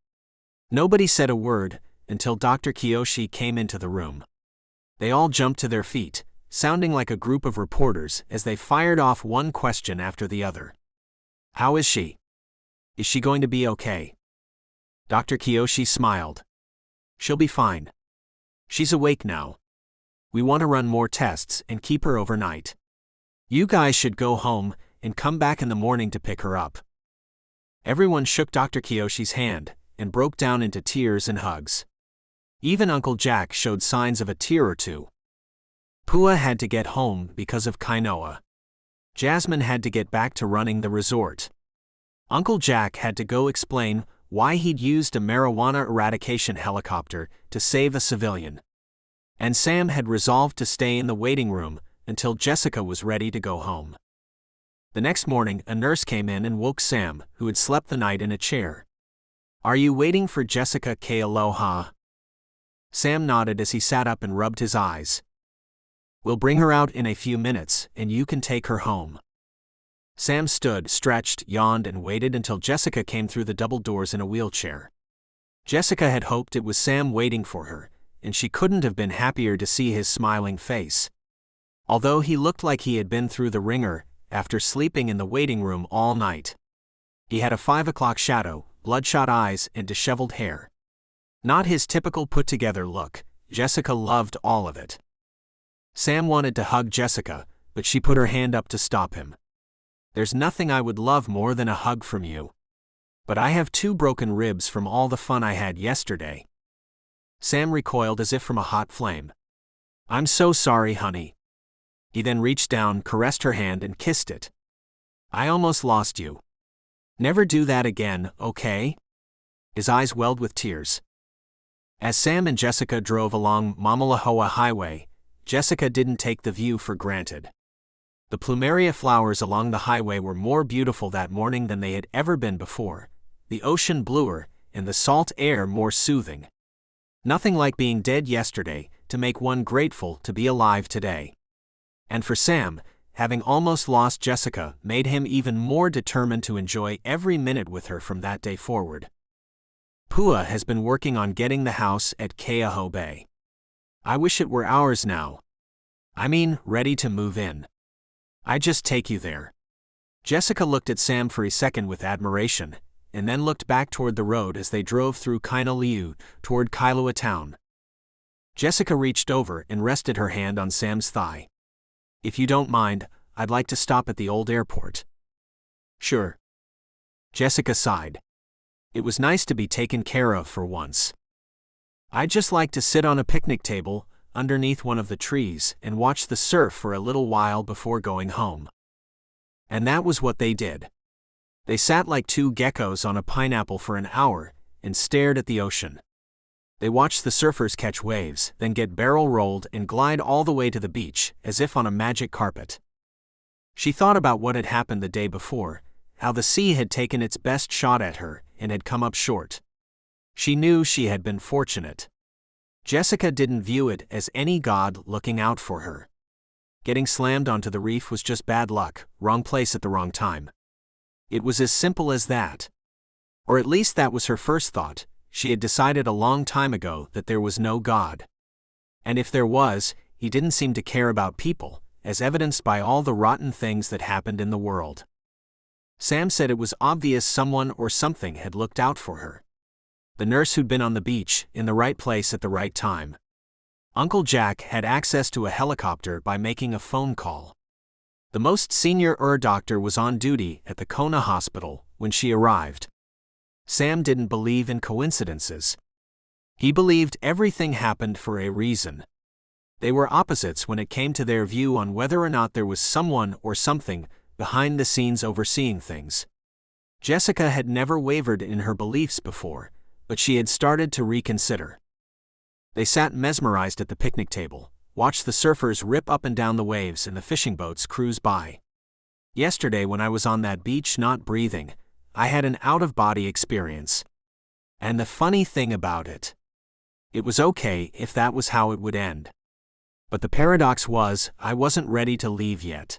Nobody said a word until Dr. Kiyoshi came into the room. They all jumped to their feet, sounding like a group of reporters as they fired off one question after the other. How is she? Is she going to be okay? Dr. Kiyoshi smiled. She'll be fine. She's awake now. We want to run more tests and keep her overnight. You guys should go home and come back in the morning to pick her up. Everyone shook Dr. Kiyoshi's hand and broke down into tears and hugs. Even Uncle Jack showed signs of a tear or two. Pua had to get home because of Kainoa. Jasmine had to get back to running the resort. Uncle Jack had to go explain why he'd used a marijuana eradication helicopter to save a civilian. And Sam had resolved to stay in the waiting room until Jessica was ready to go home. The next morning, a nurse came in and woke Sam, who had slept the night in a chair. Are you waiting for Jessica Kealoha? Sam nodded as he sat up and rubbed his eyes. We'll bring her out in a few minutes, and you can take her home. Sam stood, stretched, yawned, and waited until Jessica came through the double doors in a wheelchair. Jessica had hoped it was Sam waiting for her, and she couldn't have been happier to see his smiling face. Although he looked like he had been through the ringer after sleeping in the waiting room all night. He had a 5 o'clock shadow, bloodshot eyes, and disheveled hair. Not his typical put-together look. Jessica loved all of it. Sam wanted to hug Jessica, but she put her hand up to stop him. There's nothing I would love more than a hug from you. But I have 2 broken ribs from all the fun I had yesterday. Sam recoiled as if from a hot flame. I'm so sorry, honey. He then reached down, caressed her hand, and kissed it. I almost lost you. Never do that again, okay? His eyes welled with tears. As Sam and Jessica drove along Mamalahoa Highway, Jessica didn't take the view for granted. The plumeria flowers along the highway were more beautiful that morning than they had ever been before, the ocean bluer, and the salt air more soothing. Nothing like being dead yesterday to make one grateful to be alive today. And for Sam, having almost lost Jessica made him even more determined to enjoy every minute with her from that day forward. Pua has been working on getting the house at Keaho Bay. I wish it were ours now. I mean, ready to move in. I'd just take you there. Jessica looked at Sam for a second with admiration, and then looked back toward the road as they drove through Kainaliu toward Kailua town. Jessica reached over and rested her hand on Sam's thigh. If you don't mind, I'd like to stop at the old airport. Sure. Jessica sighed. It was nice to be taken care of for once. I'd just like to sit on a picnic table underneath one of the trees and watch the surf for a little while before going home. And that was what they did. They sat like 2 geckos on a pineapple for an hour and stared at the ocean. They watched the surfers catch waves, then get barrel rolled and glide all the way to the beach as if on a magic carpet. She thought about what had happened the day before, how the sea had taken its best shot at her and had come up short. She knew she had been fortunate. Jessica didn't view it as any god looking out for her. Getting slammed onto the reef was just bad luck, wrong place at the wrong time. It was as simple as that. Or at least that was her first thought. She had decided a long time ago that there was no God. And if there was, he didn't seem to care about people, as evidenced by all the rotten things that happened in the world. Sam said it was obvious someone or something had looked out for her. The nurse who'd been on the beach, in the right place at the right time. Uncle Jack had access to a helicopter by making a phone call. The most senior doctor was on duty at the Kona hospital when she arrived. Sam didn't believe in coincidences. He believed everything happened for a reason. They were opposites when it came to their view on whether or not there was someone or something behind the scenes overseeing things. Jessica had never wavered in her beliefs before, but she had started to reconsider. They sat mesmerized at the picnic table, watched the surfers rip up and down the waves and the fishing boats cruise by. Yesterday when I was on that beach not breathing, I had an out-of-body experience. And the funny thing about it, it was okay if that was how it would end. But the paradox was, I wasn't ready to leave yet.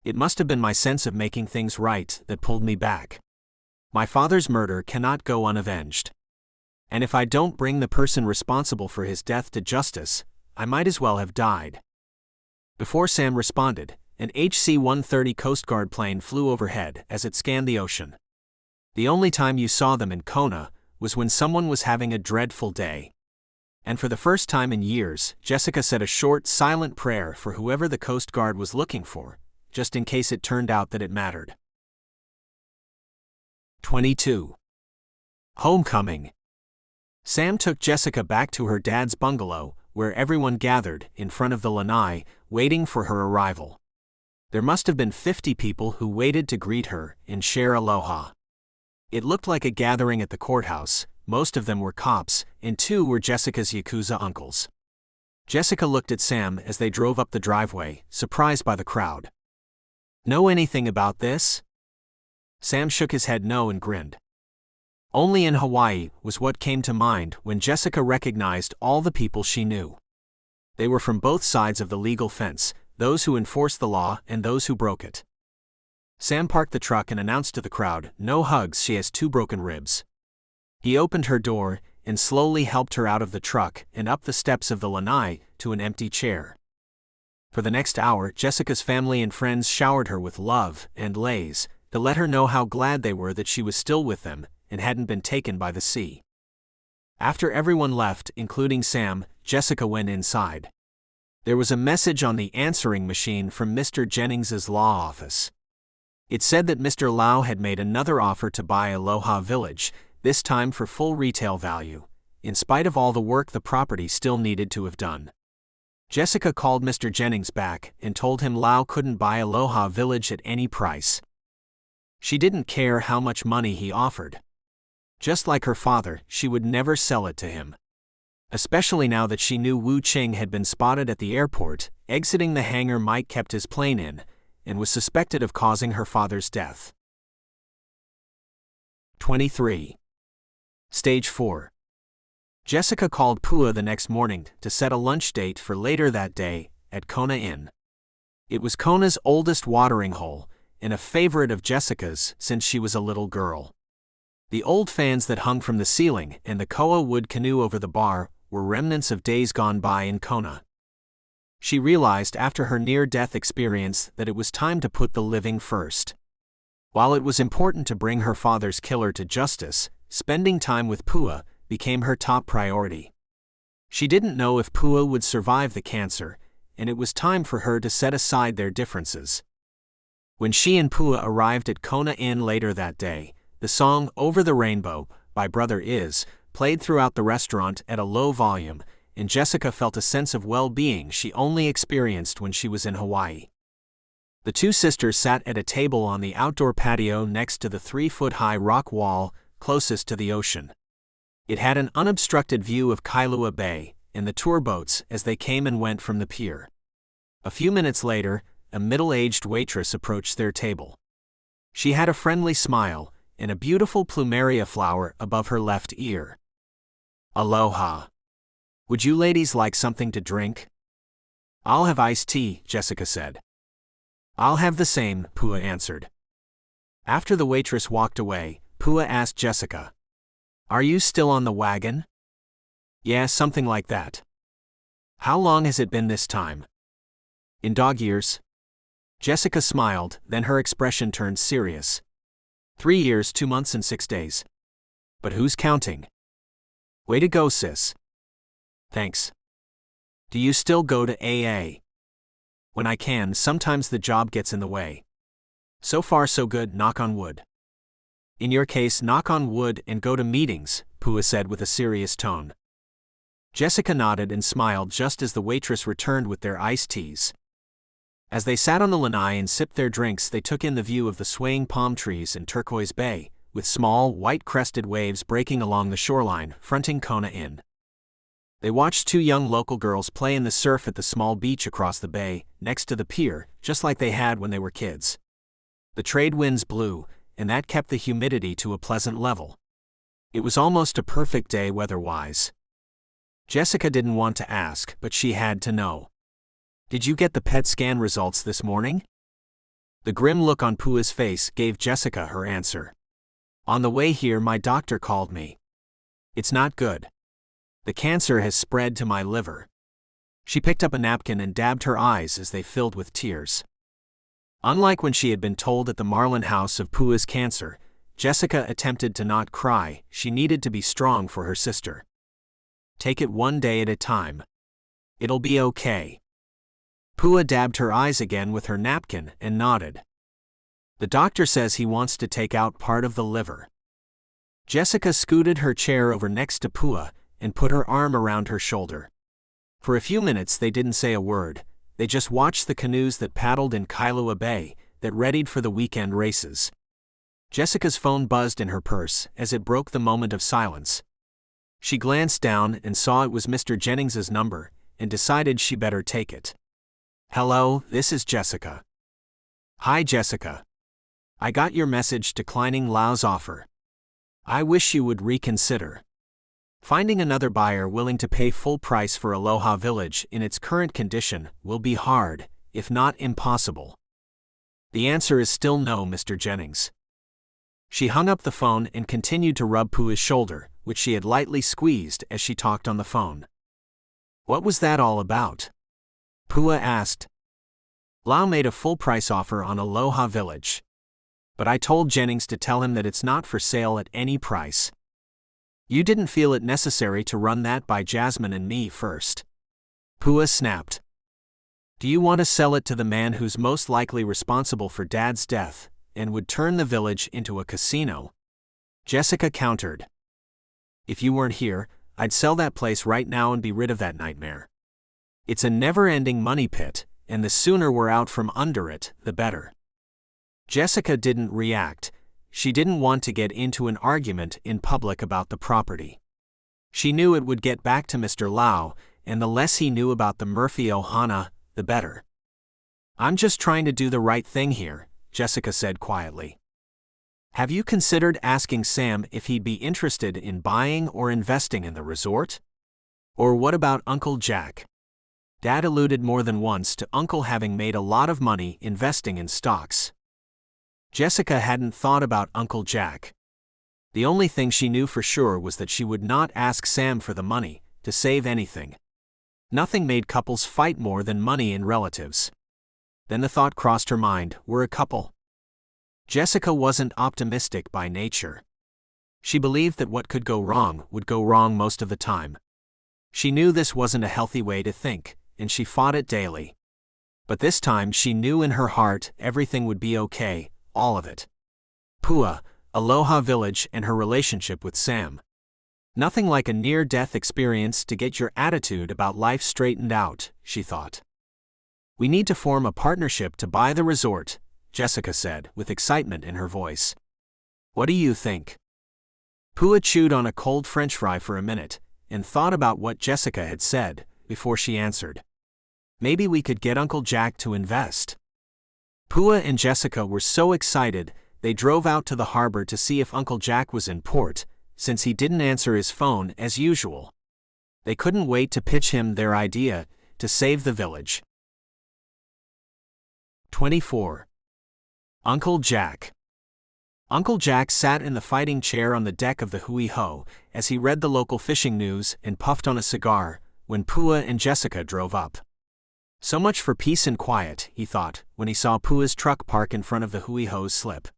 It must have been my sense of making things right that pulled me back. My father's murder cannot go unavenged. And if I don't bring the person responsible for his death to justice, I might as well have died. Before Sam responded, an HC-130 Coast Guard plane flew overhead as it scanned the ocean. The only time you saw them in Kona was when someone was having a dreadful day. And for the first time in years, Jessica said a short, silent prayer for whoever the Coast Guard was looking for, just in case it turned out that it mattered. 22. Homecoming. Sam took Jessica back to her dad's bungalow, where everyone gathered in front of the lanai, waiting for her arrival. There must have been 50 people who waited to greet her and share aloha. It looked like a gathering at the courthouse. Most of them were cops, and 2 were Jessica's Yakuza uncles. Jessica looked at Sam as they drove up the driveway, surprised by the crowd. Know anything about this? Sam shook his head no and grinned. Only in Hawaii was what came to mind when Jessica recognized all the people she knew. They were from both sides of the legal fence, those who enforced the law and those who broke it. Sam parked the truck and announced to the crowd, "No hugs, she has 2 broken ribs." He opened her door and slowly helped her out of the truck and up the steps of the lanai to an empty chair. For the next hour, Jessica's family and friends showered her with love and leis to let her know how glad they were that she was still with them and hadn't been taken by the sea. After everyone left, including Sam, Jessica went inside. There was a message on the answering machine from Mr. Jennings's law office. It said that Mr. Lau had made another offer to buy Aloha Village, this time for full retail value, in spite of all the work the property still needed to have done. Jessica called Mr. Jennings back and told him Lau couldn't buy Aloha Village at any price. She didn't care how much money he offered. Just like her father, she would never sell it to him. Especially now that she knew Wu Qing had been spotted at the airport, exiting the hangar Mike kept his plane in, and was suspected of causing her father's death. 23. Stage 4. Jessica called Pua the next morning to set a lunch date for later that day at Kona Inn. It was Kona's oldest watering hole, and a favorite of Jessica's since she was a little girl. The old fans that hung from the ceiling and the koa wood canoe over the bar were remnants of days gone by in Kona. She realized after her near-death experience that it was time to put the living first. While it was important to bring her father's killer to justice, spending time with Pua became her top priority. She didn't know if Pua would survive the cancer, and it was time for her to set aside their differences. When she and Pua arrived at Kona Inn later that day, the song "Over the Rainbow" by Brother Is played throughout the restaurant at a low volume, and Jessica felt a sense of well-being she only experienced when she was in Hawaii. The 2 sisters sat at a table on the outdoor patio next to the 3-foot-high rock wall closest to the ocean. It had an unobstructed view of Kailua Bay and the tour boats as they came and went from the pier. A few minutes later, a middle-aged waitress approached their table. She had a friendly smile and a beautiful plumeria flower above her left ear. Aloha. Would you ladies like something to drink? I'll have iced tea, Jessica said. I'll have the same, Pua answered. After the waitress walked away, Pua asked Jessica, Are you still on the wagon? Yeah, something like that. How long has it been this time? In dog years. Jessica smiled, then her expression turned serious. 3 years, 2 months and 6 days. But who's counting? Way to go, sis. Thanks. Do you still go to AA? When I can, sometimes the job gets in the way. So far so good, knock on wood. In your case, knock on wood and go to meetings, Pua said with a serious tone. Jessica nodded and smiled just as the waitress returned with their iced teas. As they sat on the lanai and sipped their drinks, they took in the view of the swaying palm trees and turquoise bay, with small, white-crested waves breaking along the shoreline, fronting Kona Inn. They watched 2 young local girls play in the surf at the small beach across the bay, next to the pier, just like they had when they were kids. The trade winds blew, and that kept the humidity to a pleasant level. It was almost a perfect day weather-wise. Jessica didn't want to ask, but she had to know. Did you get the PET scan results this morning? The grim look on Pua's face gave Jessica her answer. On the way here, my doctor called me. It's not good. The cancer has spread to my liver. She picked up a napkin and dabbed her eyes as they filled with tears. Unlike when she had been told at the Marlin house of Pua's cancer, Jessica attempted to not cry. She needed to be strong for her sister. Take it one day at a time. It'll be okay. Pua dabbed her eyes again with her napkin and nodded. The doctor says he wants to take out part of the liver. Jessica scooted her chair over next to Pua and put her arm around her shoulder. For a few minutes they didn't say a word. They just watched the canoes that paddled in Kailua Bay, that readied for the weekend races. Jessica's phone buzzed in her purse as it broke the moment of silence. She glanced down and saw it was Mr. Jennings's number, and decided she better take it. Hello, this is Jessica. Hi, Jessica. I got your message declining Lau's offer. I wish you would reconsider. Finding another buyer willing to pay full price for Aloha Village in its current condition will be hard, if not impossible. The answer is still no, Mr. Jennings. She hung up the phone and continued to rub Pua's shoulder, which she had lightly squeezed as she talked on the phone. What was that all about? Pua asked. Lau made a full-price offer on Aloha Village. But I told Jennings to tell him that it's not for sale at any price. You didn't feel it necessary to run that by Jasmine and me first. Pua snapped. Do you want to sell it to the man who's most likely responsible for Dad's death, and would turn the village into a casino? Jessica countered. If you weren't here, I'd sell that place right now and be rid of that nightmare. It's a never-ending money pit, and the sooner we're out from under it, the better. Jessica didn't react. She didn't want to get into an argument in public about the property. She knew it would get back to Mr. Lau, and the less he knew about the Murphy Ohana, the better. I'm just trying to do the right thing here, Jessica said quietly. Have you considered asking Sam if he'd be interested in buying or investing in the resort? Or what about Uncle Jack? Dad alluded more than once to Uncle having made a lot of money investing in stocks. Jessica hadn't thought about Uncle Jack. The only thing she knew for sure was that she would not ask Sam for the money to save anything. Nothing made couples fight more than money and relatives. Then the thought crossed her mind, we're a couple. Jessica wasn't optimistic by nature. She believed that what could go wrong would go wrong most of the time. She knew this wasn't a healthy way to think, and she fought it daily. But this time she knew in her heart everything would be okay, all of it. Pua, Aloha Village, and her relationship with Sam. Nothing like a near-death experience to get your attitude about life straightened out, she thought. We need to form a partnership to buy the resort, Jessica said, with excitement in her voice. What do you think? Pua chewed on a cold French fry for a minute, and thought about what Jessica had said, before she answered. Maybe we could get Uncle Jack to invest. Pua and Jessica were so excited, they drove out to the harbor to see if Uncle Jack was in port, since he didn't answer his phone as usual. They couldn't wait to pitch him their idea to save the village. 24. Uncle Jack. Uncle Jack sat in the fighting chair on the deck of the Hui Ho as he read the local fishing news and puffed on a cigar when Pua and Jessica drove up. So much for peace and quiet, he thought, when he saw Pua's truck park in front of the Hui Ho's slip.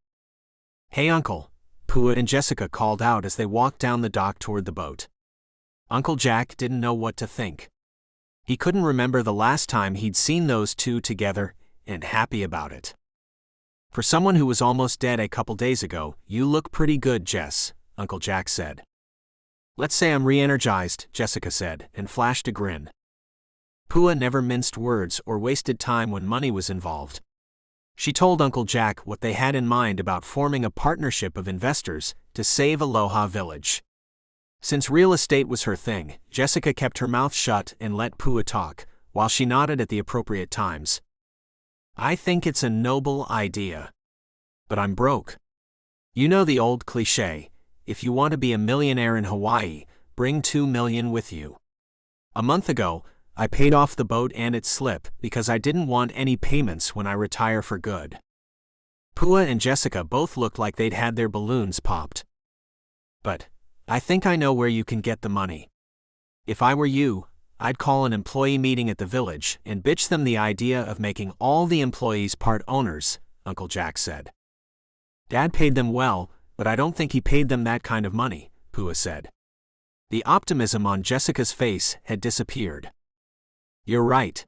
"Hey Uncle," Pua and Jessica called out as they walked down the dock toward the boat. Uncle Jack didn't know what to think. He couldn't remember the last time he'd seen those two together and happy about it. "For someone who was almost dead a couple days ago, you look pretty good, Jess," Uncle Jack said. "Let's say I'm re-energized," Jessica said, and flashed a grin. Pua never minced words or wasted time when money was involved. She told Uncle Jack what they had in mind about forming a partnership of investors to save Aloha Village. Since real estate was her thing, Jessica kept her mouth shut and let Pua talk, while she nodded at the appropriate times. "I think it's a noble idea. But I'm broke. You know the old cliché, if you want to be a millionaire in Hawaii, bring 2 million with you. A month ago, I paid off the boat and its slip because I didn't want any payments when I retire for good." Pua and Jessica both looked like they'd had their balloons popped. "But I think I know where you can get the money. If I were you, I'd call an employee meeting at the village and bitch them the idea of making all the employees part owners," Uncle Jack said. "Dad paid them well, but I don't think he paid them that kind of money," Pua said. The optimism on Jessica's face had disappeared. "You're right.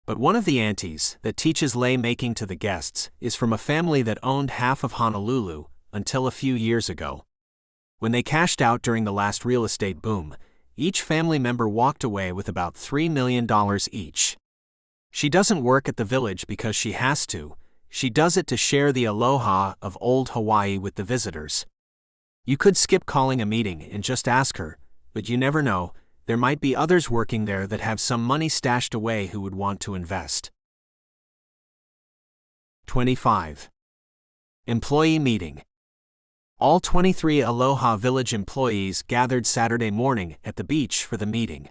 But one of the aunties that teaches lei making to the guests is from a family that owned half of Honolulu until a few years ago. When they cashed out during the last real estate boom, each family member walked away with about $3 million each. She doesn't work at the village because she has to, she does it to share the aloha of old Hawaii with the visitors. You could skip calling a meeting and just ask her, but you never know, there might be others working there that have some money stashed away who would want to invest." 25. Employee meeting. All 23 Aloha Village employees gathered Saturday morning at the beach for the meeting.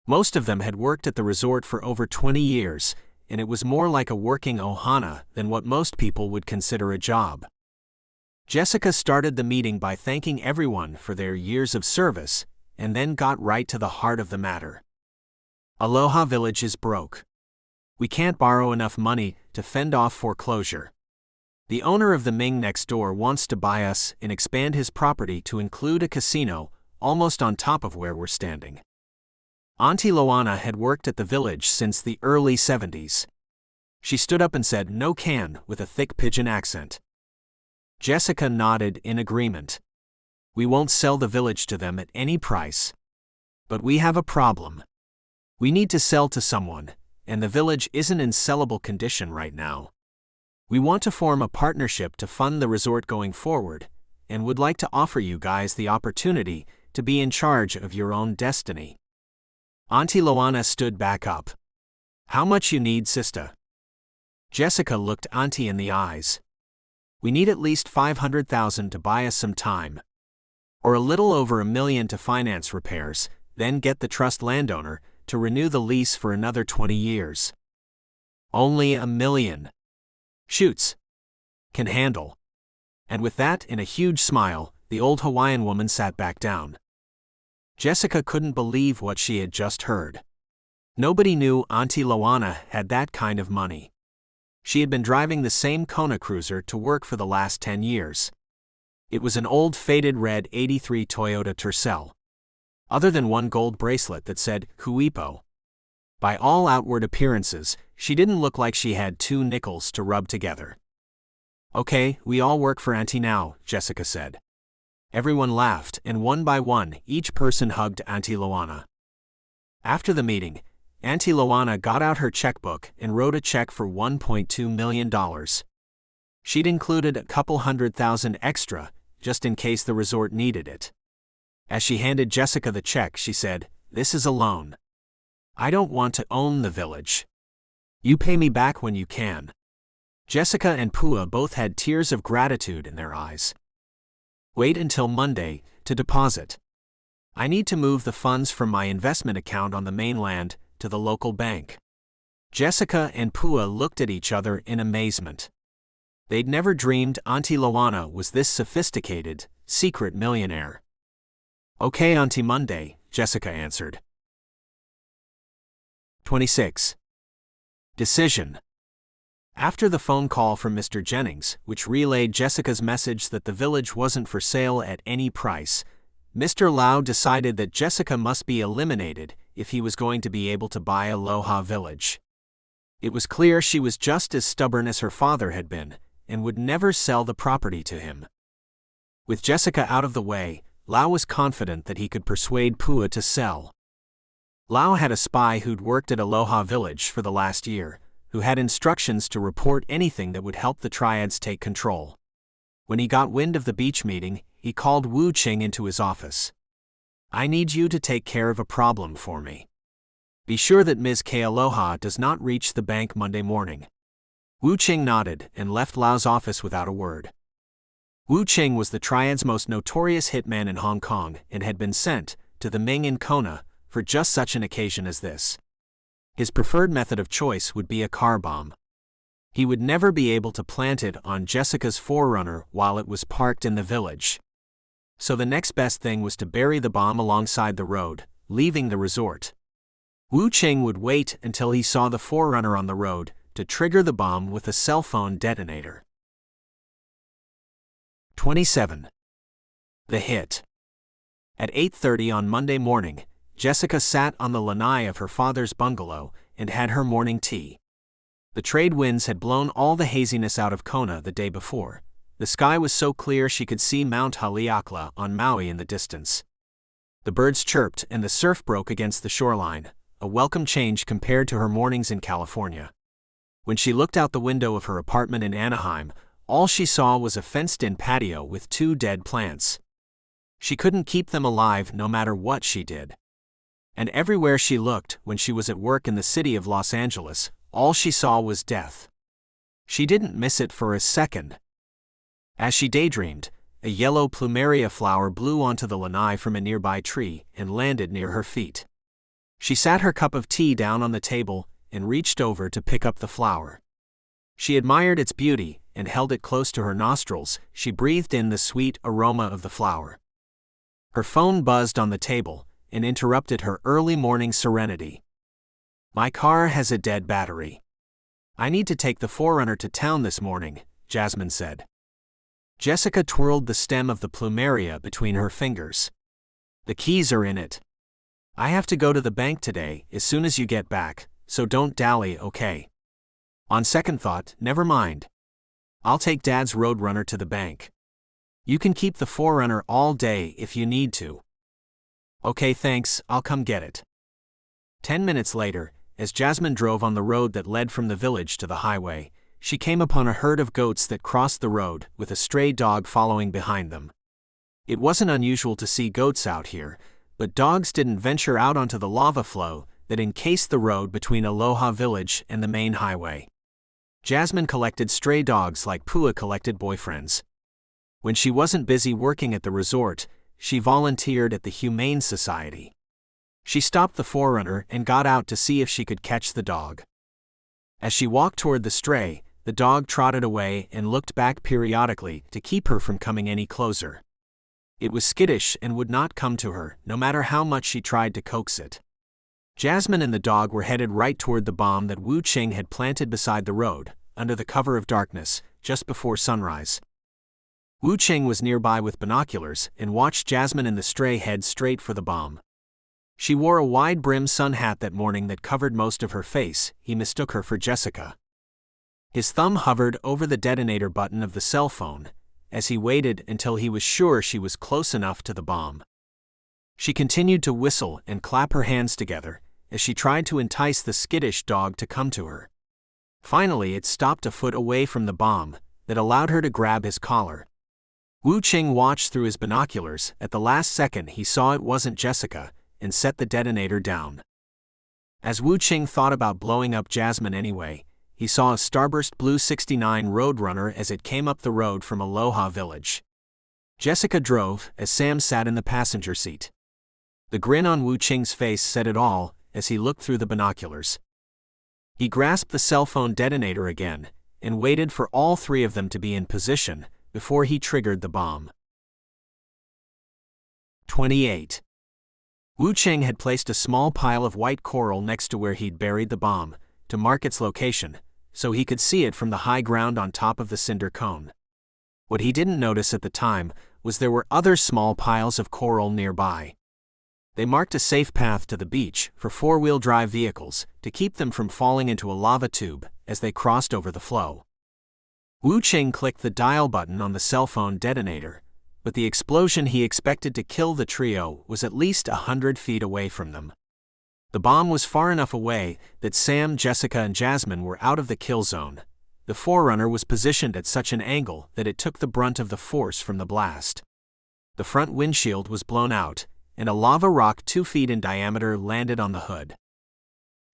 Most of them had worked at the resort for over 20 years, and it was more like a working ohana than what most people would consider a job. Jessica started the meeting by thanking everyone for their years of service, and then got right to the heart of the matter. Aloha Village is broke. We can't borrow enough money to fend off foreclosure. The owner of the Ming next door wants to buy us and expand his property to include a casino, almost on top of where we're standing. Auntie Loana had worked at the village since the early 70s. She stood up and said, "No can," with a thick pidgin accent. Jessica nodded in agreement. "We won't sell the village to them at any price. But we have a problem. We need to sell to someone, and the village isn't in sellable condition right now. We want to form a partnership to fund the resort going forward, and would like to offer you guys the opportunity to be in charge of your own destiny." Auntie Loana stood back up. "How much you need, Sista?" Jessica looked Auntie in the eyes. "We need at least 500,000 to buy us some time. Or a little over $1 million to finance repairs, then get the trust landowner to renew the lease for another 20 years. Only $1 million. Shoots. Can handle." And with that and a huge smile, the old Hawaiian woman sat back down. Jessica couldn't believe what she had just heard. Nobody knew Auntie Loana had that kind of money. She had been driving the same Kona cruiser to work for the last 10 years. It was an old faded red '83 Toyota Tercel. Other than one gold bracelet that said Huipo. By all outward appearances, she didn't look like she had 2 nickels to rub together. "Okay, we all work for Auntie now," Jessica said. Everyone laughed, and one by one, each person hugged Auntie Loana. After the meeting, Auntie Loana got out her checkbook and wrote a check for $1.2 million. She'd included a couple $100,000 extra, just in case the resort needed it. As she handed Jessica the check, she said, "This is a loan. I don't want to own the village. You pay me back when you can." Jessica and Pua both had tears of gratitude in their eyes. Wait until Monday to deposit. I need to move the funds from my investment account on the mainland to the local bank. Jessica and Pua looked at each other in amazement. They'd never dreamed Auntie Loana was this sophisticated, secret millionaire. Okay, Auntie, Monday, Jessica answered. 26. Decision. After the phone call from Mr. Jennings, which relayed Jessica's message that the village wasn't for sale at any price, Mr. Lau decided that Jessica must be eliminated if he was going to be able to buy Aloha Village. It was clear she was just as stubborn as her father had been, and would never sell the property to him. With Jessica out of the way, Lau was confident that he could persuade Pua to sell. Lau had a spy who'd worked at Aloha Village for the last year, who had instructions to report anything that would help the Triads take control. When he got wind of the beach meeting, he called Wu Qing into his office. I need you to take care of a problem for me. Be sure that Ms. Kealoha does not reach the bank Monday morning. Wu Qing nodded and left Lau's office without a word. Wu Qing was the Triad's most notorious hitman in Hong Kong and had been sent to the Ming in Kona for just such an occasion as this. His preferred method of choice would be a car bomb. He would never be able to plant it on Jessica's Forerunner while it was parked in the village. So the next best thing was to bury the bomb alongside the road, leaving the resort. Wu Qing would wait until he saw the Forerunner on the road to trigger the bomb with a cell phone detonator. 27. The hit. At 8:30 on Monday morning, Jessica sat on the lanai of her father's bungalow and had her morning tea. The trade winds had blown all the haziness out of Kona the day before. The sky was so clear she could see Mount Haleakala on Maui in the distance. The birds chirped and the surf broke against the shoreline, a welcome change compared to her mornings in California. When she looked out the window of her apartment in Anaheim, all she saw was a fenced-in patio with 2 dead plants. She couldn't keep them alive no matter what she did. And everywhere she looked when she was at work in the city of Los Angeles, all she saw was death. She didn't miss it for a second. As she daydreamed, a yellow plumeria flower blew onto the lanai from a nearby tree and landed near her feet. She sat her cup of tea down on the table and reached over to pick up the flower. She admired its beauty and held it close to her nostrils. She breathed in the sweet aroma of the flower. Her phone buzzed on the table and interrupted her early morning serenity. My car has a dead battery. I need to take the Forerunner to town this morning, Jasmine said. Jessica twirled the stem of the plumeria between her fingers. The keys are in it. I have to go to the bank today as soon as you get back, so don't dally, okay? On second thought, never mind. I'll take Dad's Roadrunner to the bank. You can keep the Forerunner all day if you need to. Okay, thanks, I'll come get it. 10 minutes later, as Jasmine drove on the road that led from the village to the highway, she came upon a herd of goats that crossed the road with a stray dog following behind them. It wasn't unusual to see goats out here, but dogs didn't venture out onto the lava flow that encased the road between Aloha Village and the main highway. Jasmine collected stray dogs like Pua collected boyfriends. When she wasn't busy working at the resort, she volunteered at the Humane Society. She stopped the Forerunner and got out to see if she could catch the dog. As she walked toward the stray, the dog trotted away and looked back periodically to keep her from coming any closer. It was skittish and would not come to her, no matter how much she tried to coax it. Jasmine and the dog were headed right toward the bomb that Wu Qing had planted beside the road, under the cover of darkness, just before sunrise. Wu Qing was nearby with binoculars and watched Jasmine and the stray head straight for the bomb. She wore a wide-brimmed sun hat that morning that covered most of her face. He mistook her for Jessica. His thumb hovered over the detonator button of the cell phone, as he waited until he was sure she was close enough to the bomb. She continued to whistle and clap her hands together, as she tried to entice the skittish dog to come to her. Finally, it stopped a foot away from the bomb, that allowed her to grab his collar. Wu Qing watched through his binoculars. At the last second he saw it wasn't Jessica, and set the detonator down. As Wu Qing thought about blowing up Jasmine anyway, he saw a Starburst Blue 69 Roadrunner as it came up the road from Aloha Village. Jessica drove as Sam sat in the passenger seat. The grin on Wu Qing's face said it all as he looked through the binoculars. He grasped the cell phone detonator again and waited for all three of them to be in position before he triggered the bomb. 28. Wu Qing had placed a small pile of white coral next to where he'd buried the bomb to mark its location, so he could see it from the high ground on top of the cinder cone. What he didn't notice at the time was there were other small piles of coral nearby. They marked a safe path to the beach for four-wheel drive vehicles to keep them from falling into a lava tube as they crossed over the flow. Wu Qing clicked the dial button on the cell phone detonator, but the explosion he expected to kill the trio was at least 100 feet away from them. The bomb was far enough away that Sam, Jessica, and Jasmine were out of the kill zone. The Forerunner was positioned at such an angle that it took the brunt of the force from the blast. The front windshield was blown out, and a lava rock 2 feet in diameter landed on the hood.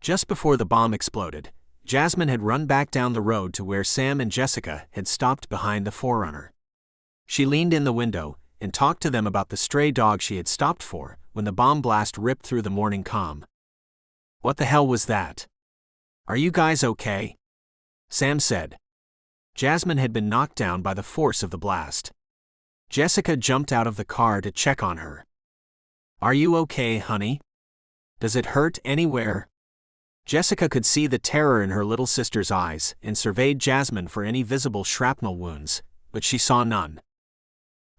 Just before the bomb exploded, Jasmine had run back down the road to where Sam and Jessica had stopped behind the Forerunner. She leaned in the window and talked to them about the stray dog she had stopped for when the bomb blast ripped through the morning calm. "What the hell was that? Are you guys okay?" Sam said. Jasmine had been knocked down by the force of the blast. Jessica jumped out of the car to check on her. "Are you okay, honey? Does it hurt anywhere?" Jessica could see the terror in her little sister's eyes and surveyed Jasmine for any visible shrapnel wounds, but she saw none.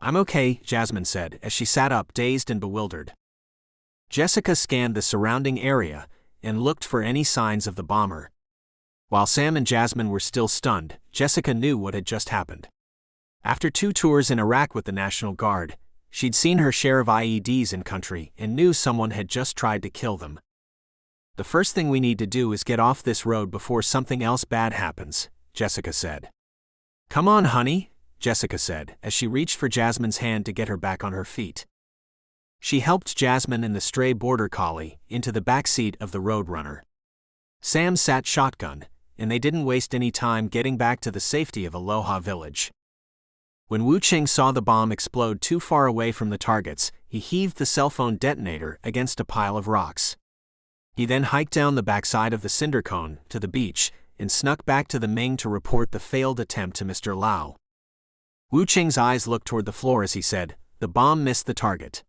"I'm okay," Jasmine said as she sat up dazed and bewildered. Jessica scanned the surrounding area and looked for any signs of the bomber. While Sam and Jasmine were still stunned, Jessica knew what had just happened. After 2 tours in Iraq with the National Guard, she'd seen her share of IEDs in country and knew someone had just tried to kill them. "The first thing we need to do is get off this road before something else bad happens," Jessica said. "Come on, honey," Jessica said as she reached for Jasmine's hand to get her back on her feet. She helped Jasmine and the stray border collie into the back seat of the Roadrunner. Sam sat shotgun, and they didn't waste any time getting back to the safety of Aloha Village. When Wu Qing saw the bomb explode too far away from the targets, he heaved the cell phone detonator against a pile of rocks. He then hiked down the backside of the cinder cone to the beach and snuck back to the Ming to report the failed attempt to Mr. Lau. Wu Qing's eyes looked toward the floor as he said, "The bomb missed the target."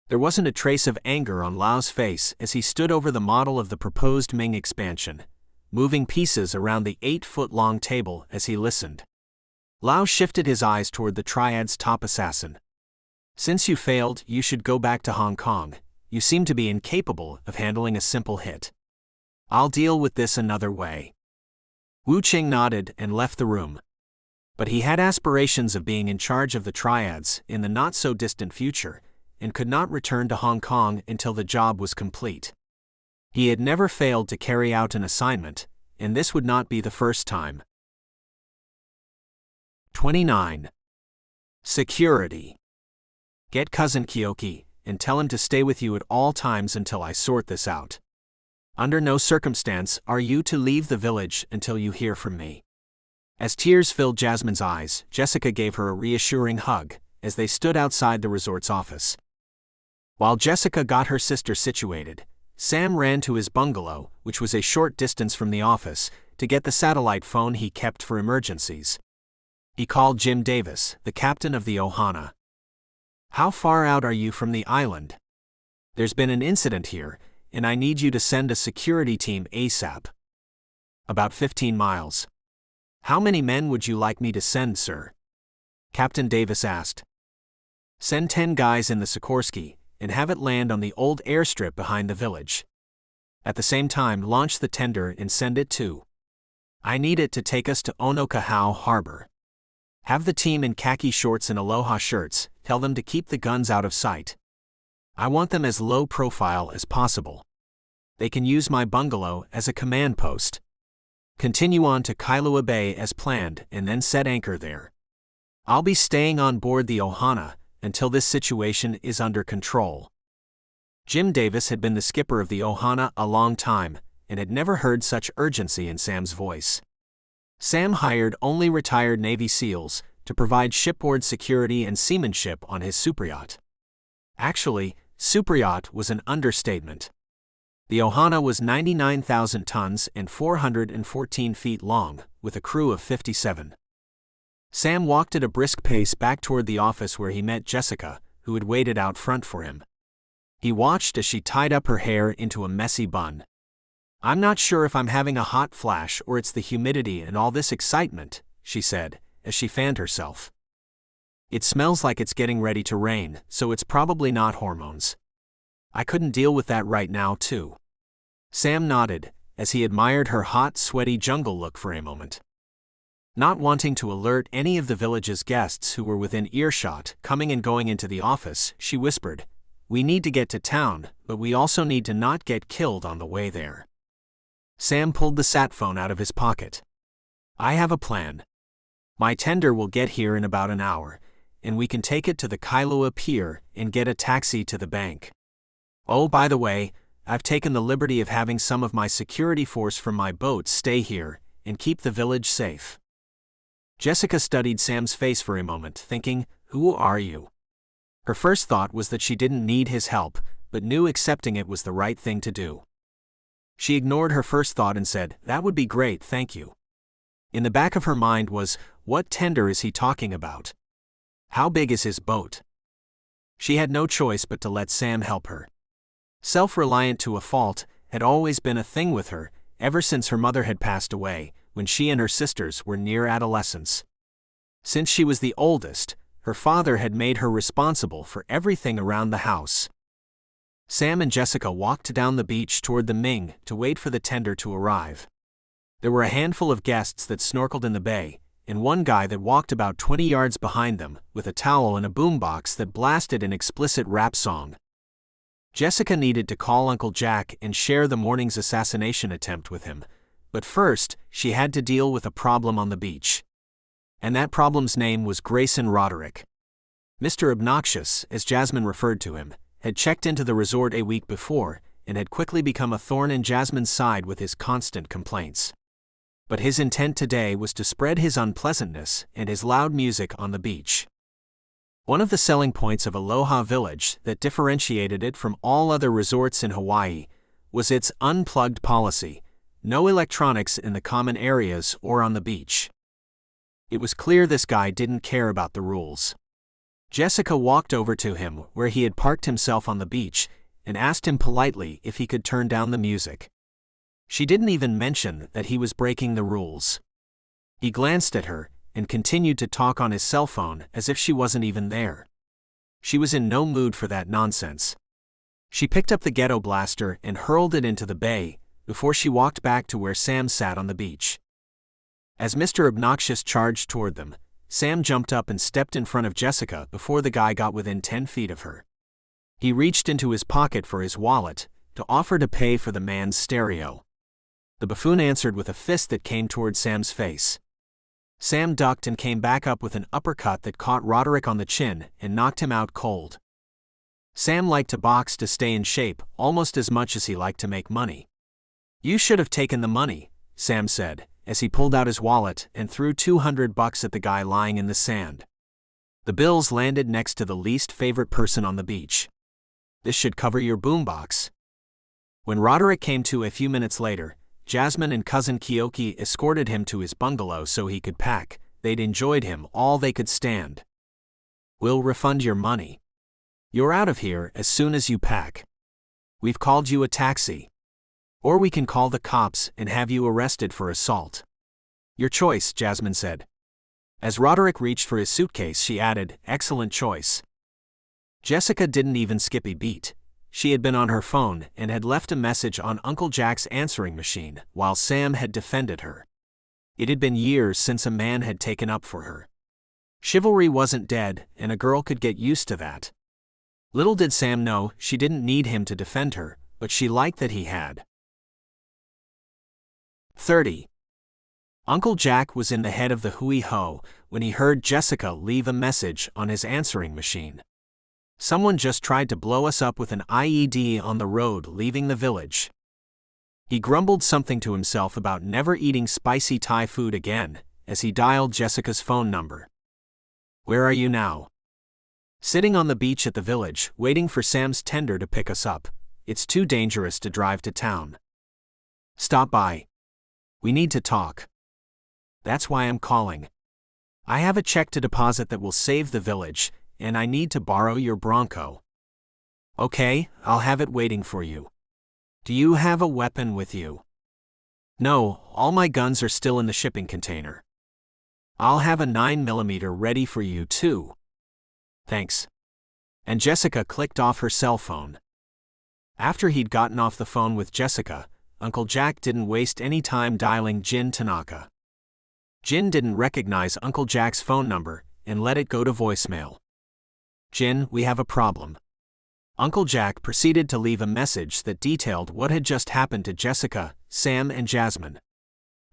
There wasn't a trace of anger on Lau's face as he stood over the model of the proposed Ming expansion, moving pieces around the 8-foot-long table as he listened. Lau shifted his eyes toward the Triad's top assassin. "Since you failed, you should go back to Hong Kong. You seem to be incapable of handling a simple hit. I'll deal with this another way." Wu Qing nodded and left the room. But he had aspirations of being in charge of the Triads in the not-so-distant future, and could not return to Hong Kong until the job was complete. He had never failed to carry out an assignment, and this would not be the first time. 29. Security. Get Cousin Kyoki, and tell him to stay with you at all times until I sort this out. Under no circumstance are you to leave the village until you hear from me. As tears filled Jasmine's eyes, Jessica gave her a reassuring hug as they stood outside the resort's office. While Jessica got her sister situated, Sam ran to his bungalow, which was a short distance from the office, to get the satellite phone he kept for emergencies. He called Jim Davis, the captain of the Ohana. "How far out are you from the island? There's been an incident here, and I need you to send a security team ASAP." "About 15 miles. How many men would you like me to send, sir?" Captain Davis asked. "Send 10 guys in the Sikorsky, and have it land on the old airstrip behind the village. At the same time, launch the tender and send it too. I need it to take us to Onokahau Harbor. Have the team in khaki shorts and aloha shirts, tell them to keep the guns out of sight. I want them as low profile as possible. They can use my bungalow as a command post. Continue on to Kailua Bay as planned and then set anchor there. I'll be staying on board the Ohana until this situation is under control." Jim Davis had been the skipper of the Ohana a long time and had never heard such urgency in Sam's voice. Sam hired only retired Navy SEALs to provide shipboard security and seamanship on his superyacht. Actually, superyacht was an understatement. The Ohana was 99,000 tons and 414 feet long, with a crew of 57. Sam walked at a brisk pace back toward the office where he met Jessica, who had waited out front for him. He watched as she tied up her hair into a messy bun. "I'm not sure if I'm having a hot flash or it's the humidity and all this excitement," she said, as she fanned herself. "It smells like it's getting ready to rain, so it's probably not hormones. I couldn't deal with that right now, too." Sam nodded, as he admired her hot, sweaty jungle look for a moment. Not wanting to alert any of the village's guests who were within earshot coming and going into the office, she whispered, "We need to get to town, but we also need to not get killed on the way there." Sam pulled the sat phone out of his pocket. "I have a plan. My tender will get here in about an hour, and we can take it to the Kailua Pier and get a taxi to the bank. Oh, by the way, I've taken the liberty of having some of my security force from my boat stay here and keep the village safe." Jessica studied Sam's face for a moment, thinking, "Who are you?" Her first thought was that she didn't need his help, but knew accepting it was the right thing to do. She ignored her first thought and said, "That would be great, thank you." In the back of her mind was, what tender is he talking about? How big is his boat? She had no choice but to let Sam help her. Self-reliant to a fault had always been a thing with her, ever since her mother had passed away, when she and her sisters were near adolescence. Since she was the oldest, her father had made her responsible for everything around the house. Sam and Jessica walked down the beach toward the Ming to wait for the tender to arrive. There were a handful of guests that snorkeled in the bay, and one guy that walked about 20 yards behind them, with a towel and a boombox that blasted an explicit rap song. Jessica needed to call Uncle Jack and share the morning's assassination attempt with him, but first, she had to deal with a problem on the beach. And that problem's name was Grayson Roderick. Mr. Obnoxious, as Jasmine referred to him, had checked into the resort a week before and had quickly become a thorn in Jasmine's side with his constant complaints. But his intent today was to spread his unpleasantness and his loud music on the beach. One of the selling points of Aloha Village that differentiated it from all other resorts in Hawaii was its unplugged policy: no electronics in the common areas or on the beach. It was clear this guy didn't care about the rules. Jessica walked over to him where he had parked himself on the beach and asked him politely if he could turn down the music. She didn't even mention that he was breaking the rules. He glanced at her and continued to talk on his cell phone as if she wasn't even there. She was in no mood for that nonsense. She picked up the ghetto blaster and hurled it into the bay before she walked back to where Sam sat on the beach. As Mr. Obnoxious charged toward them, Sam jumped up and stepped in front of Jessica before the guy got within 10 feet of her. He reached into his pocket for his wallet to offer to pay for the man's stereo. The buffoon answered with a fist that came toward Sam's face. Sam ducked and came back up with an uppercut that caught Roderick on the chin and knocked him out cold. Sam liked to box to stay in shape almost as much as he liked to make money. "You should have taken the money," Sam said, as he pulled out his wallet and threw $200 at the guy lying in the sand. The bills landed next to the least favorite person on the beach. "This should cover your boombox." When Roderick came to a few minutes later, Jasmine and cousin Kiyoki escorted him to his bungalow so he could pack. They'd enjoyed him all they could stand. "We'll refund your money. You're out of here as soon as you pack. We've called you a taxi. Or we can call the cops and have you arrested for assault." "Your choice," Jasmine said. As Roderick reached for his suitcase, she added, "Excellent choice." Jessica didn't even skip a beat. She had been on her phone and had left a message on Uncle Jack's answering machine while Sam had defended her. It had been years since a man had taken up for her. Chivalry wasn't dead, and a girl could get used to that. Little did Sam know she didn't need him to defend her, but she liked that he had. 30. Uncle Jack was in the head of the hui-ho when he heard Jessica leave a message on his answering machine. "Someone just tried to blow us up with an IED on the road leaving the village." He grumbled something to himself about never eating spicy Thai food again as he dialed Jessica's phone number. Where are you now? Sitting on the beach at the village, waiting for Sam's tender to pick us up. It's too dangerous to drive to town. Stop by. We need to talk. That's why I'm calling. I have a check to deposit that will save the village, and I need to borrow your Bronco. Okay, I'll have it waiting for you. Do you have a weapon with you? No, all my guns are still in the shipping container. I'll have a 9mm ready for you too. Thanks. And Jessica clicked off her cell phone. After he'd gotten off the phone with Jessica, Uncle Jack didn't waste any time dialing Jin Tanaka. Jin didn't recognize Uncle Jack's phone number and let it go to voicemail. Jin, we have a problem. Uncle Jack proceeded to leave a message that detailed what had just happened to Jessica, Sam, and Jasmine.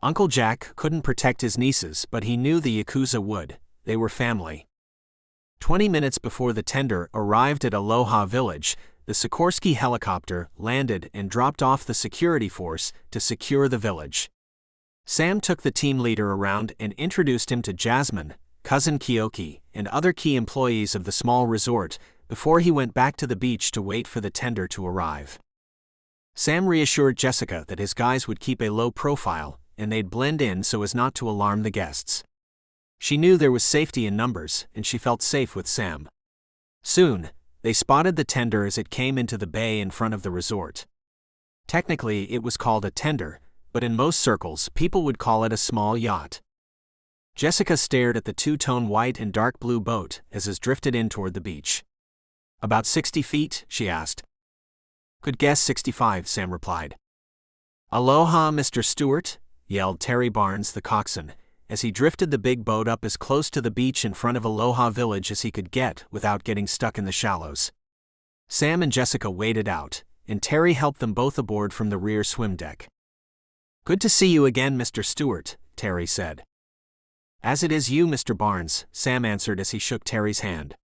Uncle Jack couldn't protect his nieces, but he knew the Yakuza would. They were family. 20 minutes before the tender arrived at Aloha Village, the Sikorsky helicopter landed and dropped off the security force to secure the village. Sam took the team leader around and introduced him to Jasmine, cousin Kiyoki, and other key employees of the small resort before he went back to the beach to wait for the tender to arrive. Sam reassured Jessica that his guys would keep a low profile and they'd blend in so as not to alarm the guests. She knew there was safety in numbers, and she felt safe with Sam. Soon, they spotted the tender as it came into the bay in front of the resort. Technically, it was called a tender, but in most circles, people would call it a small yacht. Jessica stared at the two-tone white and dark blue boat as it drifted in toward the beach. About 60 feet, she asked. Could guess 65, Sam replied. Aloha, Mr. Stewart, yelled Terry Barnes, the coxswain, as he drifted the big boat up as close to the beach in front of Aloha Village as he could get without getting stuck in the shallows. Sam and Jessica waded out, and Terry helped them both aboard from the rear swim deck. Good to see you again, Mr. Stewart, Terry said. As it is you, Mr. Barnes, Sam answered as he shook Terry's hand.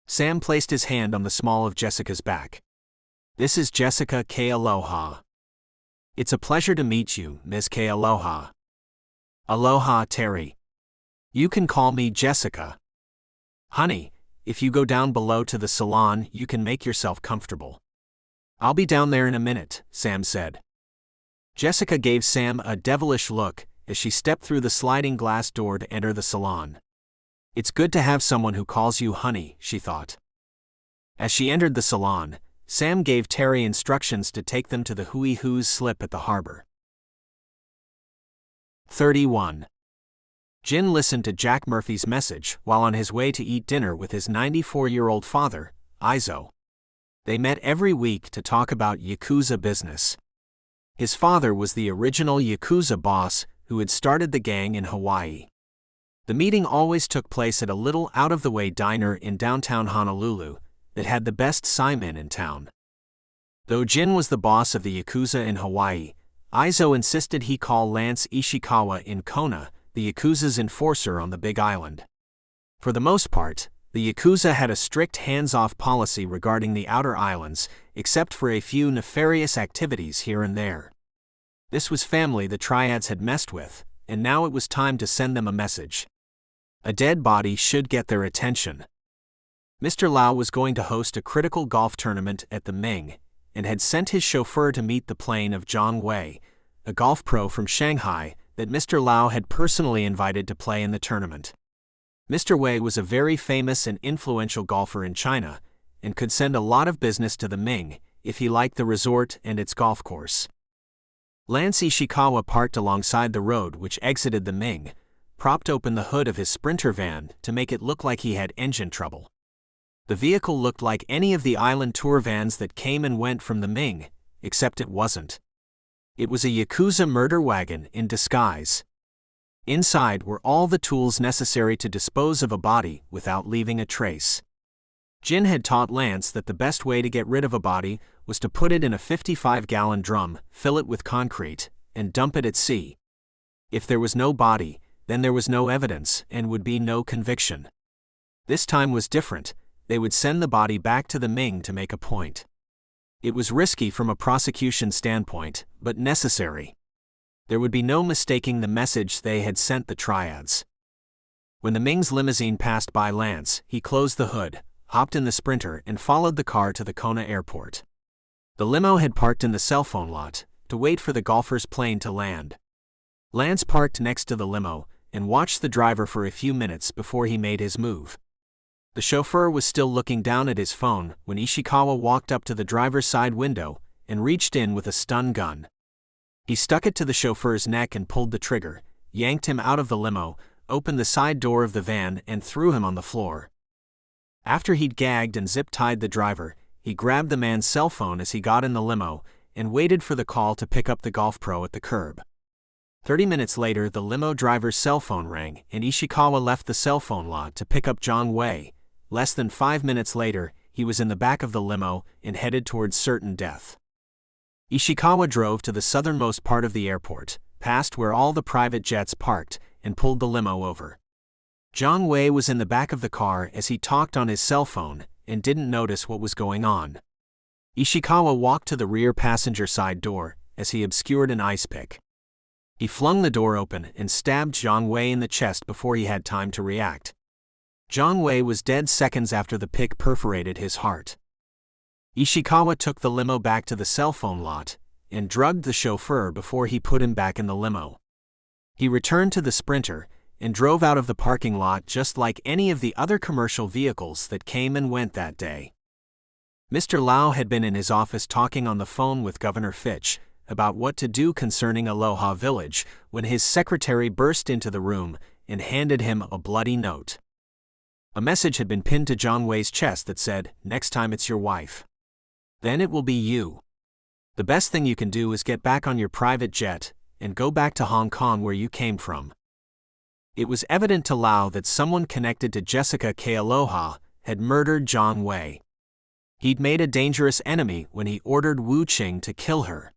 Sam placed his hand on the small of Jessica's back. This is Jessica Kealoha. It's a pleasure to meet you, Ms. Kealoha. Aloha, Terry. You can call me Jessica. Honey, if you go down below to the salon, you can make yourself comfortable. I'll be down there in a minute, Sam said. Jessica gave Sam a devilish look as she stepped through the sliding glass door to enter the salon. It's good to have someone who calls you honey, she thought. As she entered the salon, Sam gave Terry instructions to take them to the Hui Hu's slip at the harbor. 31. Jin listened to Jack Murphy's message while on his way to eat dinner with his 94-year-old father, Izo. They met every week to talk about Yakuza business. His father was the original Yakuza boss who had started the gang in Hawaii. The meeting always took place at a little out-of-the-way diner in downtown Honolulu that had the best Saimin in town. Though Jin was the boss of the Yakuza in Hawaii, Izo insisted he call Lance Ishikawa in Kona the Yakuza's enforcer on the Big Island. For the most part, the Yakuza had a strict hands-off policy regarding the outer islands, except for a few nefarious activities here and there. This was family the Triads had messed with, and now it was time to send them a message. A dead body should get their attention. Mr. Lau was going to host a critical golf tournament at the Ming, and had sent his chauffeur to meet the plane of Zhang Wei, a golf pro from Shanghai that Mr. Lau had personally invited to play in the tournament. Mr. Wei was a very famous and influential golfer in China, and could send a lot of business to the Ming if he liked the resort and its golf course. Lance Ishikawa parked alongside the road which exited the Ming, propped open the hood of his Sprinter van to make it look like he had engine trouble. The vehicle looked like any of the island tour vans that came and went from the Ming, except it wasn't. It was a Yakuza murder wagon in disguise. Inside were all the tools necessary to dispose of a body without leaving a trace. Jin had taught Lance that the best way to get rid of a body was to put it in a 55-gallon drum, fill it with concrete, and dump it at sea. If there was no body, then there was no evidence and would be no conviction. This time was different. They would send the body back to the Ming to make a point. It was risky from a prosecution standpoint, but necessary. There would be no mistaking the message they had sent the Triads. When the Ming's limousine passed by Lance, he closed the hood, hopped in the Sprinter, and followed the car to the Kona airport. The limo had parked in the cell phone lot to wait for the golfer's plane to land. Lance parked next to the limo and watched the driver for a few minutes before he made his move. The chauffeur was still looking down at his phone when Ishikawa walked up to the driver's side window and reached in with a stun gun. He stuck it to the chauffeur's neck and pulled the trigger, yanked him out of the limo, opened the side door of the van, and threw him on the floor. After he'd gagged and zip-tied the driver, he grabbed the man's cell phone as he got in the limo and waited for the call to pick up the golf pro at the curb. 30 minutes later, the limo driver's cell phone rang, and Ishikawa left the cell phone lot to pick up Zhang Wei. Less than 5 minutes later, he was in the back of the limo and headed towards certain death. Ishikawa drove to the southernmost part of the airport, past where all the private jets parked, and pulled the limo over. Zhang Wei was in the back of the car as he talked on his cell phone and didn't notice what was going on. Ishikawa walked to the rear passenger side door as he obscured an ice pick. He flung the door open and stabbed Zhang Wei in the chest before he had time to react. Zhang Wei was dead seconds after the pick perforated his heart. Ishikawa took the limo back to the cell phone lot and drugged the chauffeur before he put him back in the limo. He returned to the Sprinter and drove out of the parking lot just like any of the other commercial vehicles that came and went that day. Mr. Lau had been in his office talking on the phone with Governor Fitch about what to do concerning Aloha Village when his secretary burst into the room and handed him a bloody note. A message had been pinned to Zhang Wei's chest that said, "Next time it's your wife. Then it will be you. The best thing you can do is get back on your private jet and go back to Hong Kong where you came from." It was evident to Lau that someone connected to Jessica Kealoha had murdered Zhang Wei. He'd made a dangerous enemy when he ordered Wu Qing to kill her.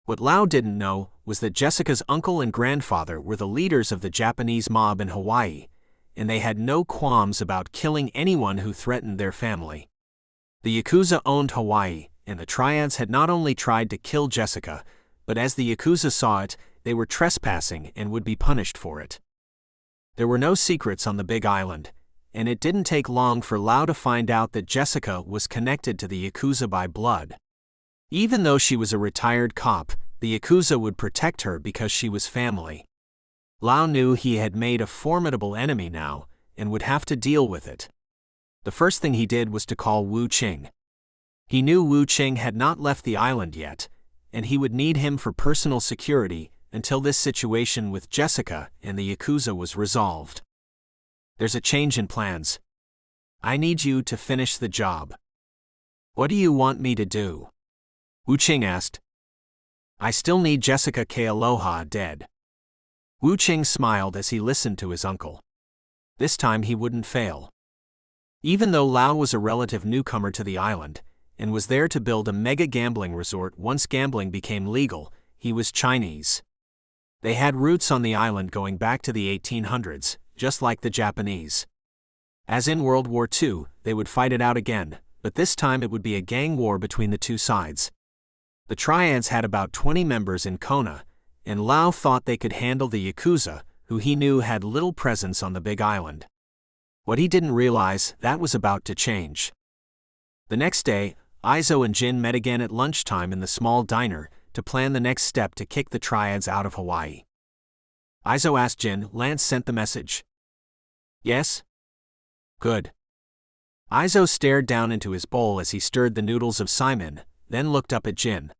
What Lau didn't know was that Jessica's uncle and grandfather were the leaders of the Japanese mob in Hawaii, and they had no qualms about killing anyone who threatened their family. The Yakuza owned Hawaii, and the Triads had not only tried to kill Jessica, but as the Yakuza saw it, they were trespassing and would be punished for it. There were no secrets on the Big Island, and it didn't take long for Lau to find out that Jessica was connected to the Yakuza by blood. Even though she was a retired cop, the Yakuza would protect her because she was family. Lau knew he had made a formidable enemy now, and would have to deal with it. The first thing he did was to call Wu Qing. He knew Wu Qing had not left the island yet, and he would need him for personal security until this situation with Jessica and the Yakuza was resolved. "There's a change in plans. I need you to finish the job." "What do you want me to do?" Wu Qing asked. "I still need Jessica Kealoha dead." Wu Qing smiled as he listened to his uncle. This time he wouldn't fail. Even though Lau was a relative newcomer to the island, and was there to build a mega gambling resort once gambling became legal, he was Chinese. They had roots on the island going back to the 1800s, just like the Japanese. As in World War II, they would fight it out again, but this time it would be a gang war between the two sides. The Triads had about 20 members in Kona, and Lau thought they could handle the Yakuza, who he knew had little presence on the Big Island. What he didn't realize, that was about to change. The next day, Aizo and Jin met again at lunchtime in the small diner to plan the next step to kick the Triads out of Hawaii. Aizo asked Jin, "Lance sent the message?" "Yes." "Good." Aizo stared down into his bowl as he stirred the noodles of Simon, then looked up at Jin.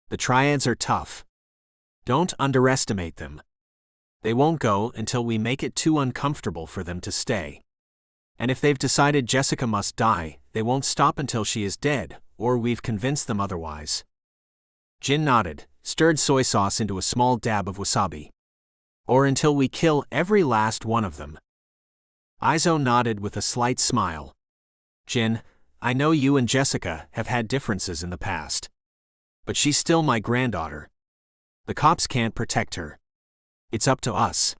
"The Triads are tough. Don't underestimate them. They won't go until we make it too uncomfortable for them to stay. And if they've decided Jessica must die, they won't stop until she is dead, or we've convinced them otherwise." Jin nodded, stirred soy sauce into a small dab of wasabi. "Or until we kill every last one of them." Aizo nodded with a slight smile. "Jin, I know you and Jessica have had differences in the past. But she's still my granddaughter. The cops can't protect her. It's up to us."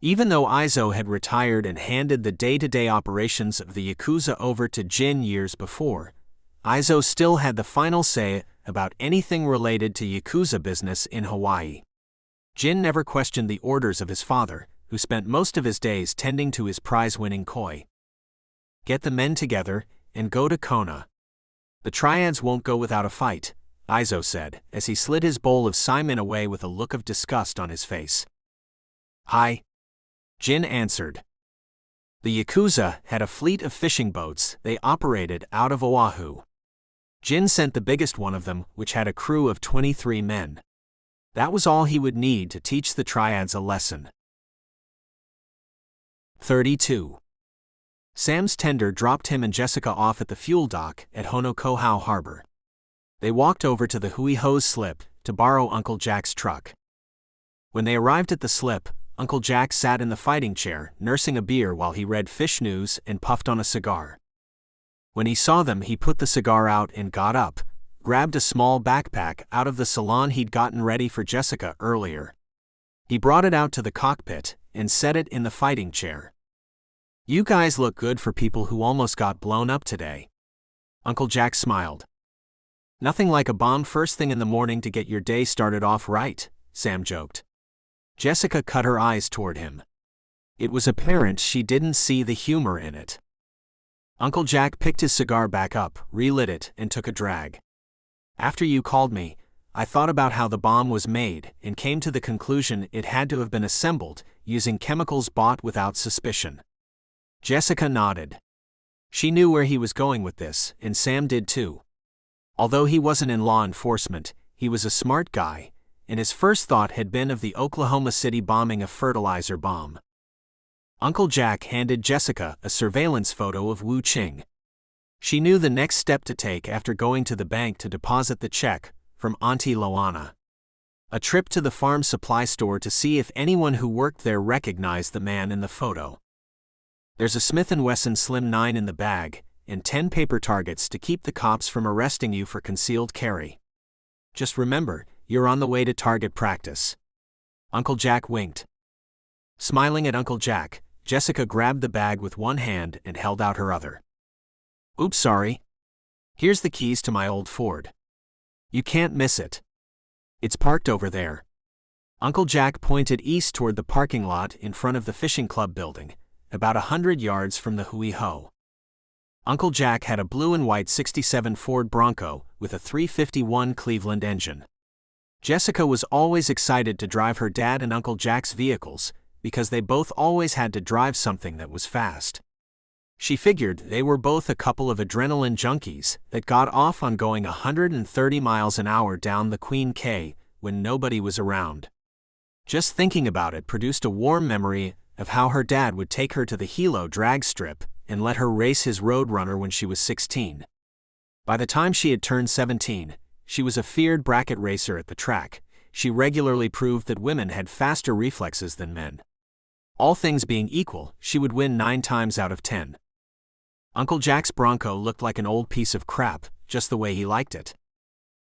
Even though Aizo had retired and handed the day-to-day operations of the Yakuza over to Jin years before, Aizo still had the final say about anything related to Yakuza business in Hawaii. Jin never questioned the orders of his father, who who spent most of his days tending to his prize-winning koi. Get the men together and go to Kona. The Triads won't go without a fight, Izo said, as he slid his bowl of saimin away with a look of disgust on his face. Hi. Jin answered. The Yakuza had a fleet of fishing boats they operated out of Oahu. Jin sent the biggest one of them, which had a crew of 23 men. That was all he would need to teach the Triads a lesson. 32. Sam's tender dropped him and Jessica off at the fuel dock at Honokohau Harbor. They walked over to the Hui Ho's slip to borrow Uncle Jack's truck. When they arrived at the slip, Uncle Jack sat in the fighting chair, nursing a beer while he read fish news and puffed on a cigar. When he saw them, he put the cigar out and got up, grabbed a small backpack out of the salon he'd gotten ready for Jessica earlier. He brought it out to the cockpit and set it in the fighting chair. You guys look good for people who almost got blown up today. Uncle Jack smiled. Nothing like a bomb first thing in the morning to get your day started off right, Sam joked. Jessica cut her eyes toward him. It was apparent she didn't see the humor in it. Uncle Jack picked his cigar back up, relit it, and took a drag. After you called me, I thought about how the bomb was made and came to the conclusion it had to have been assembled using chemicals bought without suspicion. Jessica nodded. She knew where he was going with this, and Sam did too. Although he wasn't in law enforcement, he was a smart guy, and his first thought had been of the Oklahoma City bombing a fertilizer bomb. Uncle Jack handed Jessica a surveillance photo of Wu Qing. She knew the next step to take after going to the bank to deposit the check from Auntie Loana. A trip to the farm supply store to see if anyone who worked there recognized the man in the photo. There's a Smith & Wesson Slim 9 in the bag, and 10 paper targets to keep the cops from arresting you for concealed carry. Just remember, you're on the way to target practice. Uncle Jack winked. Smiling at Uncle Jack, Jessica grabbed the bag with one hand and held out her other. Oops, sorry. Here's the keys to my old Ford. You can't miss it. It's parked over there. Uncle Jack pointed east toward the parking lot in front of the fishing club building, about 100 yards from the Hui Ho. Uncle Jack had a blue and white '67 Ford Bronco with a 351 Cleveland engine. Jessica was always excited to drive her dad and Uncle Jack's vehicles because they both always had to drive something that was fast. She figured they were both a couple of adrenaline junkies that got off on going 130 miles an hour down the Queen K when nobody was around. Just thinking about it produced a warm memory of how her dad would take her to the Hilo drag strip and let her race his Roadrunner when she was 16. By the time she had turned 17, she was a feared bracket racer at the track. She regularly proved that women had faster reflexes than men. All things being equal, she would win 9 times out of 10. Uncle Jack's Bronco looked like an old piece of crap, just the way he liked it.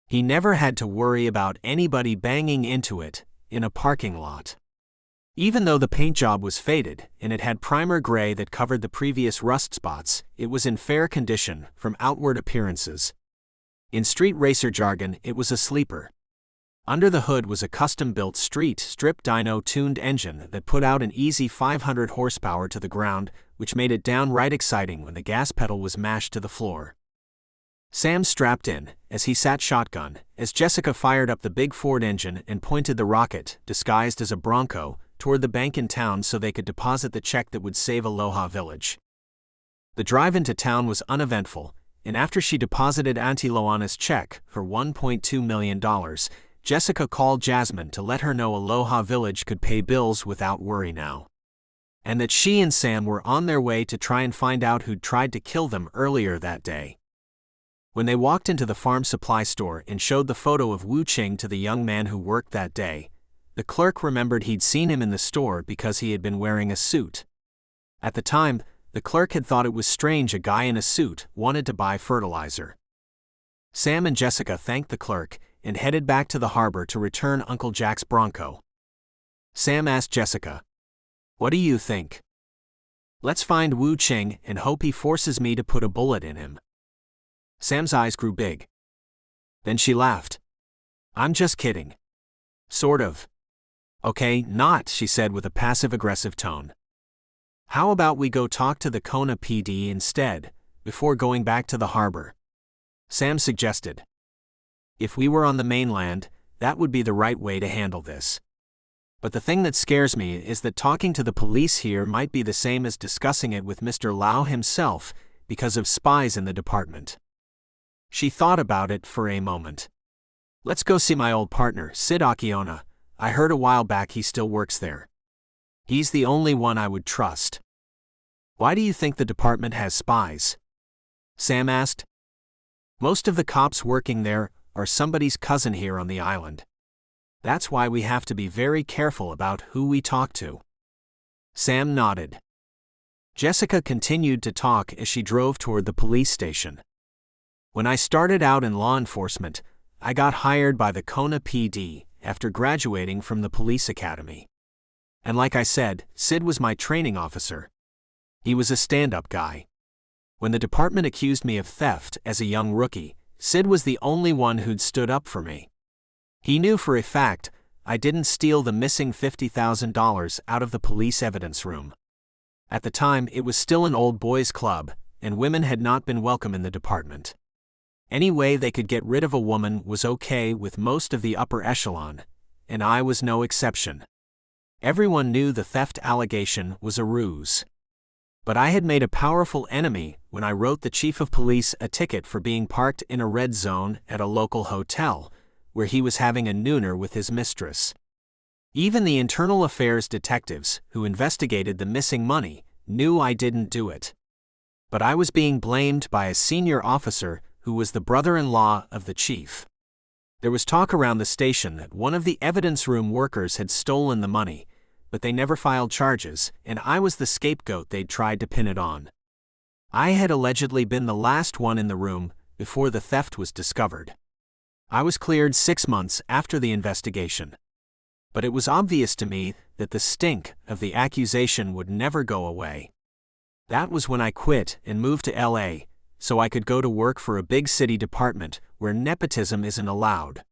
He never had to worry about anybody banging into it in a parking lot. Even though the paint job was faded and it had primer gray that covered the previous rust spots, it was in fair condition from outward appearances. In street racer jargon, it was a sleeper. Under the hood was a custom-built street strip dyno-tuned engine that put out an easy 500 horsepower to the ground, which made it downright exciting when the gas pedal was mashed to the floor. Sam strapped in, as he sat shotgun, as Jessica fired up the big Ford engine and pointed the rocket, disguised as a Bronco, toward the bank in town so they could deposit the check that would save Aloha Village. The drive into town was uneventful, and after she deposited Auntie Loana's check for $1.2 million, Jessica called Jasmine to let her know Aloha Village could pay bills without worry now. And that she and Sam were on their way to try and find out who'd tried to kill them earlier that day. When they walked into the farm supply store and showed the photo of Wu Qing to the young man who worked that day, the clerk remembered he'd seen him in the store because he had been wearing a suit. At the time, the clerk had thought it was strange a guy in a suit wanted to buy fertilizer. Sam and Jessica thanked the clerk and headed back to the harbor to return Uncle Jack's Bronco. Sam asked Jessica, "What do you think? Let's find Wu Qing and hope he forces me to put a bullet in him." Sam's eyes grew big. Then she laughed. "I'm just kidding. Sort of. Okay, not, she said with a passive-aggressive tone. How about we go talk to the Kona PD instead, before going back to the harbor? Sam suggested. If we were on the mainland, that would be the right way to handle this. But the thing that scares me is that talking to the police here might be the same as discussing it with Mr. Lau himself because of spies in the department. She thought about it for a moment. Let's go see my old partner, Sid Akiona. I heard a while back he still works there. He's the only one I would trust. Why do you think the department has spies? Sam asked. Most of the cops working there are somebody's cousin here on the island. That's why we have to be very careful about who we talk to. Sam nodded. Jessica continued to talk as she drove toward the police station. When I started out in law enforcement, I got hired by the Kona PD after graduating from the police academy. And like I said, Sid was my training officer. He was a stand-up guy. When the department accused me of theft as a young rookie, Sid was the only one who'd stood up for me. He knew for a fact I didn't steal the missing $50,000 out of the police evidence room. At the time, it was still an old boys' club, and women had not been welcome in the department. Any way they could get rid of a woman was okay with most of the upper echelon, and I was no exception. Everyone knew the theft allegation was a ruse. But I had made a powerful enemy when I wrote the chief of police a ticket for being parked in a red zone at a local hotel, where he was having a nooner with his mistress. Even the internal affairs detectives who investigated the missing money knew I didn't do it. But I was being blamed by a senior officer who was the brother-in-law of the chief. There was talk around the station that one of the evidence room workers had stolen the money, but they never filed charges, and I was the scapegoat they'd tried to pin it on. I had allegedly been the last one in the room before the theft was discovered. I was cleared 6 months after the investigation. But it was obvious to me that the stink of the accusation would never go away. That was when I quit and moved to LA, so I could go to work for a big city department where nepotism isn't allowed.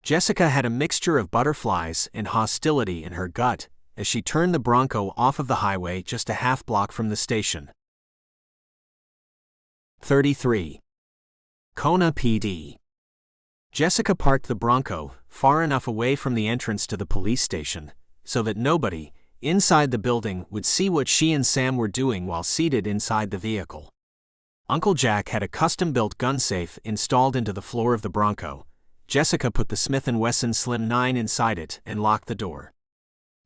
Jessica had a mixture of butterflies and hostility in her gut as she turned the Bronco off of the highway just a half block from the station. 33. Kona PD. Jessica parked the Bronco far enough away from the entrance to the police station so that nobody inside the building would see what she and Sam were doing while seated inside the vehicle. Uncle Jack had a custom-built gun safe installed into the floor of the Bronco. Jessica put the Smith & Wesson Slim 9 inside it and locked the door.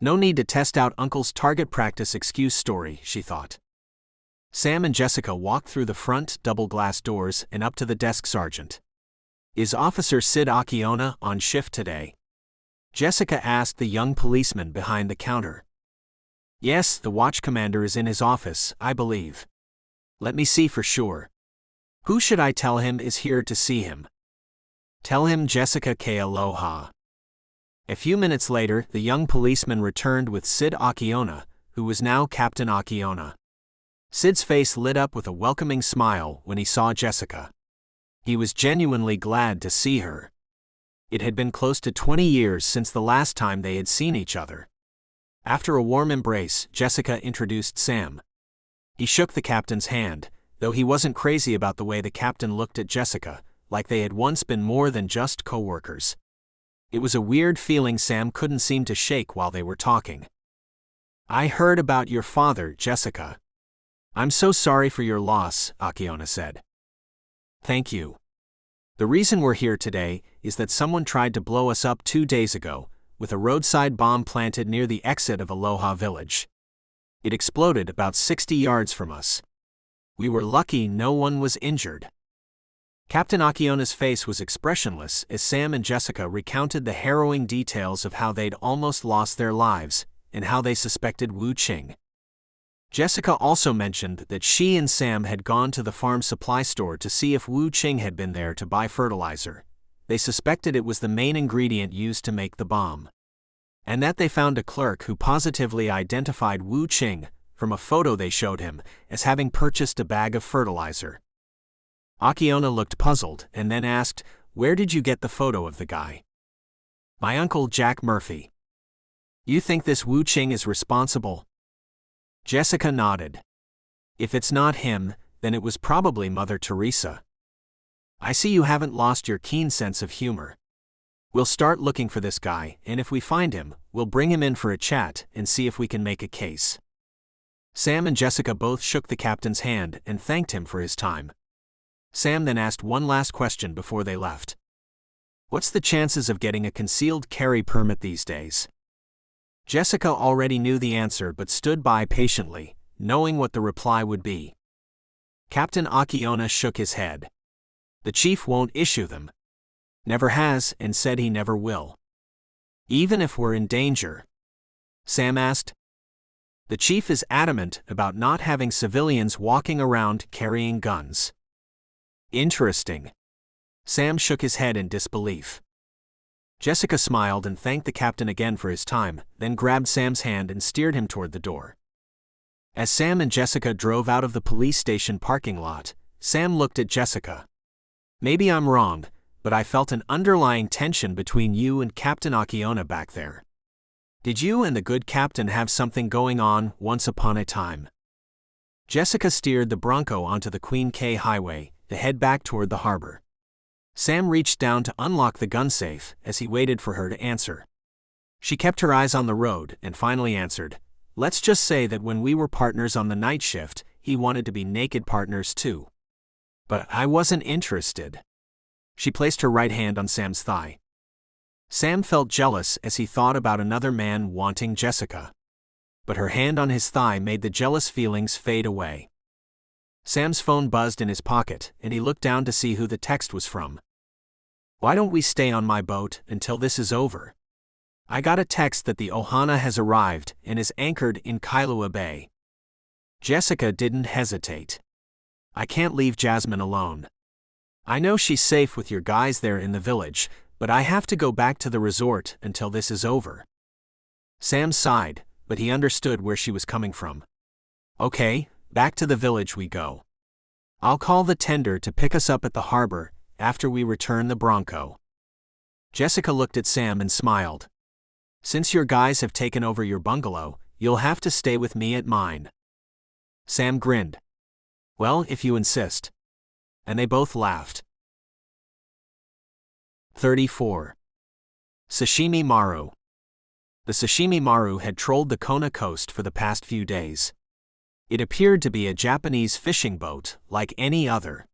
No need to test out Uncle's target practice excuse story, she thought. Sam and Jessica walked through the front double-glass doors and up to the desk sergeant. Is Officer Sid Akiona on shift today? Jessica asked the young policeman behind the counter. Yes, the watch commander is in his office, I believe. Let me see for sure. Who should I tell him is here to see him? Tell him Jessica Kealoha. A few minutes later, the young policeman returned with Sid Akiona, who was now Captain Akiona. Sid's face lit up with a welcoming smile when he saw Jessica. He was genuinely glad to see her. It had been close to 20 years since the last time they had seen each other. After a warm embrace, Jessica introduced Sam. He shook the captain's hand, though he wasn't crazy about the way the captain looked at Jessica, like they had once been more than just co-workers. It was a weird feeling Sam couldn't seem to shake while they were talking. I heard about your father, Jessica. I'm so sorry for your loss, Akiona said. Thank you. The reason we're here today is that someone tried to blow us up 2 days ago, with a roadside bomb planted near the exit of Aloha Village. It exploded about 60 yards from us. We were lucky no one was injured. Captain Akiona's face was expressionless as Sam and Jessica recounted the harrowing details of how they'd almost lost their lives and how they suspected Wu Qing. Jessica also mentioned that she and Sam had gone to the farm supply store to see if Wu Qing had been there to buy fertilizer. They suspected it was the main ingredient used to make the bomb. And that they found a clerk who positively identified Wu Qing from a photo they showed him as having purchased a bag of fertilizer. Akiona looked puzzled and then asked, "Where did you get the photo of the guy?" "My uncle Jack Murphy." You think this Wu Qing is responsible? Jessica nodded. If it's not him, then it was probably Mother Teresa. I see you haven't lost your keen sense of humor. We'll start looking for this guy, and if we find him, we'll bring him in for a chat and see if we can make a case. Sam and Jessica both shook the captain's hand and thanked him for his time. Sam then asked one last question before they left. What's the chances of getting a concealed carry permit these days? Jessica already knew the answer but stood by patiently, knowing what the reply would be. Captain Akiona shook his head. The chief won't issue them. Never has, and said he never will. Even if we're in danger? Sam asked. The chief is adamant about not having civilians walking around carrying guns. Interesting. Sam shook his head in disbelief. Jessica smiled and thanked the captain again for his time, then grabbed Sam's hand and steered him toward the door. As Sam and Jessica drove out of the police station parking lot, Sam looked at Jessica. Maybe I'm wrong, but I felt an underlying tension between you and Captain Akiona back there. Did you and the good captain have something going on once upon a time? Jessica steered the Bronco onto the Queen K Highway, to head back toward the harbor. Sam reached down to unlock the gun safe as he waited for her to answer. She kept her eyes on the road and finally answered, Let's just say that when we were partners on the night shift, he wanted to be naked partners too. But I wasn't interested. She placed her right hand on Sam's thigh. Sam felt jealous as he thought about another man wanting Jessica. But her hand on his thigh made the jealous feelings fade away. Sam's phone buzzed in his pocket, and he looked down to see who the text was from. Why don't we stay on my boat until this is over? I got a text that the Ohana has arrived and is anchored in Kailua Bay. Jessica didn't hesitate. I can't leave Jasmine alone. I know she's safe with your guys there in the village, but I have to go back to the resort until this is over. Sam sighed, but he understood where she was coming from. Okay, back to the village we go. I'll call the tender to pick us up at the harbor after we return the Bronco. Jessica looked at Sam and smiled. Since your guys have taken over your bungalow, you'll have to stay with me at mine. Sam grinned. Well, if you insist. And they both laughed. 34. Sashimi Maru. The Sashimi Maru had trolled the Kona coast for the past few days. It appeared to be a Japanese fishing boat, like any other.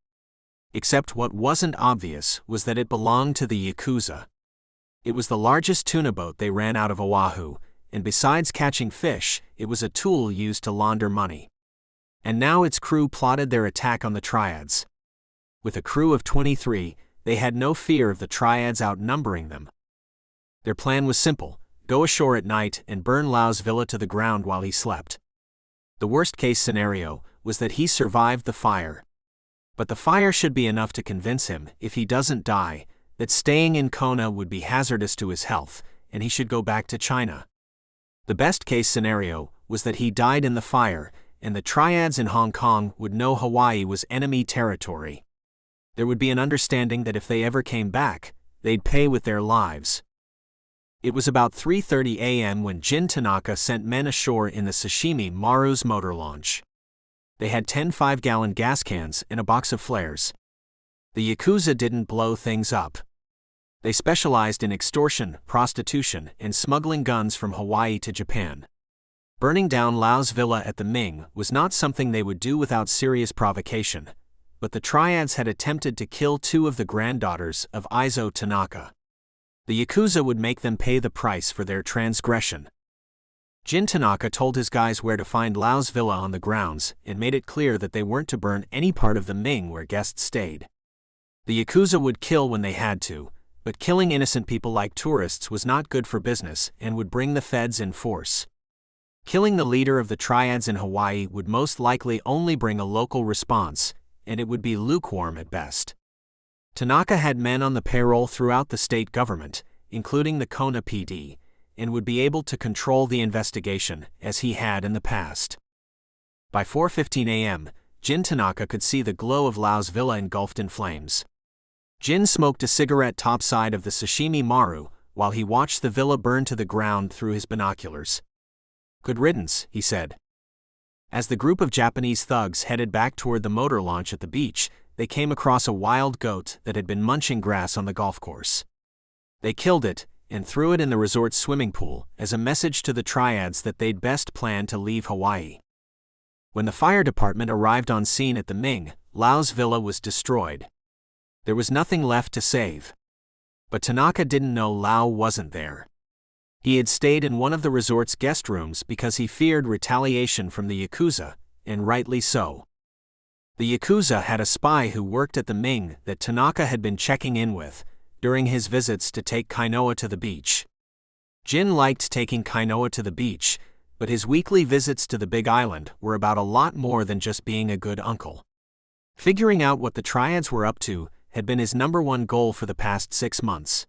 Except what wasn't obvious was that it belonged to the Yakuza. It was the largest tuna boat they ran out of Oahu, and besides catching fish, it was a tool used to launder money. And now its crew plotted their attack on the Triads. With a crew of 23, they had no fear of the Triads outnumbering them. Their plan was simple: go ashore at night and burn Lau's villa to the ground while he slept. The worst-case scenario was that he survived the fire. But the fire should be enough to convince him, if he doesn't die, that staying in Kona would be hazardous to his health, and he should go back to China. The best-case scenario was that he died in the fire, and the Triads in Hong Kong would know Hawaii was enemy territory. There would be an understanding that if they ever came back, they'd pay with their lives. It was about 3:30 a.m. when Jin Tanaka sent men ashore in the Sashimi Maru's motor launch. They had 10 5-gallon gas cans and a box of flares. The Yakuza didn't blow things up. They specialized in extortion, prostitution, and smuggling guns from Hawaii to Japan. Burning down Lau's villa at the Ming was not something they would do without serious provocation, but the Triads had attempted to kill 2 of the granddaughters of Izo Tanaka. The Yakuza would make them pay the price for their transgression. Jin Tanaka told his guys where to find Lau's villa on the grounds and made it clear that they weren't to burn any part of the Ming where guests stayed. The Yakuza would kill when they had to, but killing innocent people like tourists was not good for business and would bring the feds in force. Killing the leader of the Triads in Hawaii would most likely only bring a local response, and it would be lukewarm at best. Tanaka had men on the payroll throughout the state government, including the Kona PD, and would be able to control the investigation, as he had in the past. By 4:15 a.m., Jin Tanaka could see the glow of Lau's villa engulfed in flames. Jin smoked a cigarette topside of the Sashimi Maru, while he watched the villa burn to the ground through his binoculars. "Good riddance," he said. As the group of Japanese thugs headed back toward the motor launch at the beach, they came across a wild goat that had been munching grass on the golf course. They killed it and threw it in the resort's swimming pool as a message to the Triads that they'd best plan to leave Hawaii. When the fire department arrived on scene at the Ming, Lau's villa was destroyed. There was nothing left to save. But Tanaka didn't know Lau wasn't there. He had stayed in one of the resort's guest rooms because he feared retaliation from the Yakuza, and rightly so. The Yakuza had a spy who worked at the Ming that Tanaka had been checking in with during his visits to take Kainoa to the beach. Jin liked taking Kainoa to the beach, but his weekly visits to the Big Island were about a lot more than just being a good uncle. Figuring out what the Triads were up to had been his #1 goal for the past 6 months.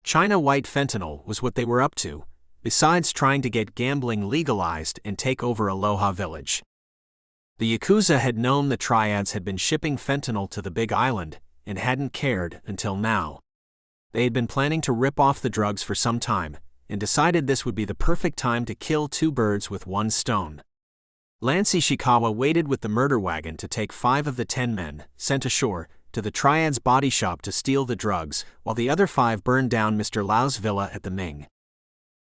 China white fentanyl was what they were up to, besides trying to get gambling legalized and take over Aloha Village. The Yakuza had known the Triads had been shipping fentanyl to the Big Island and hadn't cared until now. They had been planning to rip off the drugs for some time and decided this would be the perfect time to kill 2 birds with 1 stone. Lance Ishikawa waited with the murder wagon to take 5 of the 10 men sent ashore to the Triads' body shop to steal the drugs, while the other 5 burned down Mr. Lau's villa at the Ming.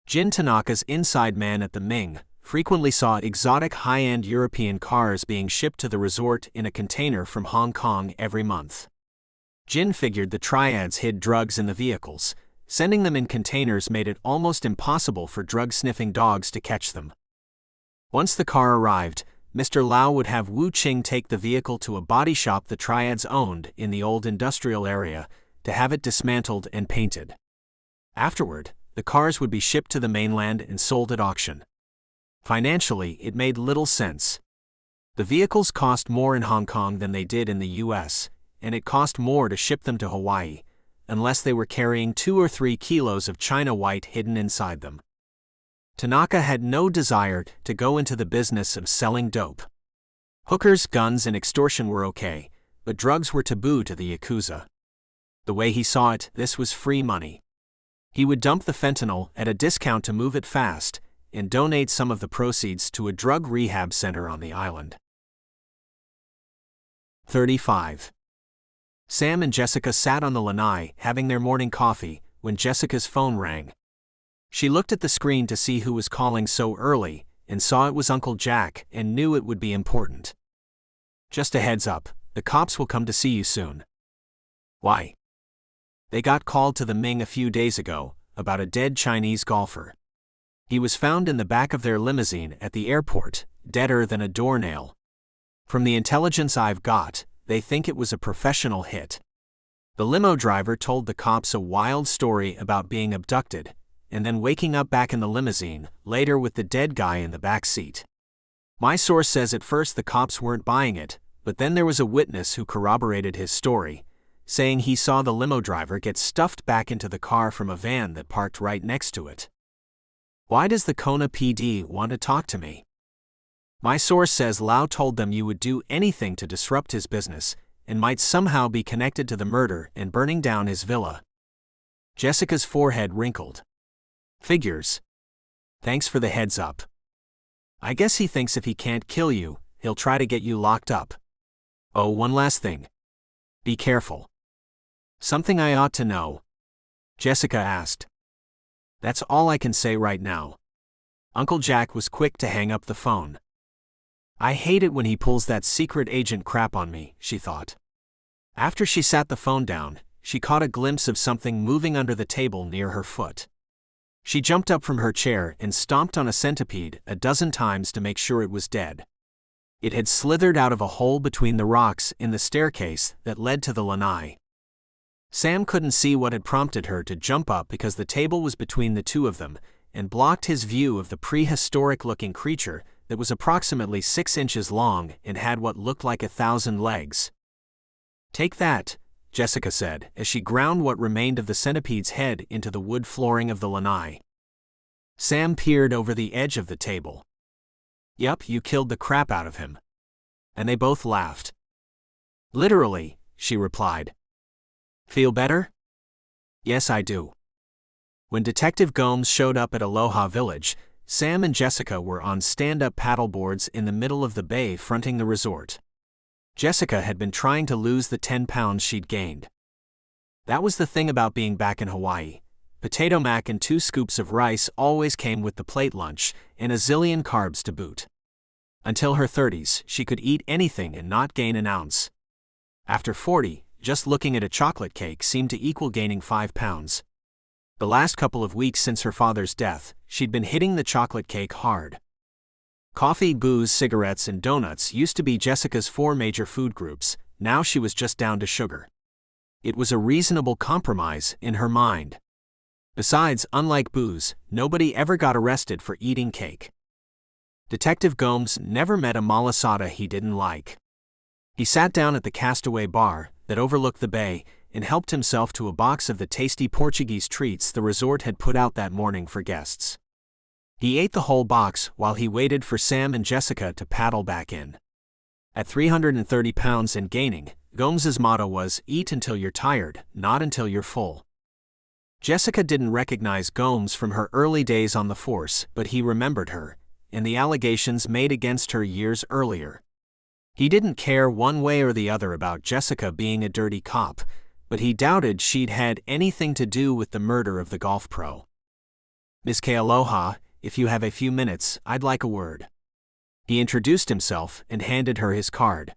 Jin Tanaka's inside man at the Ming frequently saw exotic high-end European cars being shipped to the resort in a container from Hong Kong every month. Jin figured the Triads hid drugs in the vehicles. Sending them in containers made it almost impossible for drug-sniffing dogs to catch them. Once the car arrived, Mr. Lau would have Wu Qing take the vehicle to a body shop the Triads owned in the old industrial area to have it dismantled and painted. Afterward, the cars would be shipped to the mainland and sold at auction. Financially, it made little sense. The vehicles cost more in Hong Kong than they did in the US, and it cost more to ship them to Hawaii, unless they were carrying 2 or 3 kilos of China white hidden inside them. Tanaka had no desire to go into the business of selling dope. Hookers, guns, and extortion were okay, but drugs were taboo to the Yakuza. The way he saw it, this was free money. He would dump the fentanyl at a discount to move it fast, and donate some of the proceeds to a drug rehab center on the island. 35. Sam and Jessica sat on the lanai having their morning coffee when Jessica's phone rang. She looked at the screen to see who was calling so early and saw it was Uncle Jack and knew it would be important. "Just a heads up, the cops will come to see you soon." "Why?" "They got called to the Ming a few days ago about a dead Chinese golfer. He was found in the back of their limousine at the airport, deader than a doornail. From the intelligence I've got, they think it was a professional hit." The limo driver told the cops a wild story about being abducted and then waking up back in the limousine, later with the dead guy in the back seat. "My source says at first the cops weren't buying it, but then there was a witness who corroborated his story, saying he saw the limo driver get stuffed back into the car from a van that parked right next to it." "Why does the Kona PD want to talk to me?" "My source says Lau told them you would do anything to disrupt his business and might somehow be connected to the murder and burning down his villa." Jessica's forehead wrinkled. "Figures. Thanks for the heads up. I guess he thinks if he can't kill you, he'll try to get you locked up. Oh, one last thing. Be careful." "Something I ought to know?" Jessica asked. "That's all I can say right now." Uncle Jack was quick to hang up the phone. "I hate it when he pulls that secret agent crap on me," she thought. After she sat the phone down, she caught a glimpse of something moving under the table near her foot. She jumped up from her chair and stomped on a centipede a dozen times to make sure it was dead. It had slithered out of a hole between the rocks in the staircase that led to the lanai. Sam couldn't see what had prompted her to jump up because the table was between the two of them and blocked his view of the prehistoric-looking creature that was approximately 6 inches long and had what looked like 1,000 legs. "Take that," Jessica said as she ground what remained of the centipede's head into the wood flooring of the lanai. Sam peered over the edge of the table. "Yup, you killed the crap out of him." And they both laughed. "Literally," she replied. "Feel better?" "Yes, I do." When Detective Gomes showed up at Aloha Village, Sam and Jessica were on stand-up paddleboards in the middle of the bay fronting the resort. Jessica had been trying to lose the 10 pounds she'd gained. That was the thing about being back in Hawaii. Potato mac and 2 scoops of rice always came with the plate lunch, and a zillion carbs to boot. Until her 30s, she could eat anything and not gain an ounce. After 40, just looking at a chocolate cake seemed to equal gaining 5 pounds. The last couple of weeks since her father's death, she'd been hitting the chocolate cake hard. Coffee, booze, cigarettes, and donuts used to be Jessica's 4 major food groups. Now she was just down to sugar. It was a reasonable compromise in her mind. Besides, unlike booze, nobody ever got arrested for eating cake. Detective Gomes never met a malasada he didn't like. He sat down at the Castaway Bar that overlooked the bay and helped himself to a box of the tasty Portuguese treats the resort had put out that morning for guests. He ate the whole box while he waited for Sam and Jessica to paddle back in. At 330 pounds and gaining, Gomes's motto was, "Eat until you're tired, not until you're full." Jessica didn't recognize Gomes from her early days on the force, but he remembered her, and the allegations made against her years earlier. He didn't care one way or the other about Jessica being a dirty cop, but he doubted she'd had anything to do with the murder of the golf pro. "Miss Kealoha, if you have a few minutes, I'd like a word." He introduced himself and handed her his card.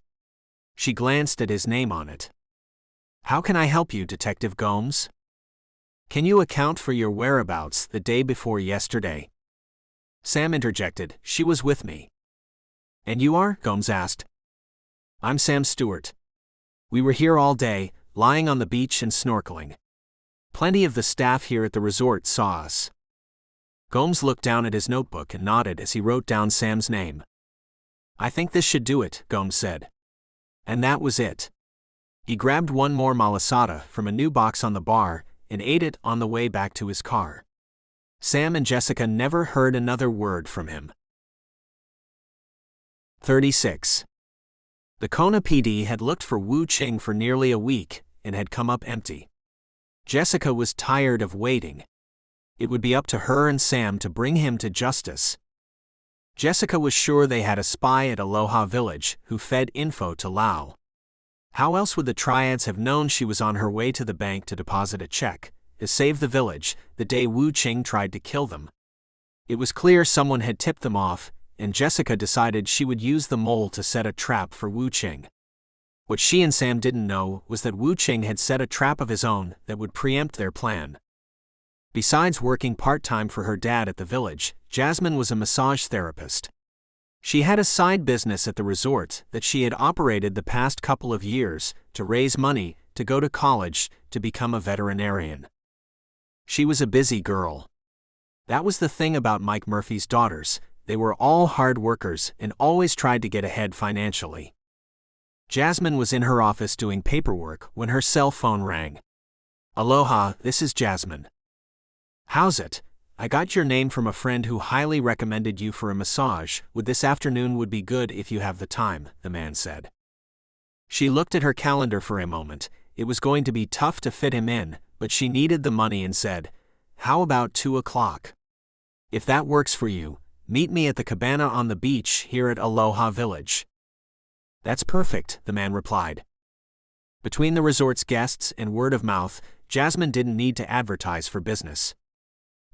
She glanced at his name on it. "How can I help you, Detective Gomes? Can you account for your whereabouts the day before yesterday?" Sam interjected, "She was with me." "And you are?" Gomes asked. "I'm Sam Stewart. We were here all day, lying on the beach and snorkeling. Plenty of the staff here at the resort saw us." Gomes looked down at his notebook and nodded as he wrote down Sam's name. "I think this should do it," Gomes said. And that was it. He grabbed one more malasada from a new box on the bar and ate it on the way back to his car. Sam and Jessica never heard another word from him. 36. The Kona PD had looked for Wu Ching for nearly a week and had come up empty. Jessica was tired of waiting. It would be up to her and Sam to bring him to justice. Jessica was sure they had a spy at Aloha Village who fed info to Lau. How else would the Triads have known she was on her way to the bank to deposit a check to save the village the day Wu Ching tried to kill them? It was clear someone had tipped them off, and Jessica decided she would use the mole to set a trap for Wu Ching. What she and Sam didn't know was that Wu Ching had set a trap of his own that would preempt their plan. Besides working part-time for her dad at the village, Jasmine was a massage therapist. She had a side business at the resort that she had operated the past couple of years to raise money to go to college to become a veterinarian. She was a busy girl. That was the thing about Mike Murphy's daughters. They were all hard workers and always tried to get ahead financially. Jasmine was in her office doing paperwork when her cell phone rang. "Aloha, this is Jasmine." "How's it? I got your name from a friend who highly recommended you for a massage. This afternoon would be good if you have the time," the man said. She looked at her calendar for a moment. It was going to be tough to fit him in, but she needed the money and said, "How about 2 o'clock? If that works for you, meet me at the cabana on the beach here at Aloha Village." "That's perfect," the man replied. Between the resort's guests and word of mouth, Jasmine didn't need to advertise for business.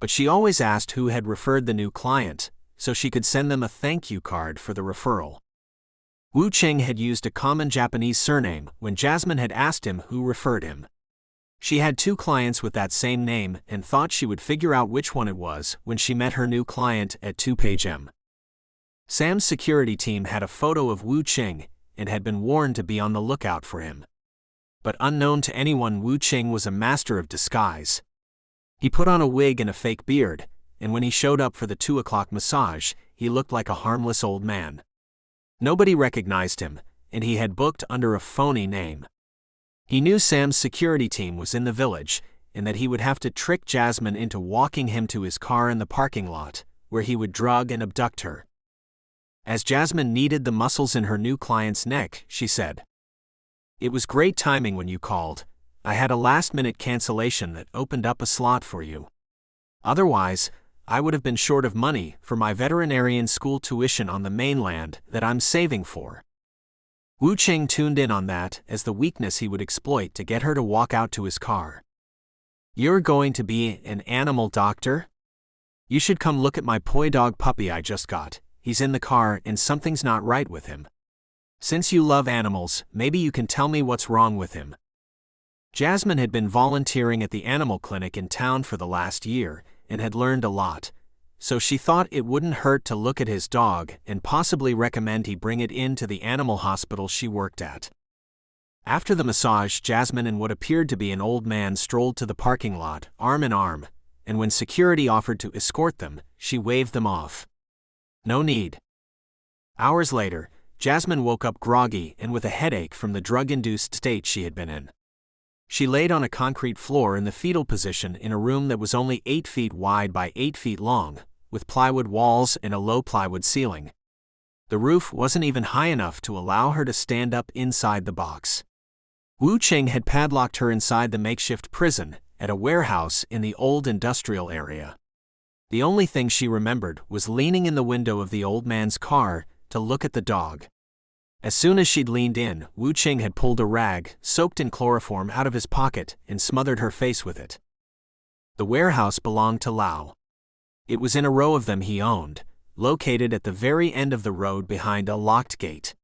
But she always asked who had referred the new client, so she could send them a thank you card for the referral. Wu Ching had used a common Japanese surname when Jasmine had asked him who referred him. She had 2 clients with that same name and thought she would figure out which one it was when she met her new client at 2 Page M. Sam's security team had a photo of Wu Ching and had been warned to be on the lookout for him. But unknown to anyone, Wu Ching was a master of disguise. He put on a wig and a fake beard, and when he showed up for the 2 o'clock massage, he looked like a harmless old man. Nobody recognized him, and he had booked under a phony name. He knew Sam's security team was in the village, and that he would have to trick Jasmine into walking him to his car in the parking lot, where he would drug and abduct her. As Jasmine kneaded the muscles in her new client's neck, she said, "It was great timing when you called. I had a last-minute cancellation that opened up a slot for you." Otherwise, I would have been short of money for my veterinarian school tuition on the mainland that I'm saving for. Wu Qing tuned in on that as the weakness he would exploit to get her to walk out to his car. You're going to be an animal doctor? You should come look at my poi dog puppy I just got. He's in the car and something's not right with him. Since you love animals, maybe you can tell me what's wrong with him. Jasmine had been volunteering at the animal clinic in town for the last year and had learned a lot, so she thought it wouldn't hurt to look at his dog and possibly recommend he bring it in to the animal hospital she worked at. After the massage, Jasmine and what appeared to be an old man strolled to the parking lot, arm in arm, and when security offered to escort them, she waved them off. No need. Hours later, Jasmine woke up groggy and with a headache from the drug-induced state she had been in. She laid on a concrete floor in the fetal position in a room that was only 8 feet wide by 8 feet long, with plywood walls and a low plywood ceiling. The roof wasn't even high enough to allow her to stand up inside the box. Wu Qing had padlocked her inside the makeshift prison at a warehouse in the old industrial area. The only thing she remembered was leaning in the window of the old man's car to look at the dog. As soon as she'd leaned in, Wu Qing had pulled a rag, soaked in chloroform, out of his pocket and smothered her face with it. The warehouse belonged to Lau. It was in a row of them he owned, located at the very end of the road behind a locked gate.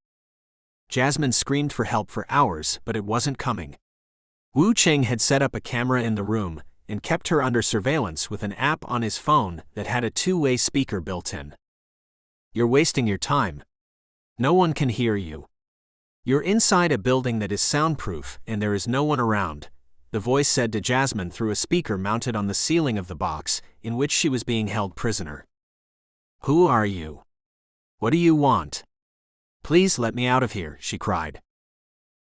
Jasmine screamed for help for hours, but it wasn't coming. Wu Qing had set up a camera in the room and kept her under surveillance with an app on his phone that had a two-way speaker built in. You're wasting your time. No one can hear you. You're inside a building that is soundproof and there is no one around, the voice said to Jasmine through a speaker mounted on the ceiling of the box in which she was being held prisoner. Who are you? What do you want? Please let me out of here, she cried.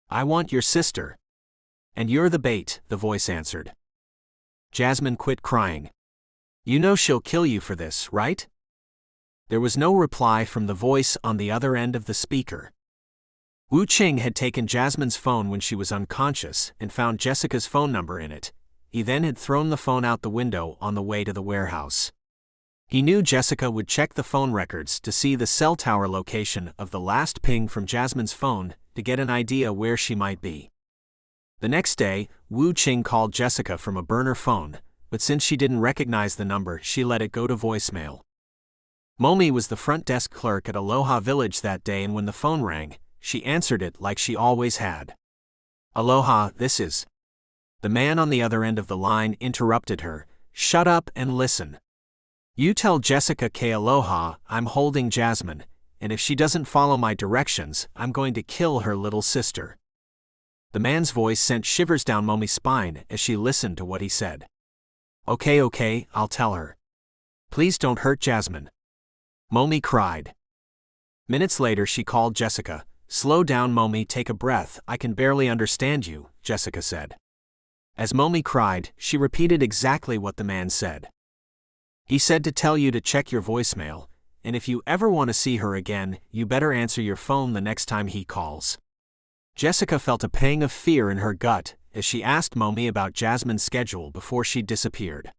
I want your sister. And you're the bait, the voice answered. Jasmine quit crying. You know she'll kill you for this, right? There was no reply from the voice on the other end of the speaker. Wu Qing had taken Jasmine's phone when she was unconscious and found Jessica's phone number in it. He then had thrown the phone out the window on the way to the warehouse. He knew Jessica would check the phone records to see the cell tower location of the last ping from Jasmine's phone to get an idea where she might be. The next day, Wu Qing called Jessica from a burner phone, but since she didn't recognize the number, she let it go to voicemail. Momi was the front desk clerk at Aloha Village that day, and when the phone rang, she answered it like she always had. Aloha, this is... The man on the other end of the line interrupted her. Shut up and listen. You tell Jessica Kealoha I'm holding Jasmine, and if she doesn't follow my directions, I'm going to kill her little sister. The man's voice sent shivers down Momi's spine as she listened to what he said. Okay, I'll tell her. Please don't hurt Jasmine. Momi cried. Minutes later she called Jessica. Slow down, Momi, take a breath, I can barely understand you, Jessica said. As Momi cried, she repeated exactly what the man said. He said to tell you to check your voicemail, and if you ever want to see her again, you better answer your phone the next time he calls. Jessica felt a pang of fear in her gut as she asked Momi about Jasmine's schedule before she disappeared.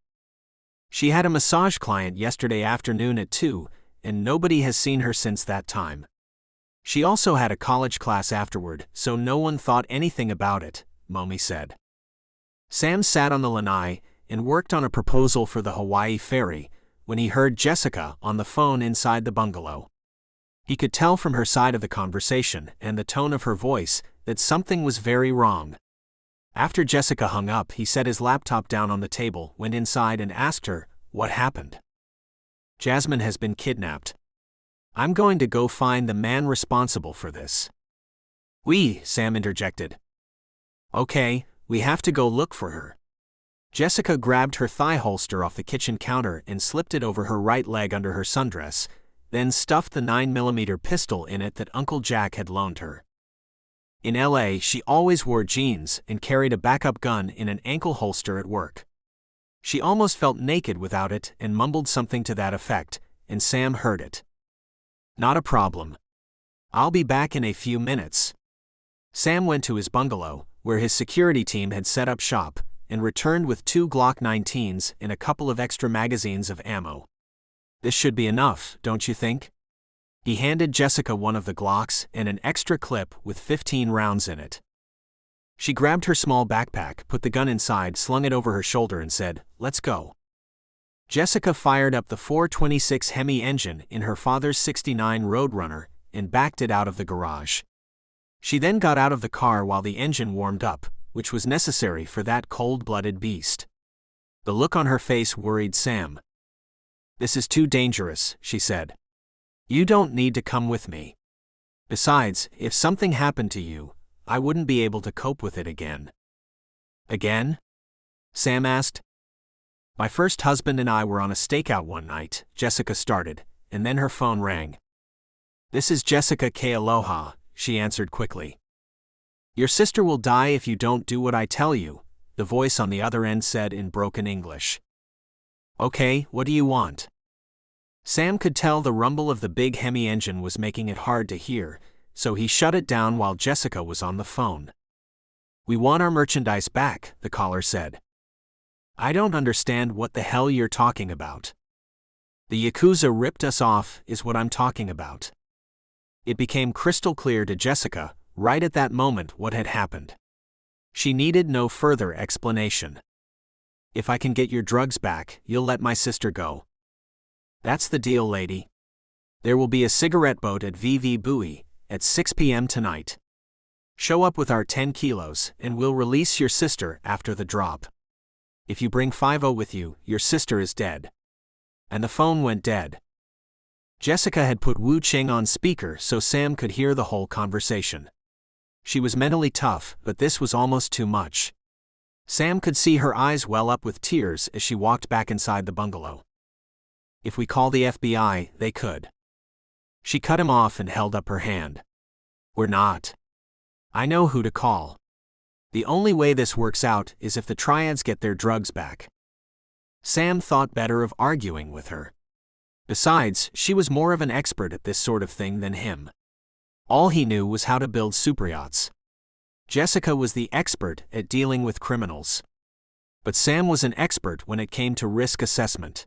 She had a massage client yesterday afternoon at 2, and nobody has seen her since that time. She also had a college class afterward, so no one thought anything about it, Momi said. Sam sat on the lanai and worked on a proposal for the Hawaii ferry when he heard Jessica on the phone inside the bungalow. He could tell from her side of the conversation and the tone of her voice that something was very wrong. After Jessica hung up, he set his laptop down on the table, went inside and asked her, what happened? Jasmine has been kidnapped. I'm going to go find the man responsible for this. Sam interjected. Okay, we have to go look for her. Jessica grabbed her thigh holster off the kitchen counter and slipped it over her right leg under her sundress, then stuffed the 9mm pistol in it that Uncle Jack had loaned her. In LA, she always wore jeans and carried a backup gun in an ankle holster at work. She almost felt naked without it and mumbled something to that effect, and Sam heard it. Not a problem. I'll be back in a few minutes. Sam went to his bungalow, where his security team had set up shop, and returned with 2 Glock 19s and a couple of extra magazines of ammo. This should be enough, don't you think? He handed Jessica one of the Glocks and an extra clip with 15 rounds in it. She grabbed her small backpack, put the gun inside, slung it over her shoulder and said, "Let's go." Jessica fired up the 426 Hemi engine in her father's '69 Roadrunner and backed it out of the garage. She then got out of the car while the engine warmed up, which was necessary for that cold-blooded beast. The look on her face worried Sam. "This is too dangerous," she said. "You don't need to come with me. Besides, if something happened to you, I wouldn't be able to cope with it again." "Again?" Sam asked. "My first husband and I were on a stakeout one night," Jessica started, and then her phone rang. "This is Jessica Kealoha," she answered quickly. "Your sister will die if you don't do what I tell you," the voice on the other end said in broken English. "Okay, what do you want?" Sam could tell the rumble of the big Hemi engine was making it hard to hear, so he shut it down while Jessica was on the phone. "We want our merchandise back," the caller said. "I don't understand what the hell you're talking about." "The Yakuza ripped us off, is what I'm talking about." It became crystal clear to Jessica, right at that moment, what had happened. She needed no further explanation. "If I can get your drugs back, you'll let my sister go." "That's the deal, lady. There will be a cigarette boat at VV Buoy at 6 p.m. tonight. Show up with our 10 kilos and we'll release your sister after the drop. If you bring 50 with you, your sister is dead." And the phone went dead. Jessica had put Wu Ching on speaker so Sam could hear the whole conversation. She was mentally tough, but this was almost too much. Sam could see her eyes well up with tears as she walked back inside the bungalow. "If we call the FBI, they could." She cut him off and held up her hand. "We're not. I know who to call. The only way this works out is if the Triads get their drugs back." Sam thought better of arguing with her. Besides, she was more of an expert at this sort of thing than him. All he knew was how to build superyachts. Jessica was the expert at dealing with criminals. But Sam was an expert when it came to risk assessment.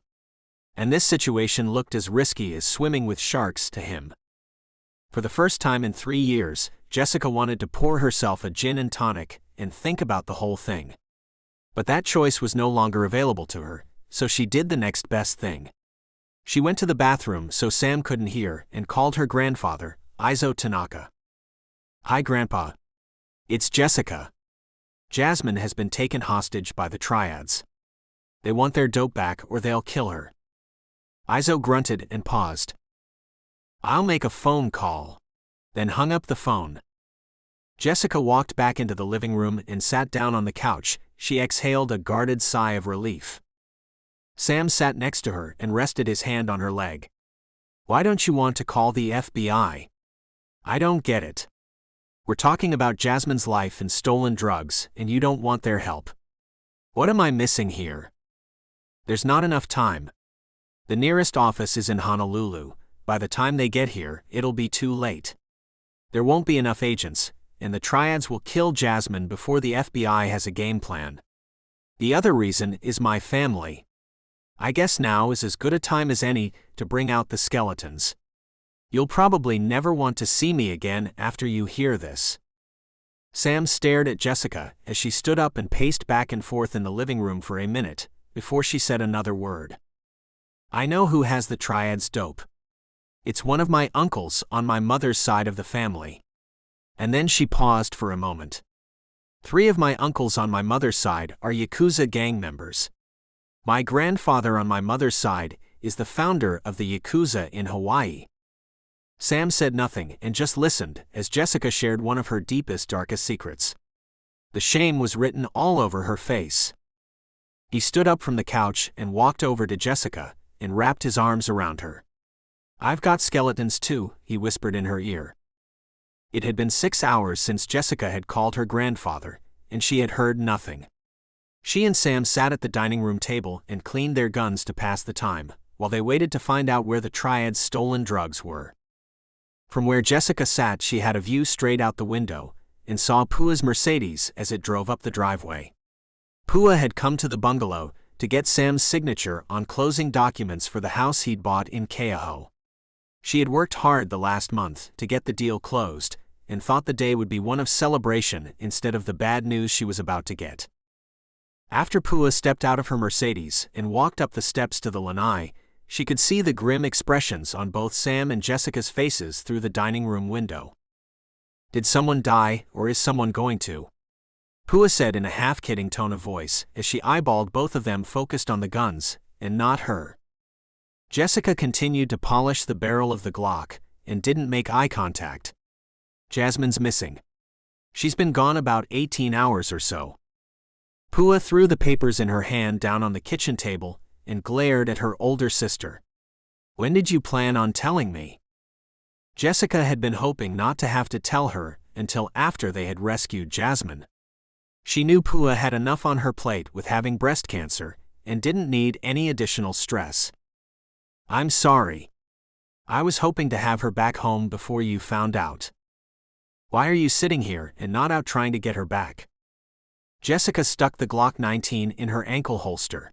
And this situation looked as risky as swimming with sharks to him. For the first time in 3 years, Jessica wanted to pour herself a gin and tonic and think about the whole thing. But that choice was no longer available to her, so she did the next best thing. She went to the bathroom so Sam couldn't hear and called her grandfather, Izo Tanaka. "Hi, Grandpa. It's Jessica. Jasmine has been taken hostage by the Triads. They want their dope back or they'll kill her." Izo grunted and paused. "I'll make a phone call," then hung up the phone. Jessica walked back into the living room and sat down on the couch. She exhaled a guarded sigh of relief. Sam sat next to her and rested his hand on her leg. "Why don't you want to call the FBI? I don't get it. We're talking about Jasmine's life and stolen drugs, and you don't want their help. What am I missing here?" "There's not enough time. The nearest office is in Honolulu. By the time they get here, it'll be too late. There won't be enough agents, and the Triads will kill Jasmine before the FBI has a game plan. The other reason is my family. I guess now is as good a time as any to bring out the skeletons. You'll probably never want to see me again after you hear this." Sam stared at Jessica as she stood up and paced back and forth in the living room for a minute, before she said another word. "I know who has the Triads dope. It's one of my uncles on my mother's side of the family." And then she paused for a moment. 3 of my uncles on my mother's side are Yakuza gang members. My grandfather on my mother's side is the founder of the Yakuza in Hawaii." Sam said nothing and just listened as Jessica shared one of her deepest, darkest secrets. The shame was written all over her face. He stood up from the couch and walked over to Jessica and wrapped his arms around her. "I've got skeletons too," he whispered in her ear. It had been 6 hours since Jessica had called her grandfather, and she had heard nothing. She and Sam sat at the dining room table and cleaned their guns to pass the time, while they waited to find out where the Triads' stolen drugs were. From where Jessica sat, she had a view straight out the window, and saw Pua's Mercedes as it drove up the driveway. Pua had come to the bungalow to get Sam's signature on closing documents for the house he'd bought in Kealoha. She had worked hard the last month to get the deal closed, and thought the day would be one of celebration instead of the bad news she was about to get. After Pua stepped out of her Mercedes and walked up the steps to the lanai, she could see the grim expressions on both Sam and Jessica's faces through the dining room window. "Did someone die, or is someone going to?" Pua said in a half-kidding tone of voice as she eyeballed both of them focused on the guns, and not her. Jessica continued to polish the barrel of the Glock and didn't make eye contact. "Jasmine's missing. She's been gone about 18 hours or so." Pua threw the papers in her hand down on the kitchen table and glared at her older sister. "When did you plan on telling me?" Jessica had been hoping not to have to tell her until after they had rescued Jasmine. She knew Pua had enough on her plate with having breast cancer and didn't need any additional stress. "I'm sorry. I was hoping to have her back home before you found out. Why are you sitting here and not out trying to get her back?" Jessica stuck the Glock 19 in her ankle holster.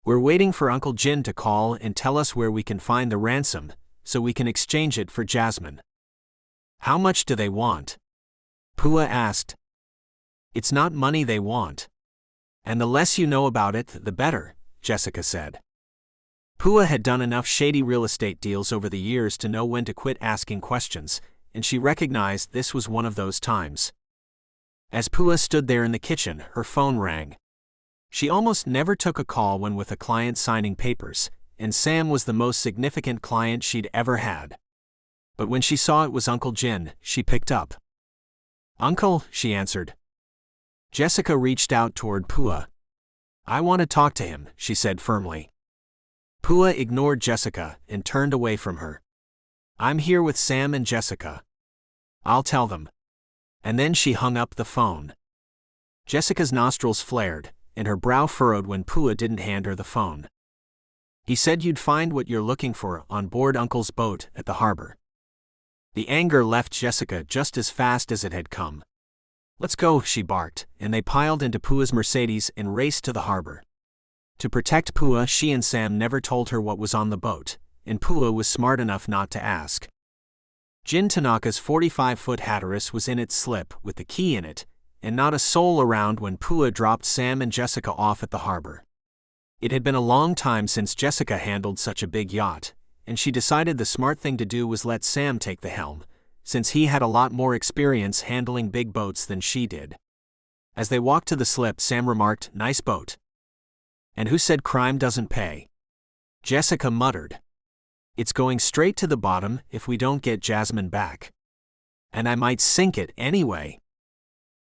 "We're waiting for Uncle Jin to call and tell us where we can find the ransom so we can exchange it for Jasmine." "How much do they want?" Pua asked. "It's not money they want. And the less you know about it, the better," Jessica said. Pua had done enough shady real estate deals over the years to know when to quit asking questions, and she recognized this was one of those times. As Pua stood there in the kitchen, her phone rang. She almost never took a call when with a client signing papers, and Sam was the most significant client she'd ever had. But when she saw it was Uncle Jin, she picked up. "Uncle," she answered. Jessica reached out toward Pua. "I want to talk to him," she said firmly. Pua ignored Jessica and turned away from her. "I'm here with Sam and Jessica. I'll tell them." And then she hung up the phone. Jessica's nostrils flared, and her brow furrowed when Pua didn't hand her the phone. "He said you'd find what you're looking for on board Uncle's boat at the harbor." The anger left Jessica just as fast as it had come. "Let's go," she barked, and they piled into Pua's Mercedes and raced to the harbor. To protect Pua, she and Sam never told her what was on the boat, and Pua was smart enough not to ask. Jin Tanaka's 45-foot Hatteras was in its slip with the key in it, and not a soul around when Pua dropped Sam and Jessica off at the harbor. It had been a long time since Jessica handled such a big yacht, and she decided the smart thing to do was let Sam take the helm, since he had a lot more experience handling big boats than she did. As they walked to the slip, Sam remarked, "Nice boat." "And who said crime doesn't pay?" Jessica muttered. "It's going straight to the bottom if we don't get Jasmine back. And I might sink it anyway."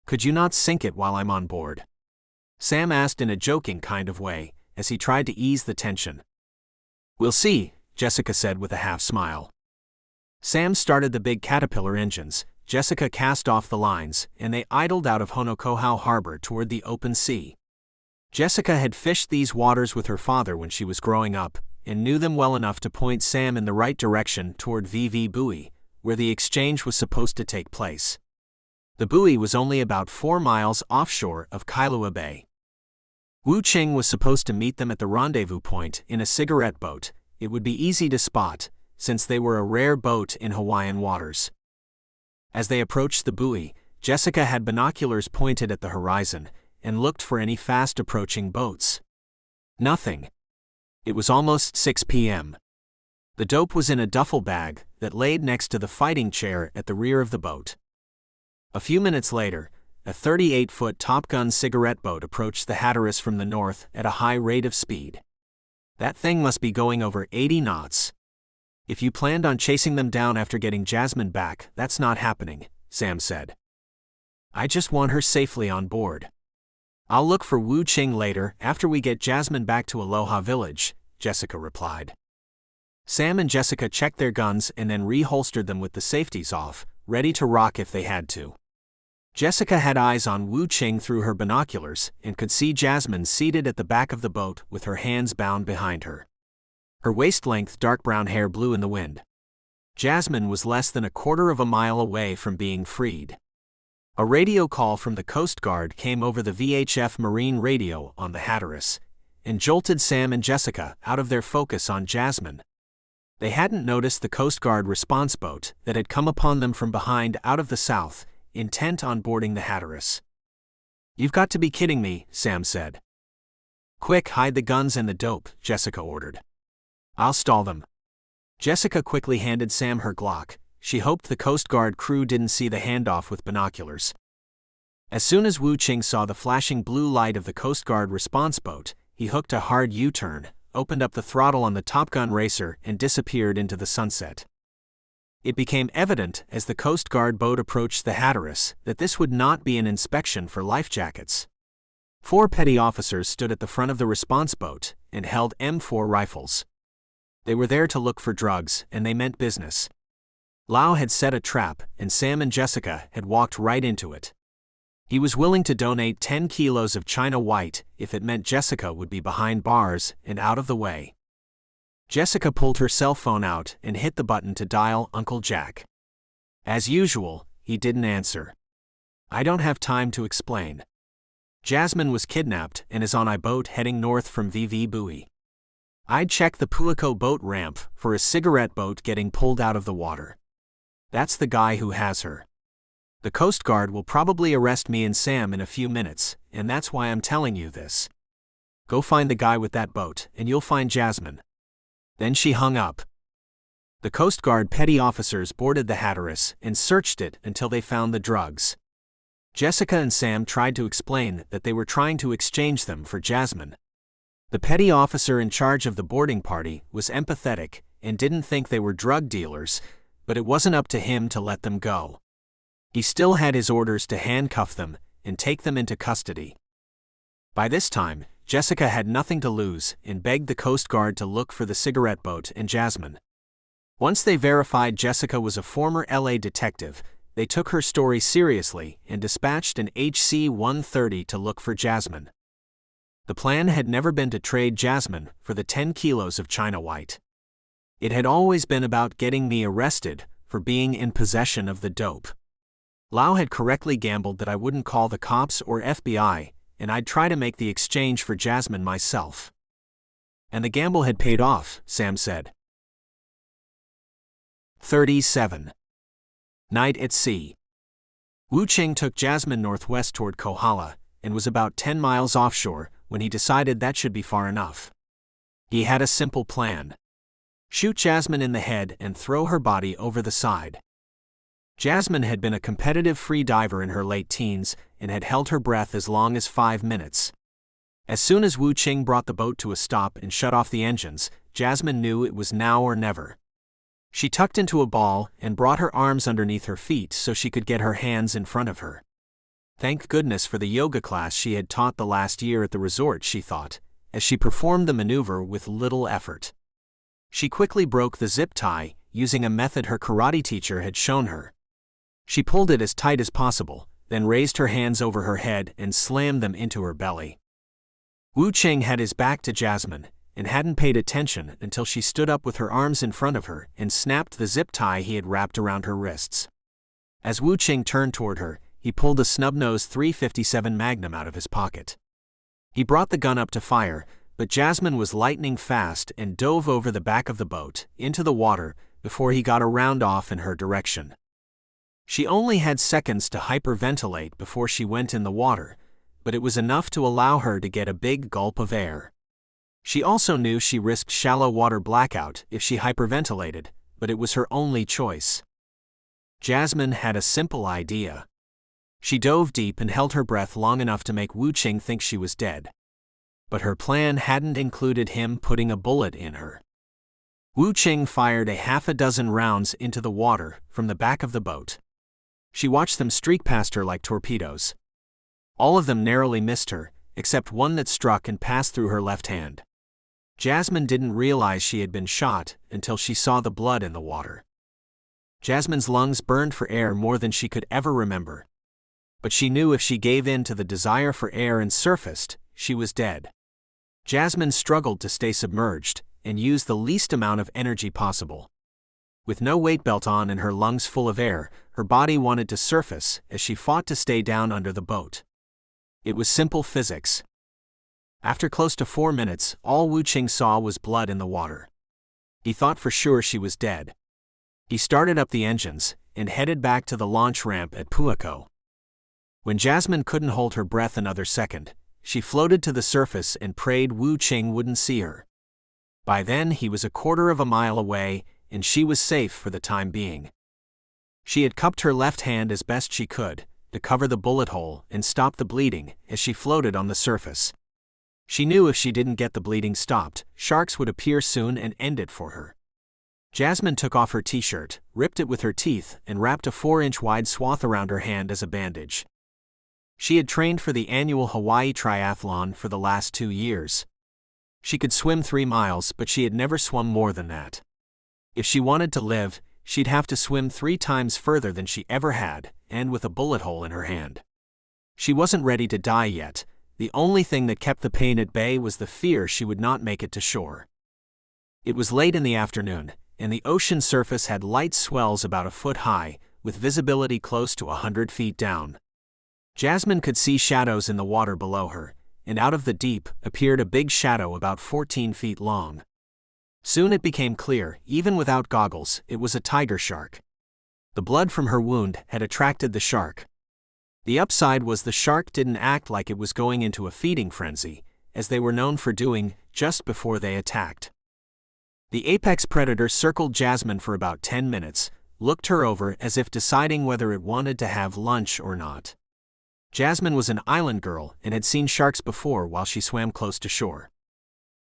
"Could you not sink it while I'm on board?" Sam asked in a joking kind of way, as he tried to ease the tension. "We'll see," Jessica said with a half-smile. Sam started the big Caterpillar engines, Jessica cast off the lines, and they idled out of Honokohau Harbor toward the open sea. Jessica had fished these waters with her father when she was growing up, and knew them well enough to point Sam in the right direction toward VV Buoy, where the exchange was supposed to take place. The buoy was only about 4 miles offshore of Kailua Bay. Wu Ching was supposed to meet them at the rendezvous point in a cigarette boat. It would be easy to spot, since they were a rare boat in Hawaiian waters. As they approached the buoy, Jessica had binoculars pointed at the horizon and looked for any fast-approaching boats. Nothing. It was almost 6 p.m. The dope was in a duffel bag that laid next to the fighting chair at the rear of the boat. A few minutes later, a 38-foot Top Gun cigarette boat approached the Hatteras from the north at a high rate of speed. "That thing must be going over 80 knots. If you planned on chasing them down after getting Jasmine back, that's not happening," Sam said. "I just want her safely on board. I'll look for Wu Ching later after we get Jasmine back to Aloha Village," Jessica replied. Sam and Jessica checked their guns and then reholstered them with the safeties off, ready to rock if they had to. Jessica had eyes on Wu Ching through her binoculars and could see Jasmine seated at the back of the boat with her hands bound behind her. Her waist-length dark brown hair blew in the wind. Jasmine was less than a quarter of a mile away from being freed. A radio call from the Coast Guard came over the VHF Marine radio on the Hatteras, and jolted Sam and Jessica out of their focus on Jasmine. They hadn't noticed the Coast Guard response boat that had come upon them from behind out of the south, intent on boarding the Hatteras. "You've got to be kidding me," Sam said. "Quick, hide the guns and the dope," Jessica ordered. "I'll stall them." Jessica quickly handed Sam her Glock. She hoped the Coast Guard crew didn't see the handoff with binoculars. As soon as Wu Qing saw the flashing blue light of the Coast Guard response boat, he hooked a hard U-turn, opened up the throttle on the Top Gun racer, and disappeared into the sunset. It became evident as the Coast Guard boat approached the Hatteras that this would not be an inspection for life jackets. 4 petty officers stood at the front of the response boat and held M4 rifles. They were there to look for drugs, and they meant business. Lau had set a trap, and Sam and Jessica had walked right into it. He was willing to donate 10 kilos of China white if it meant Jessica would be behind bars and out of the way. Jessica pulled her cell phone out and hit the button to dial Uncle Jack. As usual, he didn't answer. "I don't have time to explain. Jasmine was kidnapped and is on a boat heading north from VV Buoy. I'd check the Pulico boat ramp for a cigarette boat getting pulled out of the water. That's the guy who has her. The Coast Guard will probably arrest me and Sam in a few minutes, and that's why I'm telling you this. Go find the guy with that boat, and you'll find Jasmine." Then she hung up. The Coast Guard petty officers boarded the Hatteras and searched it until they found the drugs. Jessica and Sam tried to explain that they were trying to exchange them for Jasmine. The petty officer in charge of the boarding party was empathetic and didn't think they were drug dealers, but it wasn't up to him to let them go. He still had his orders to handcuff them and take them into custody. By this time, Jessica had nothing to lose and begged the Coast Guard to look for the cigarette boat and Jasmine. Once they verified Jessica was a former LA detective, they took her story seriously and dispatched an HC-130 to look for Jasmine. The plan had never been to trade Jasmine for the 10 kilos of China white. It had always been about getting me arrested for being in possession of the dope. Lau had correctly gambled that I wouldn't call the cops or FBI, and I'd try to make the exchange for Jasmine myself. And the gamble had paid off, Sam said. 37. Night at sea. Wu Qing took Jasmine northwest toward Kohala and was about 10 miles offshore when he decided that should be far enough. He had a simple plan. Shoot Jasmine in the head and throw her body over the side. Jasmine had been a competitive free diver in her late teens and had held her breath as long as 5 minutes. As soon as Wu Qing brought the boat to a stop and shut off the engines, Jasmine knew it was now or never. She tucked into a ball and brought her arms underneath her feet so she could get her hands in front of her. Thank goodness for the yoga class she had taught the last year at the resort, she thought, as she performed the maneuver with little effort. She quickly broke the zip tie, using a method her karate teacher had shown her. She pulled it as tight as possible, then raised her hands over her head and slammed them into her belly. Wu Qing had his back to Jasmine and hadn't paid attention until she stood up with her arms in front of her and snapped the zip tie he had wrapped around her wrists. As Wu Qing turned toward her, he pulled a snub-nosed .357 Magnum out of his pocket. He brought the gun up to fire, but Jasmine was lightning fast and dove over the back of the boat, into the water, before he got a round off in her direction. She only had seconds to hyperventilate before she went in the water, but it was enough to allow her to get a big gulp of air. She also knew she risked shallow water blackout if she hyperventilated, but it was her only choice. Jasmine had a simple idea. She dove deep and held her breath long enough to make Wu Qing think she was dead. But her plan hadn't included him putting a bullet in her. Wu Qing fired a half a dozen rounds into the water from the back of the boat. She watched them streak past her like torpedoes. All of them narrowly missed her, except one that struck and passed through her left hand. Jasmine didn't realize she had been shot until she saw the blood in the water. Jasmine's lungs burned for air more than she could ever remember. But she knew if she gave in to the desire for air and surfaced, she was dead. Jasmine struggled to stay submerged and used the least amount of energy possible. With no weight belt on and her lungs full of air, her body wanted to surface as she fought to stay down under the boat. It was simple physics. After close to 4 minutes, all Wu Qing saw was blood in the water. He thought for sure she was dead. He started up the engines and headed back to the launch ramp at Puako. When Jasmine couldn't hold her breath another second, she floated to the surface and prayed Wu Qing wouldn't see her. By then he was a quarter of a mile away, and she was safe for the time being. She had cupped her left hand as best she could to cover the bullet hole and stop the bleeding as she floated on the surface. She knew if she didn't get the bleeding stopped, sharks would appear soon and end it for her. Jasmine took off her t-shirt, ripped it with her teeth, and wrapped a 4-inch wide swath around her hand as a bandage. She had trained for the annual Hawaii Triathlon for the last 2 years. She could swim 3 miles, but she had never swum more than that. If she wanted to live, she'd have to swim 3 times further than she ever had, and with a bullet hole in her hand. She wasn't ready to die yet. The only thing that kept the pain at bay was the fear she would not make it to shore. It was late in the afternoon, and the ocean surface had light swells about a foot high, with visibility close to 100 feet down. Jasmine could see shadows in the water below her, and out of the deep appeared a big shadow about 14 feet long. Soon it became clear, even without goggles, it was a tiger shark. The blood from her wound had attracted the shark. The upside was the shark didn't act like it was going into a feeding frenzy, as they were known for doing just before they attacked. The apex predator circled Jasmine for about 10 minutes, looked her over as if deciding whether it wanted to have lunch or not. Jasmine was an island girl and had seen sharks before while she swam close to shore.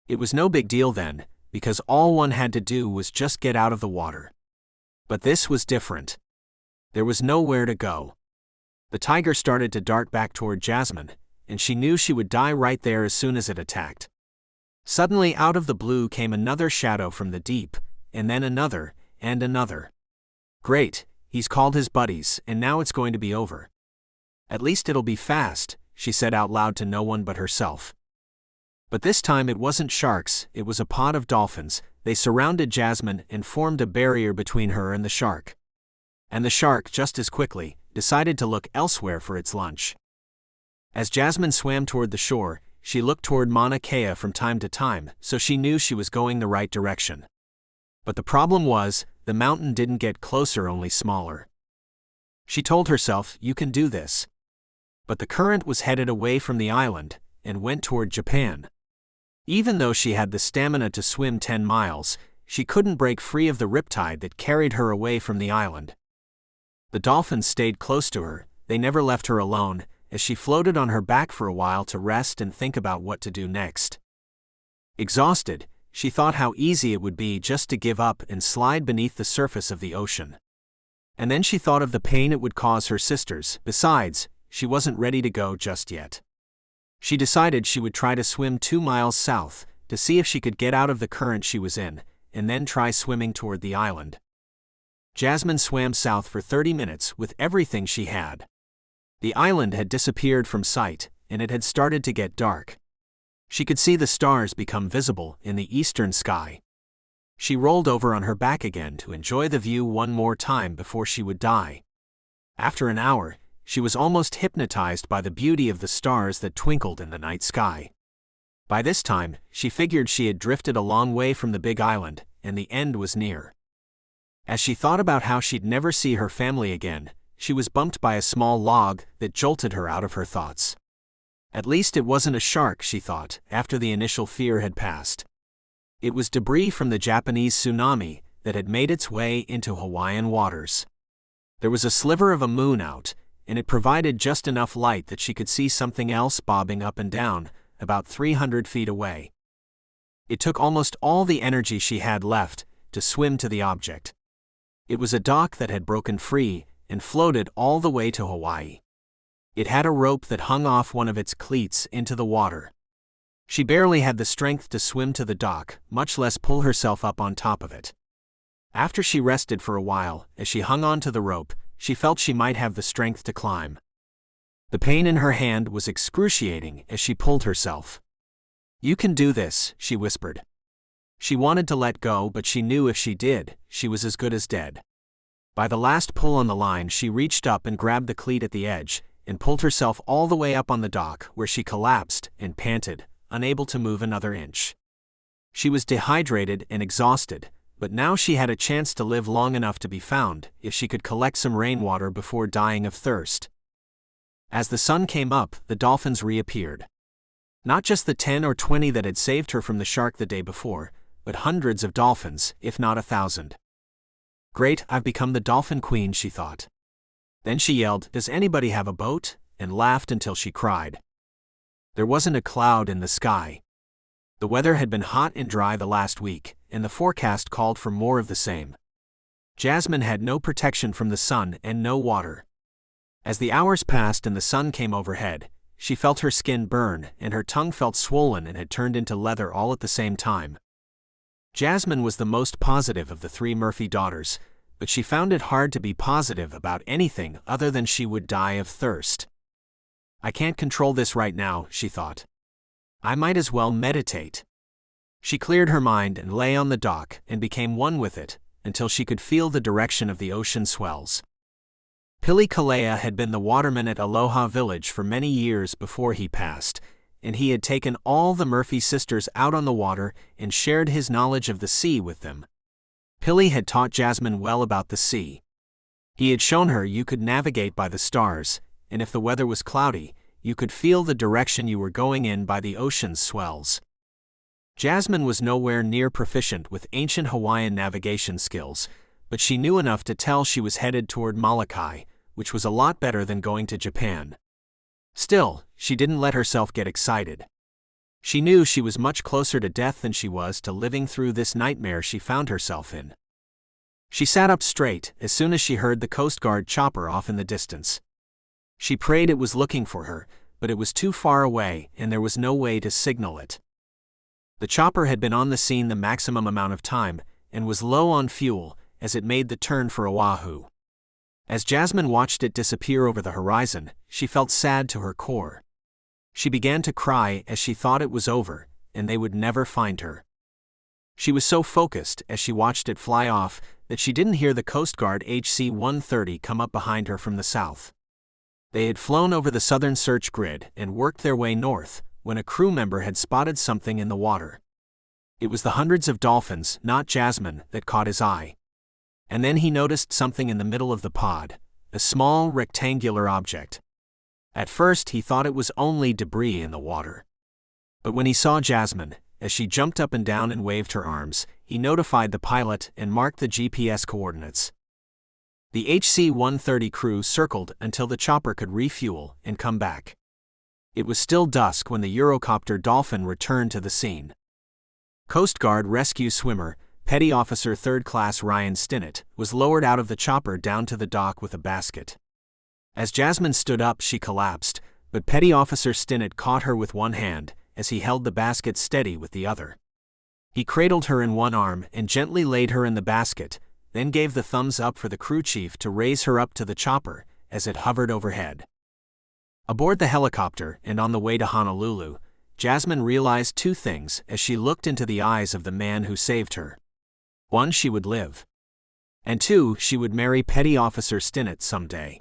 It was no big deal then, because all one had to do was just get out of the water. But this was different. There was nowhere to go. The tiger started to dart back toward Jasmine, and she knew she would die right there as soon as it attacked. Suddenly out of the blue came another shadow from the deep, and then another, and another. Great, he's called his buddies, and now it's going to be over. At least it'll be fast, she said out loud to no one but herself. But this time it wasn't sharks, it was a pod of dolphins. They surrounded Jasmine and formed a barrier between her and the shark. And the shark, just as quickly, decided to look elsewhere for its lunch. As Jasmine swam toward the shore, she looked toward Mauna Kea from time to time, so she knew she was going the right direction. But the problem was, the mountain didn't get closer, only smaller. She told herself, you can do this. But the current was headed away from the island, and went toward Japan. Even though she had the stamina to swim 10 miles, she couldn't break free of the riptide that carried her away from the island. The dolphins stayed close to her, they never left her alone, as she floated on her back for a while to rest and think about what to do next. Exhausted, she thought how easy it would be just to give up and slide beneath the surface of the ocean. And then she thought of the pain it would cause her sisters. Besides, she wasn't ready to go just yet. She decided she would try to swim 2 miles south, to see if she could get out of the current she was in, and then try swimming toward the island. Jasmine swam south for 30 minutes with everything she had. The island had disappeared from sight, and it had started to get dark. She could see the stars become visible in the eastern sky. She rolled over on her back again to enjoy the view one more time before she would die. After an hour, she was almost hypnotized by the beauty of the stars that twinkled in the night sky. By this time, she figured she had drifted a long way from the big island, and the end was near. As she thought about how she'd never see her family again, she was bumped by a small log that jolted her out of her thoughts. At least it wasn't a shark, she thought, after the initial fear had passed. It was debris from the Japanese tsunami that had made its way into Hawaiian waters. There was a sliver of a moon out, and it provided just enough light that she could see something else bobbing up and down, about 300 feet away. It took almost all the energy she had left to swim to the object. It was a dock that had broken free and floated all the way to Hawaii. It had a rope that hung off one of its cleats into the water. She barely had the strength to swim to the dock, much less pull herself up on top of it. After she rested for a while, as she hung on to the rope, she felt she might have the strength to climb. The pain in her hand was excruciating as she pulled herself. "You can do this," she whispered. She wanted to let go, but she knew if she did, she was as good as dead. By the last pull on the line, she reached up and grabbed the cleat at the edge, and pulled herself all the way up on the dock, where she collapsed and panted, unable to move another inch. She was dehydrated and exhausted, but now she had a chance to live long enough to be found, if she could collect some rainwater before dying of thirst. As the sun came up, the dolphins reappeared. Not just the 10 or 20 that had saved her from the shark the day before, but hundreds of dolphins, if not 1,000. Great, I've become the dolphin queen, she thought. Then she yelled, "Does anybody have a boat?" and laughed until she cried. There wasn't a cloud in the sky. The weather had been hot and dry the last week, and the forecast called for more of the same. Jasmine had no protection from the sun and no water. As the hours passed and the sun came overhead, she felt her skin burn and her tongue felt swollen and had turned into leather all at the same time. Jasmine was the most positive of the three Murphy daughters, but she found it hard to be positive about anything other than she would die of thirst. I can't control this right now, she thought. I might as well meditate. She cleared her mind and lay on the dock and became one with it, until she could feel the direction of the ocean swells. Pili Kalea had been the waterman at Aloha Village for many years before he passed, and he had taken all the Murphy sisters out on the water and shared his knowledge of the sea with them. Pili had taught Jasmine well about the sea. He had shown her you could navigate by the stars, and if the weather was cloudy, you could feel the direction you were going in by the ocean's swells. Jasmine was nowhere near proficient with ancient Hawaiian navigation skills, but she knew enough to tell she was headed toward Molokai, which was a lot better than going to Japan. Still, she didn't let herself get excited. She knew she was much closer to death than she was to living through this nightmare she found herself in. She sat up straight as soon as she heard the Coast Guard chopper off in the distance. She prayed it was looking for her, but it was too far away and there was no way to signal it. The chopper had been on the scene the maximum amount of time and was low on fuel as it made the turn for Oahu. As Jasmine watched it disappear over the horizon, she felt sad to her core. She began to cry as she thought it was over, and they would never find her. She was so focused as she watched it fly off that she didn't hear the Coast Guard HC-130 come up behind her from the south. They had flown over the southern search grid and worked their way north when a crew member had spotted something in the water. It was the hundreds of dolphins, not Jasmine, that caught his eye. And then he noticed something in the middle of the pod, a small rectangular object. At first he thought it was only debris in the water. But when he saw Jasmine, as she jumped up and down and waved her arms, he notified the pilot and marked the GPS coordinates. The HC-130 crew circled until the chopper could refuel and come back. It was still dusk when the Eurocopter Dolphin returned to the scene. Coast Guard rescue swimmer, Petty Officer 3rd Class Ryan Stinnett, was lowered out of the chopper down to the dock with a basket. As Jasmine stood up, she collapsed, but Petty Officer Stinnett caught her with one hand as he held the basket steady with the other. He cradled her in one arm and gently laid her in the basket, then gave the thumbs up for the crew chief to raise her up to the chopper as it hovered overhead. Aboard the helicopter and on the way to Honolulu, Jasmine realized two things as she looked into the eyes of the man who saved her. One, she would live. And two, she would marry Petty Officer Stinnett someday.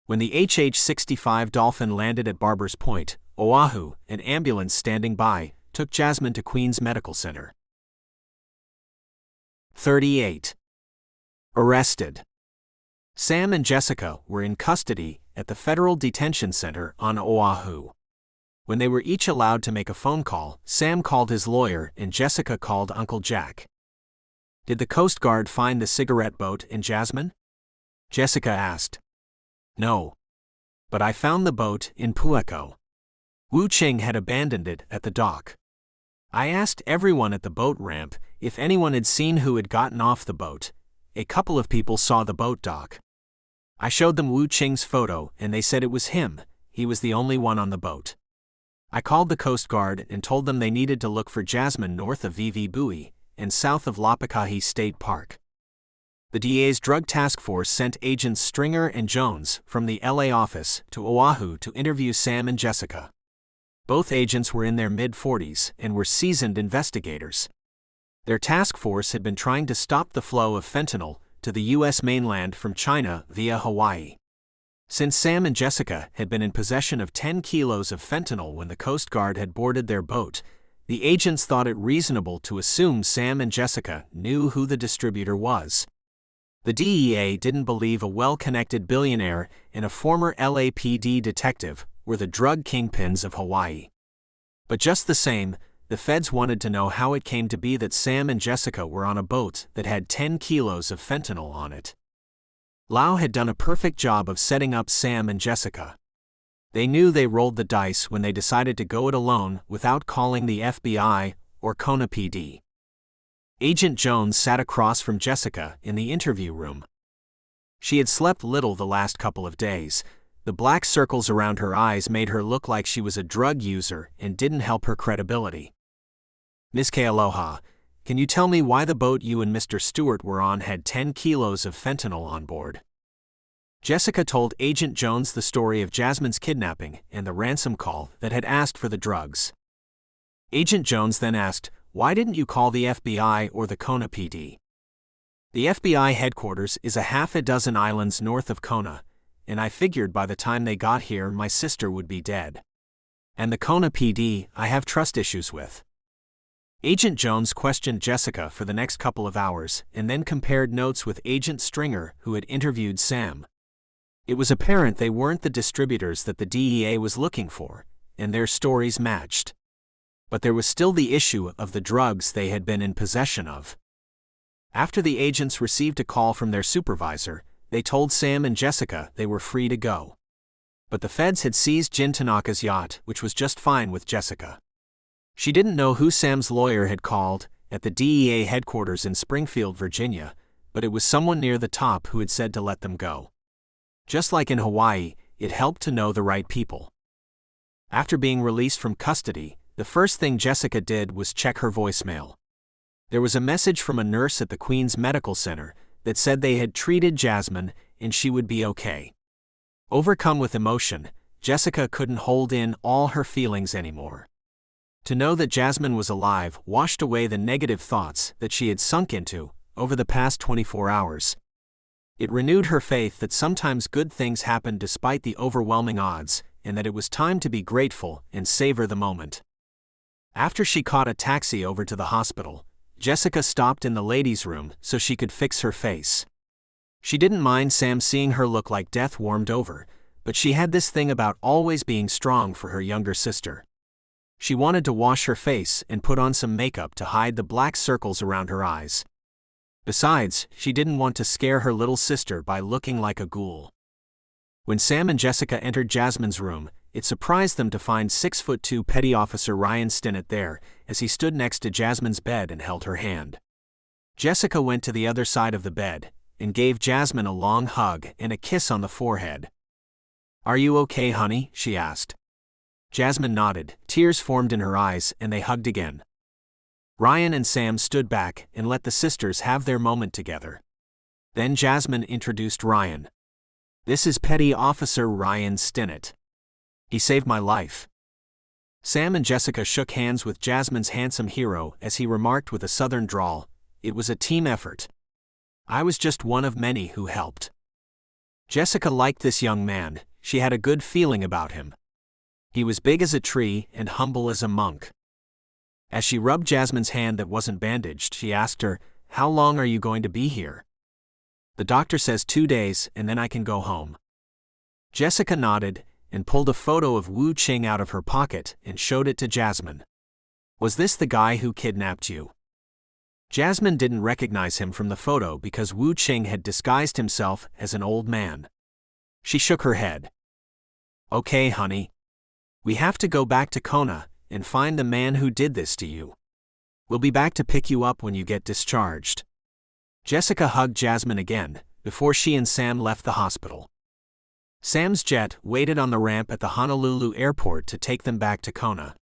When the HH-65 Dolphin landed at Barbers Point, Oahu, an ambulance standing by took Jasmine to Queens Medical Center. 38. Arrested. Sam and Jessica were in custody at the Federal Detention Center on Oahu. When they were each allowed to make a phone call, Sam called his lawyer and Jessica called Uncle Jack. Did the Coast Guard find the cigarette boat and Jasmine? Jessica asked. No. But I found the boat in Pueko. Wu Ching had abandoned it at the dock. I asked everyone at the boat ramp if anyone had seen who had gotten off the boat. A couple of people saw the boat dock. I showed them Wu Ching's photo and they said it was him. He was the only one on the boat. I called the Coast Guard and told them they needed to look for Jasmine north of Vivi Bui and south of Lapakahi State Park. The DA's Drug Task Force sent agents Stringer and Jones from the LA office to Oahu to interview Sam and Jessica. Both agents were in their mid-40s and were seasoned investigators. Their task force had been trying to stop the flow of fentanyl to the U.S. mainland from China via Hawaii. Since Sam and Jessica had been in possession of 10 kilos of fentanyl when the Coast Guard had boarded their boat, the agents thought it reasonable to assume Sam and Jessica knew who the distributor was. The DEA didn't believe a well-connected billionaire and a former LAPD detective were the drug kingpins of Hawaii. But just the same, the feds wanted to know how it came to be that Sam and Jessica were on a boat that had 10 kilos of fentanyl on it. Lau had done a perfect job of setting up Sam and Jessica. They knew they rolled the dice when they decided to go it alone without calling the FBI or Kona PD. Agent Jones sat across from Jessica in the interview room. She had slept little the last couple of days. The black circles around her eyes made her look like she was a drug user and didn't help her credibility. "Miss Kealoha, can you tell me why the boat you and Mr. Stewart were on had 10 kilos of fentanyl on board?" Jessica told Agent Jones the story of Jasmine's kidnapping and the ransom call that had asked for the drugs. Agent Jones then asked, "Why didn't you call the FBI or the Kona PD?" "The FBI headquarters is a half a dozen islands north of Kona, and I figured by the time they got here my sister would be dead. And the Kona PD I have trust issues with." Agent Jones questioned Jessica for the next couple of hours and then compared notes with Agent Stringer, who had interviewed Sam. It was apparent they weren't the distributors that the DEA was looking for, and their stories matched. But there was still the issue of the drugs they had been in possession of. After the agents received a call from their supervisor, they told Sam and Jessica they were free to go. But the feds had seized Jin Tanaka's yacht, which was just fine with Jessica. She didn't know who Sam's lawyer had called at the DEA headquarters in Springfield, Virginia, but it was someone near the top who had said to let them go. Just like in Hawaii, it helped to know the right people. After being released from custody, the first thing Jessica did was check her voicemail. There was a message from a nurse at the Queen's Medical Center that said they had treated Jasmine and she would be okay. Overcome with emotion, Jessica couldn't hold in all her feelings anymore. To know that Jasmine was alive washed away the negative thoughts that she had sunk into over the past 24 hours. It renewed her faith that sometimes good things happen despite the overwhelming odds, and that it was time to be grateful and savor the moment. After she caught a taxi over to the hospital, Jessica stopped in the ladies' room so she could fix her face. She didn't mind Sam seeing her look like death warmed over, but she had this thing about always being strong for her younger sister. She wanted to wash her face and put on some makeup to hide the black circles around her eyes. Besides, she didn't want to scare her little sister by looking like a ghoul. When Sam and Jessica entered Jasmine's room, it surprised them to find 6'2" Petty Officer Ryan Stinnett there, as he stood next to Jasmine's bed and held her hand. Jessica went to the other side of the bed and gave Jasmine a long hug and a kiss on the forehead. "Are you okay, honey?" she asked. Jasmine nodded, tears formed in her eyes, and they hugged again. Ryan and Sam stood back and let the sisters have their moment together. Then Jasmine introduced Ryan. "This is Petty Officer Ryan Stinnett. He saved my life." Sam and Jessica shook hands with Jasmine's handsome hero as he remarked with a southern drawl, "It was a team effort. I was just one of many who helped." Jessica liked this young man. She had a good feeling about him. He was big as a tree and humble as a monk. As she rubbed Jasmine's hand that wasn't bandaged, she asked her, "How long are you going to be here?" "The doctor says 2 days, and then I can go home." Jessica nodded and pulled a photo of Wu Qing out of her pocket and showed it to Jasmine. "Was this the guy who kidnapped you?" Jasmine didn't recognize him from the photo because Wu Qing had disguised himself as an old man. She shook her head. "Okay, honey. We have to go back to Kona and find the man who did this to you. We'll be back to pick you up when you get discharged." Jessica hugged Jasmine again before she and Sam left the hospital. Sam's jet waited on the ramp at the Honolulu airport to take them back to Kona.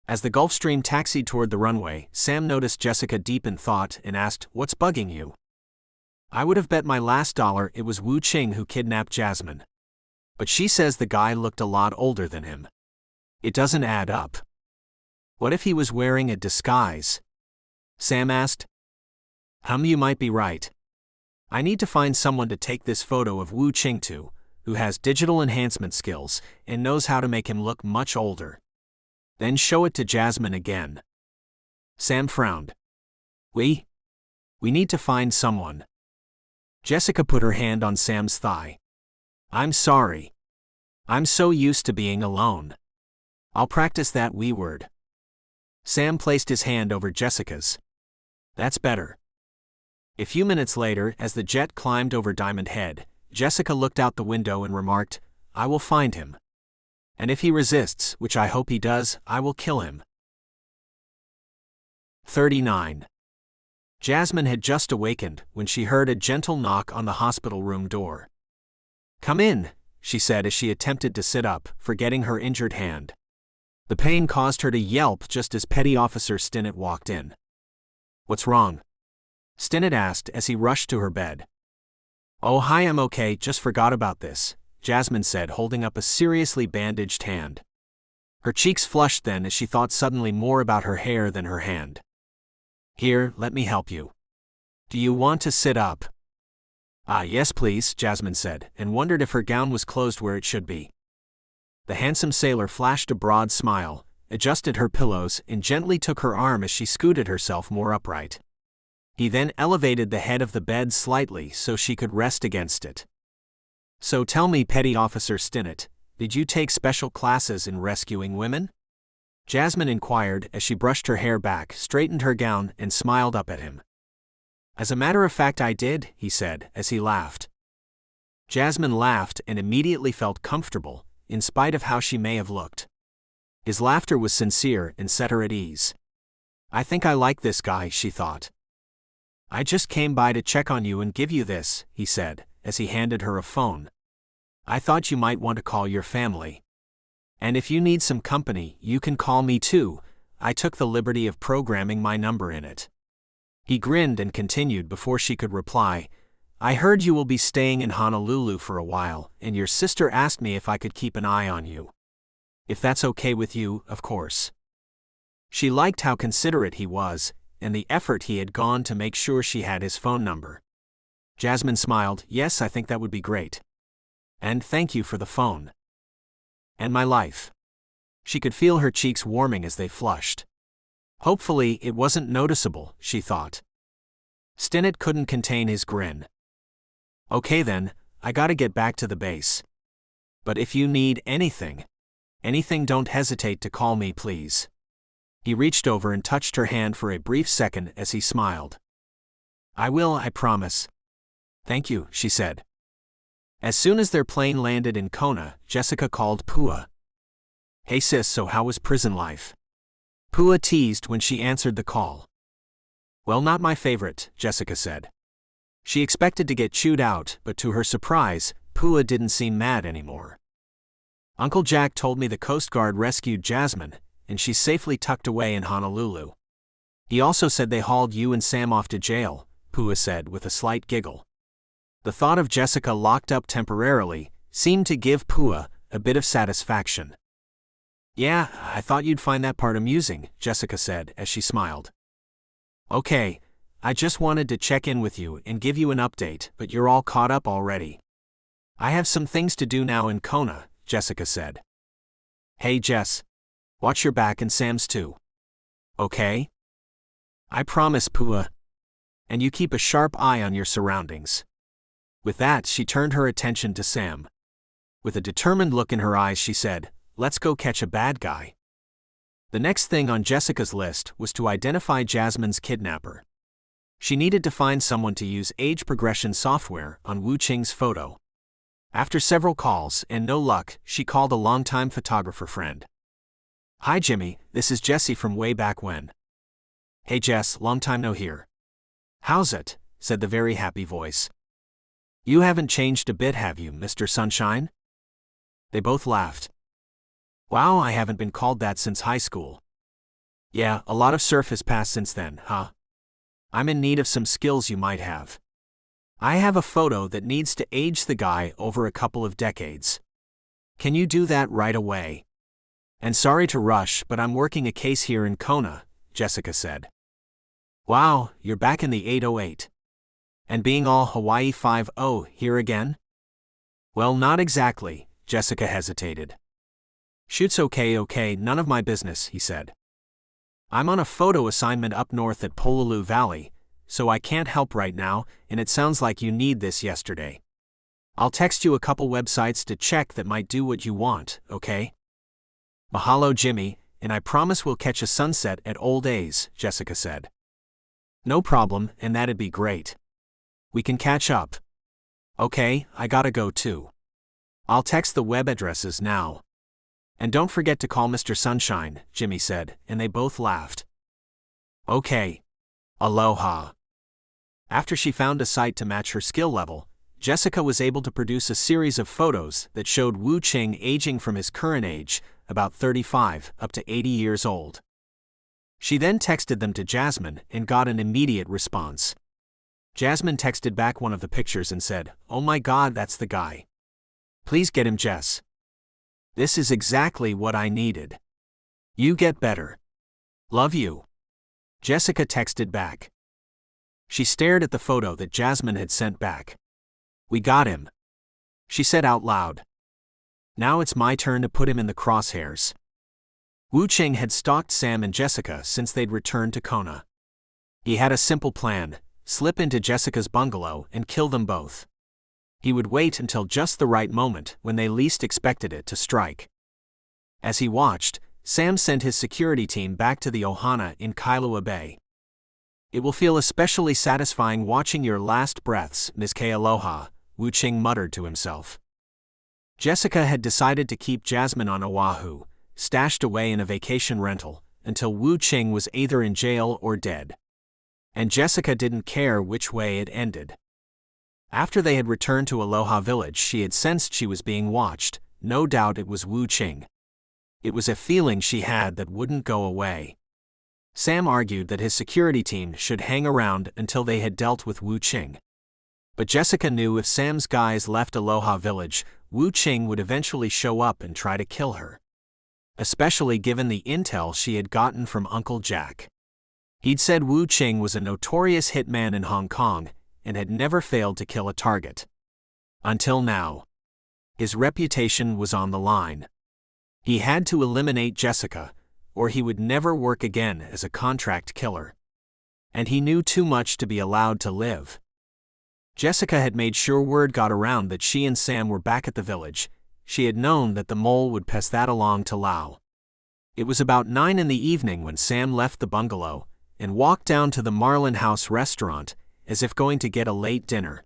As the Gulfstream taxied toward the runway, Sam noticed Jessica deep in thought and asked, "What's bugging you?" "I would have bet my last dollar it was Wu Qing who kidnapped Jasmine. But she says the guy looked a lot older than him. It doesn't add up. What if he was wearing a disguise?" Sam asked. You might be right. I need to find someone to take this photo of Wu Qing to, who has digital enhancement skills and knows how to make him look much older. Then show it to Jasmine again. Sam frowned. We need to find someone. Jessica put her hand on Sam's thigh. I'm sorry. I'm so used to being alone. I'll practice that we word. Sam placed his hand over Jessica's. That's better. A few minutes later, as the jet climbed over Diamond Head, Jessica looked out the window and remarked, I will find him. And if he resists, which I hope he does, I will kill him. 39. Jasmine had just awakened when she heard a gentle knock on the hospital room door. Come in, she said as she attempted to sit up, forgetting her injured hand. The pain caused her to yelp just as Petty Officer Stinnett walked in. What's wrong? Stinnett asked as he rushed to her bed. Oh hi, I'm okay, just forgot about this, Jasmine said, holding up a seriously bandaged hand. Her cheeks flushed then as she thought suddenly more about her hair than her hand. Here, let me help you. Do you want to sit up? Yes please, Jasmine said, and wondered if her gown was closed where it should be. The handsome sailor flashed a broad smile, adjusted her pillows, and gently took her arm as she scooted herself more upright. He then elevated the head of the bed slightly so she could rest against it. So tell me, Petty Officer Stinnett, did you take special classes in rescuing women? Jasmine inquired as she brushed her hair back, straightened her gown, and smiled up at him. As a matter of fact I did, he said, as he laughed. Jasmine laughed and immediately felt comfortable, in spite of how she may have looked. His laughter was sincere and set her at ease. I think I like this guy, she thought. I just came by to check on you and give you this, he said, as he handed her a phone. I thought you might want to call your family. And if you need some company, you can call me too. I took the liberty of programming my number in it. He grinned and continued before she could reply. I heard you will be staying in Honolulu for a while, and your sister asked me if I could keep an eye on you. If that's okay with you, of course. She liked how considerate he was, and the effort he had gone to make sure she had his phone number. Jasmine smiled. Yes, I think that would be great. And thank you for the phone. And my life. She could feel her cheeks warming as they flushed. Hopefully, it wasn't noticeable, she thought. Stinnett couldn't contain his grin. Okay then, I gotta get back to the base. But if you need anything, don't hesitate to call me, please. He reached over and touched her hand for a brief second as he smiled. I will, I promise. Thank you, she said. As soon as their plane landed in Kona, Jessica called Pua. Hey sis, so how was prison life? Pua teased when she answered the call. Well, not my favorite, Jessica said. She expected to get chewed out, but to her surprise, Pua didn't seem mad anymore. Uncle Jack told me the Coast Guard rescued Jasmine, and she's safely tucked away in Honolulu. He also said they hauled you and Sam off to jail, Pua said with a slight giggle. The thought of Jessica locked up temporarily seemed to give Pua a bit of satisfaction. Yeah, I thought you'd find that part amusing, Jessica said as she smiled. Okay, I just wanted to check in with you and give you an update, but you're all caught up already. I have some things to do now in Kona, Jessica said. Hey Jess. Watch your back and Sam's too. Okay? I promise, Pua. And you keep a sharp eye on your surroundings. With that, she turned her attention to Sam. With a determined look in her eyes, she said, Let's go catch a bad guy. The next thing on Jessica's list was to identify Jasmine's kidnapper. She needed to find someone to use age progression software on Wu Qing's photo. After several calls and no luck, she called a longtime photographer friend. Hi Jimmy, this is Jessie from way back when. Hey Jess, long time no hear. How's it? Said the very happy voice. You haven't changed a bit, have you, Mr. Sunshine? They both laughed. Wow, I haven't been called that since high school. Yeah, a lot of surf has passed since then, huh? I'm in need of some skills you might have. I have a photo that needs to age the guy over a couple of decades. Can you do that right away? And sorry to rush, but I'm working a case here in Kona, Jessica said. Wow, you're back in the 808. And being all Hawaii 5-0 here again? Well, not exactly, Jessica hesitated. Shoot's okay, none of my business, he said. I'm on a photo assignment up north at Pololu Valley, so I can't help right now, and it sounds like you need this yesterday. I'll text you a couple websites to check that might do what you want, okay? Mahalo, Jimmy, and I promise we'll catch a sunset at Old A's, Jessica said. No problem, and that'd be great. We can catch up. Okay, I gotta go too. I'll text the web addresses now. And don't forget to call Mr. Sunshine, Jimmy said, and they both laughed. Okay. Aloha. After she found a site to match her skill level, Jessica was able to produce a series of photos that showed Wu Qing aging from his current age, about 35, up to 80 years old. She then texted them to Jasmine and got an immediate response. Jasmine texted back one of the pictures and said, "Oh my God, that's the guy. Please get him, Jess. This is exactly what I needed. You get better. Love you." Jessica texted back. She stared at the photo that Jasmine had sent back. "We got him," she said out loud. "Now it's my turn to put him in the crosshairs." Wu Qing had stalked Sam and Jessica since they'd returned to Kona. He had a simple plan: slip into Jessica's bungalow and kill them both. He would wait until just the right moment when they least expected it to strike. As he watched, Sam sent his security team back to the Ohana in Kailua Bay. "It will feel especially satisfying watching your last breaths, Ms. Kealoha," Wu Qing muttered to himself. Jessica had decided to keep Jasmine on Oahu, stashed away in a vacation rental, until Wu Qing was either in jail or dead. And Jessica didn't care which way it ended. After they had returned to Aloha Village, she had sensed she was being watched. No doubt it was Wu Qing. It was a feeling she had that wouldn't go away. Sam argued that his security team should hang around until they had dealt with Wu Qing. But Jessica knew if Sam's guys left Aloha Village, Wu Qing would eventually show up and try to kill her. Especially given the intel she had gotten from Uncle Jack. He'd said Wu Qing was a notorious hitman in Hong Kong and had never failed to kill a target. Until now. His reputation was on the line. He had to eliminate Jessica, or he would never work again as a contract killer. And he knew too much to be allowed to live. Jessica had made sure word got around that she and Sam were back at the village. She had known that the mole would pass that along to Lau. It was about 9 in the evening when Sam left the bungalow and walked down to the Marlin House restaurant, as if going to get a late dinner.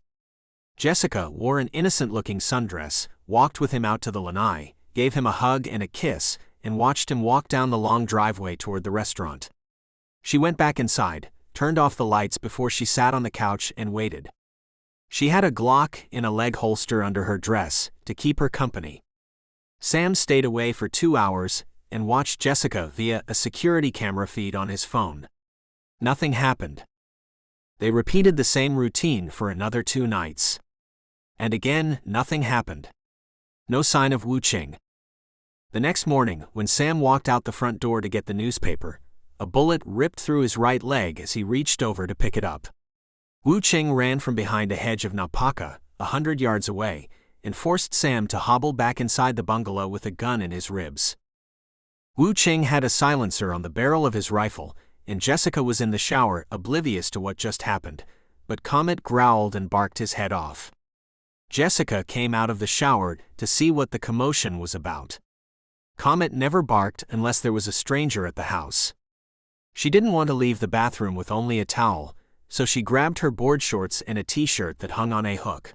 Jessica wore an innocent-looking sundress, walked with him out to the lanai, gave him a hug and a kiss, and watched him walk down the long driveway toward the restaurant. She went back inside, turned off the lights before she sat on the couch and waited. She had a Glock in a leg holster under her dress to keep her company. Sam stayed away for 2 hours and watched Jessica via a security camera feed on his phone. Nothing happened. They repeated the same routine for another 2 nights. And again, nothing happened. No sign of Wu Qing. The next morning, when Sam walked out the front door to get the newspaper, a bullet ripped through his right leg as he reached over to pick it up. Wu Qing ran from behind a hedge of napaka, 100 yards away, and forced Sam to hobble back inside the bungalow with a gun in his ribs. Wu Qing had a silencer on the barrel of his rifle, and Jessica was in the shower, oblivious to what just happened, but Comet growled and barked his head off. Jessica came out of the shower to see what the commotion was about. Comet never barked unless there was a stranger at the house. She didn't want to leave the bathroom with only a towel, so she grabbed her board shorts and a t-shirt that hung on a hook.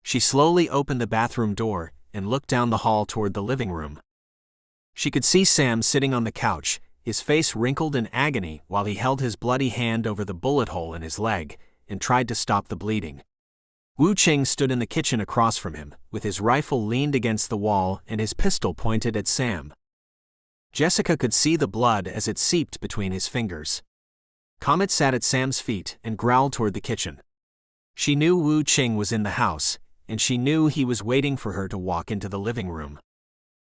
She slowly opened the bathroom door and looked down the hall toward the living room. She could see Sam sitting on the couch, his face wrinkled in agony while he held his bloody hand over the bullet hole in his leg and tried to stop the bleeding. Wu Qing stood in the kitchen across from him, with his rifle leaned against the wall and his pistol pointed at Sam. Jessica could see the blood as it seeped between his fingers. Comet sat at Sam's feet and growled toward the kitchen. She knew Wu Qing was in the house, and she knew he was waiting for her to walk into the living room.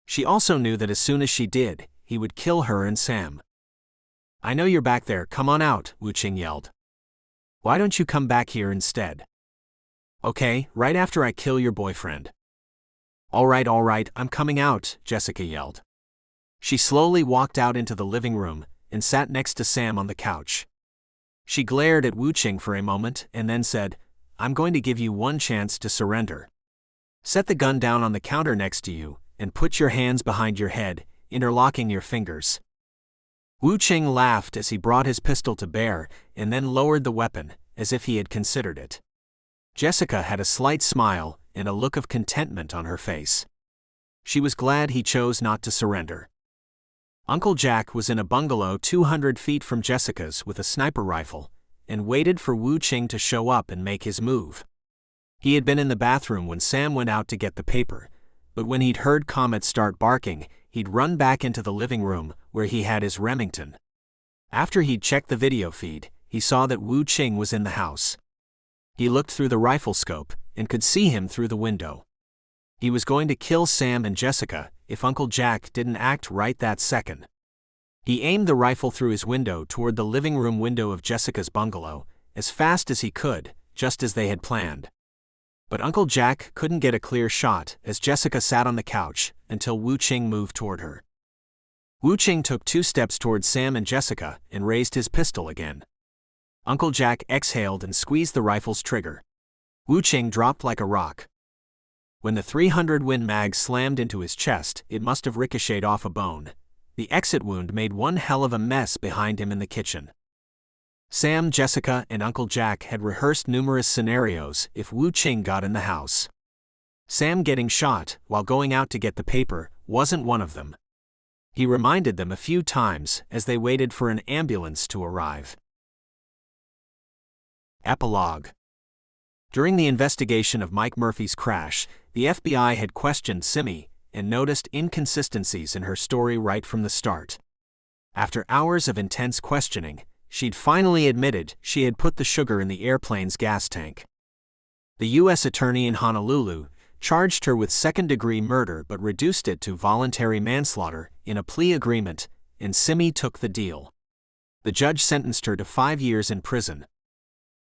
She also knew that as soon as she did, he would kill her and Sam. I know you're back there, come on out, Wu Qing yelled. Why don't you come back here instead? Okay, right after I kill your boyfriend. All right, I'm coming out, Jessica yelled. She slowly walked out into the living room and sat next to Sam on the couch. She glared at Wu Qing for a moment and then said, I'm going to give you one chance to surrender. Set the gun down on the counter next to you and put your hands behind your head, interlocking your fingers. Wu Qing laughed as he brought his pistol to bear and then lowered the weapon, as if he had considered it. Jessica had a slight smile and a look of contentment on her face. She was glad he chose not to surrender. Uncle Jack was in a bungalow 200 feet from Jessica's with a sniper rifle and waited for Wu Qing to show up and make his move. He had been in the bathroom when Sam went out to get the paper, but when he'd heard Comet start barking, he'd run back into the living room where he had his Remington. After he'd checked the video feed, he saw that Wu Qing was in the house. He looked through the rifle scope and could see him through the window. He was going to kill Sam and Jessica if Uncle Jack didn't act right that second. He aimed the rifle through his window toward the living room window of Jessica's bungalow, as fast as he could, just as they had planned. But Uncle Jack couldn't get a clear shot as Jessica sat on the couch until Wu Qing moved toward her. Wu Qing took 2 steps toward Sam and Jessica and raised his pistol again. Uncle Jack exhaled and squeezed the rifle's trigger. Wu Qing dropped like a rock. When the 300 Win mag slammed into his chest, it must have ricocheted off a bone. The exit wound made one hell of a mess behind him in the kitchen. Sam, Jessica, and Uncle Jack had rehearsed numerous scenarios if Wu Qing got in the house. Sam getting shot while going out to get the paper wasn't one of them. He reminded them a few times as they waited for an ambulance to arrive. Epilogue. During the investigation of Mike Murphy's crash, the FBI had questioned Simi and noticed inconsistencies in her story right from the start. After hours of intense questioning, she'd finally admitted she had put the sugar in the airplane's gas tank. The U.S. attorney in Honolulu charged her with second-degree murder but reduced it to voluntary manslaughter in a plea agreement, and Simi took the deal. The judge sentenced her to 5 years in prison.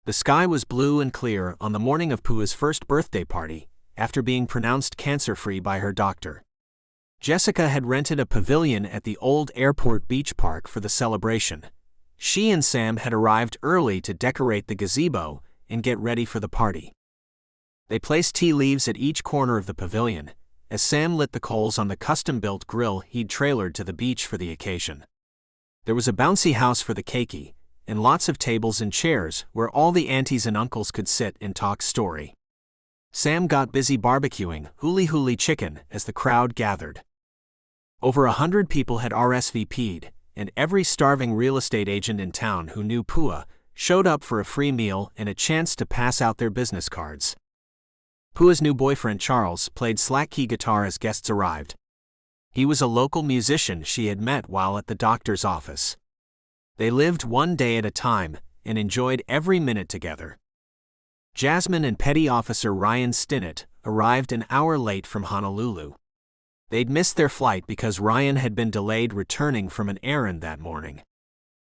The sky was blue and clear on the morning of Pua's first birthday party, after being pronounced cancer-free by her doctor. Jessica had rented a pavilion at the old airport beach park for the celebration. She and Sam had arrived early to decorate the gazebo and get ready for the party. They placed tea leaves at each corner of the pavilion, as Sam lit the coals on the custom-built grill he'd trailered to the beach for the occasion. There was a bouncy house for the keiki, and lots of tables and chairs where all the aunties and uncles could sit and talk story. Sam got busy barbecuing huli-huli chicken as the crowd gathered. Over 100 people had RSVP'd, and every starving real estate agent in town who knew Pua showed up for a free meal and a chance to pass out their business cards. Pua's new boyfriend Charles played slack key guitar as guests arrived. He was a local musician she had met while at the doctor's office. They lived one day at a time and enjoyed every minute together. Jasmine and Petty Officer Ryan Stinnett arrived an hour late from Honolulu. They'd missed their flight because Ryan had been delayed returning from an errand that morning.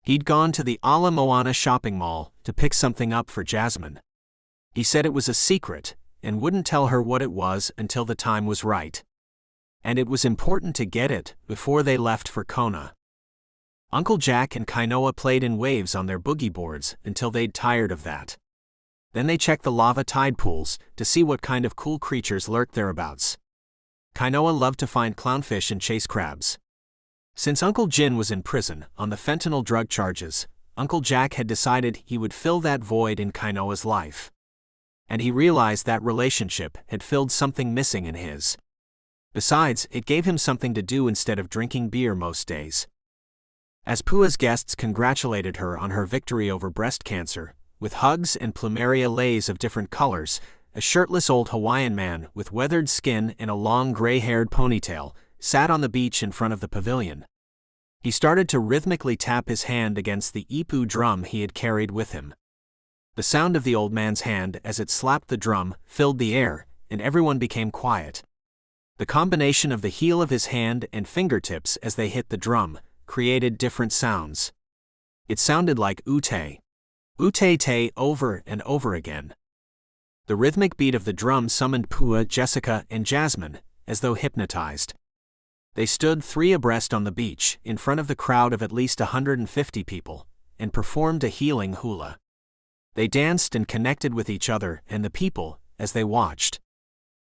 He'd gone to the Ala Moana shopping mall to pick something up for Jasmine. He said it was a secret and wouldn't tell her what it was until the time was right. And it was important to get it before they left for Kona. Uncle Jack and Kainoa played in waves on their boogie boards until they'd tired of that. Then they checked the lava tide pools to see what kind of cool creatures lurked thereabouts. Kainoa loved to find clownfish and chase crabs. Since Uncle Jin was in prison on the fentanyl drug charges, Uncle Jack had decided he would fill that void in Kainoa's life. And he realized that relationship had filled something missing in his. Besides, it gave him something to do instead of drinking beer most days. As Pua's guests congratulated her on her victory over breast cancer, with hugs and plumeria leis of different colors, a shirtless old Hawaiian man with weathered skin and a long gray-haired ponytail sat on the beach in front of the pavilion. He started to rhythmically tap his hand against the ipu drum he had carried with him. The sound of the old man's hand as it slapped the drum filled the air, and everyone became quiet. The combination of the heel of his hand and fingertips as they hit the drum created different sounds. It sounded like ute. Ute-te over and over again. The rhythmic beat of the drum summoned Pua, Jessica, and Jasmine, as though hypnotized. They stood 3 abreast on the beach, in front of the crowd of at least 150 people, and performed a healing hula. They danced and connected with each other and the people, as they watched.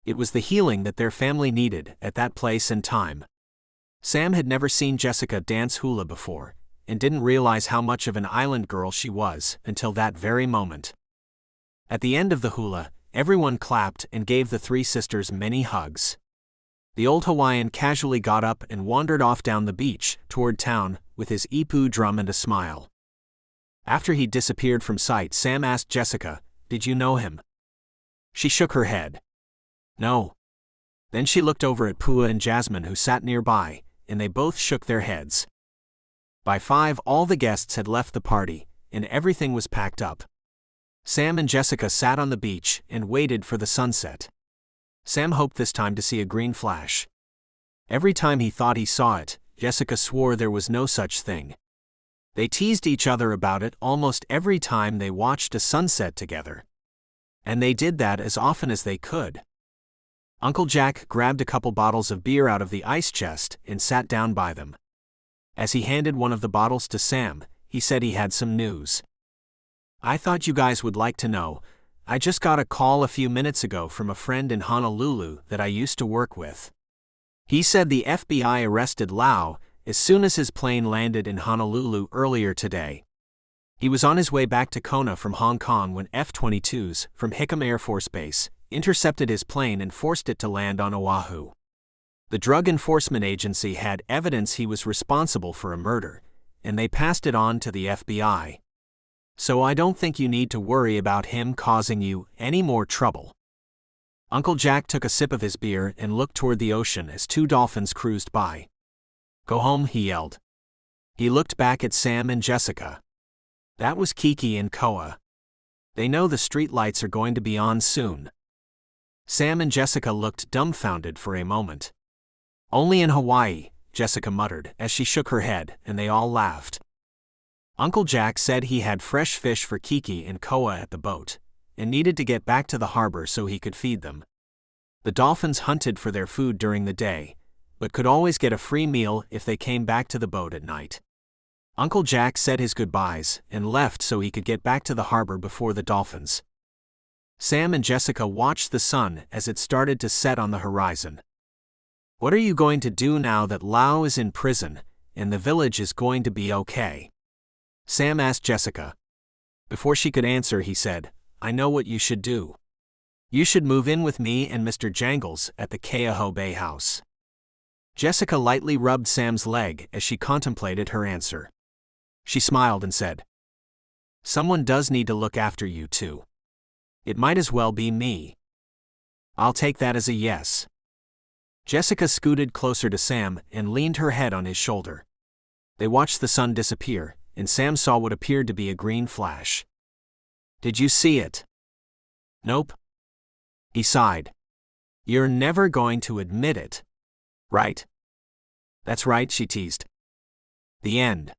It was the healing that their family needed at that place and time. Sam had never seen Jessica dance hula before, and didn't realize how much of an island girl she was until that very moment. At the end of the hula, everyone clapped and gave the 3 sisters many hugs. The old Hawaiian casually got up and wandered off down the beach, toward town, with his ipu drum and a smile. After he disappeared from sight, Sam asked Jessica, "Did you know him?" She shook her head. "No." Then she looked over at Pua and Jasmine, who sat nearby, and they both shook their heads. By 5, all the guests had left the party, and everything was packed up. Sam and Jessica sat on the beach and waited for the sunset. Sam hoped this time to see a green flash. Every time he thought he saw it, Jessica swore there was no such thing. They teased each other about it almost every time they watched a sunset together. And they did that as often as they could. Uncle Jack grabbed a couple bottles of beer out of the ice chest and sat down by them. As he handed one of the bottles to Sam, he said he had some news. "I thought you guys would like to know. I just got a call a few minutes ago from a friend in Honolulu that I used to work with. He said the FBI arrested Lau as soon as his plane landed in Honolulu earlier today. He was on his way back to Kona from Hong Kong when F-22s from Hickam Air Force Base intercepted his plane and forced it to land on Oahu. The Drug Enforcement Agency had evidence he was responsible for a murder, and they passed it on to the FBI. So I don't think you need to worry about him causing you any more trouble." Uncle Jack took a sip of his beer and looked toward the ocean as 2 dolphins cruised by. "Go home," he yelled. He looked back at Sam and Jessica. That was Kiki and Koa. They know the street lights are going to be on soon. Sam and Jessica looked dumbfounded for a moment. "Only in Hawaii," Jessica muttered as she shook her head, and they all laughed. Uncle Jack said he had fresh fish for Kiki and Koa at the boat, and needed to get back to the harbor so he could feed them. The dolphins hunted for their food during the day, but could always get a free meal if they came back to the boat at night. Uncle Jack said his goodbyes and left so he could get back to the harbor before the dolphins. Sam and Jessica watched the sun as it started to set on the horizon. "What are you going to do now that Lau is in prison, and the village is going to be okay?" Sam asked Jessica. Before she could answer, he said, "I know what you should do. You should move in with me and Mr. Jangles at the Kealoha Bay house." Jessica lightly rubbed Sam's leg as she contemplated her answer. She smiled and said, "Someone does need to look after you too. It might as well be me." "I'll take that as a yes." Jessica scooted closer to Sam and leaned her head on his shoulder. They watched the sun disappear, and Sam saw what appeared to be a green flash. "Did you see it?" "Nope." He sighed. "You're never going to admit it, right?" "That's right," she teased. The end.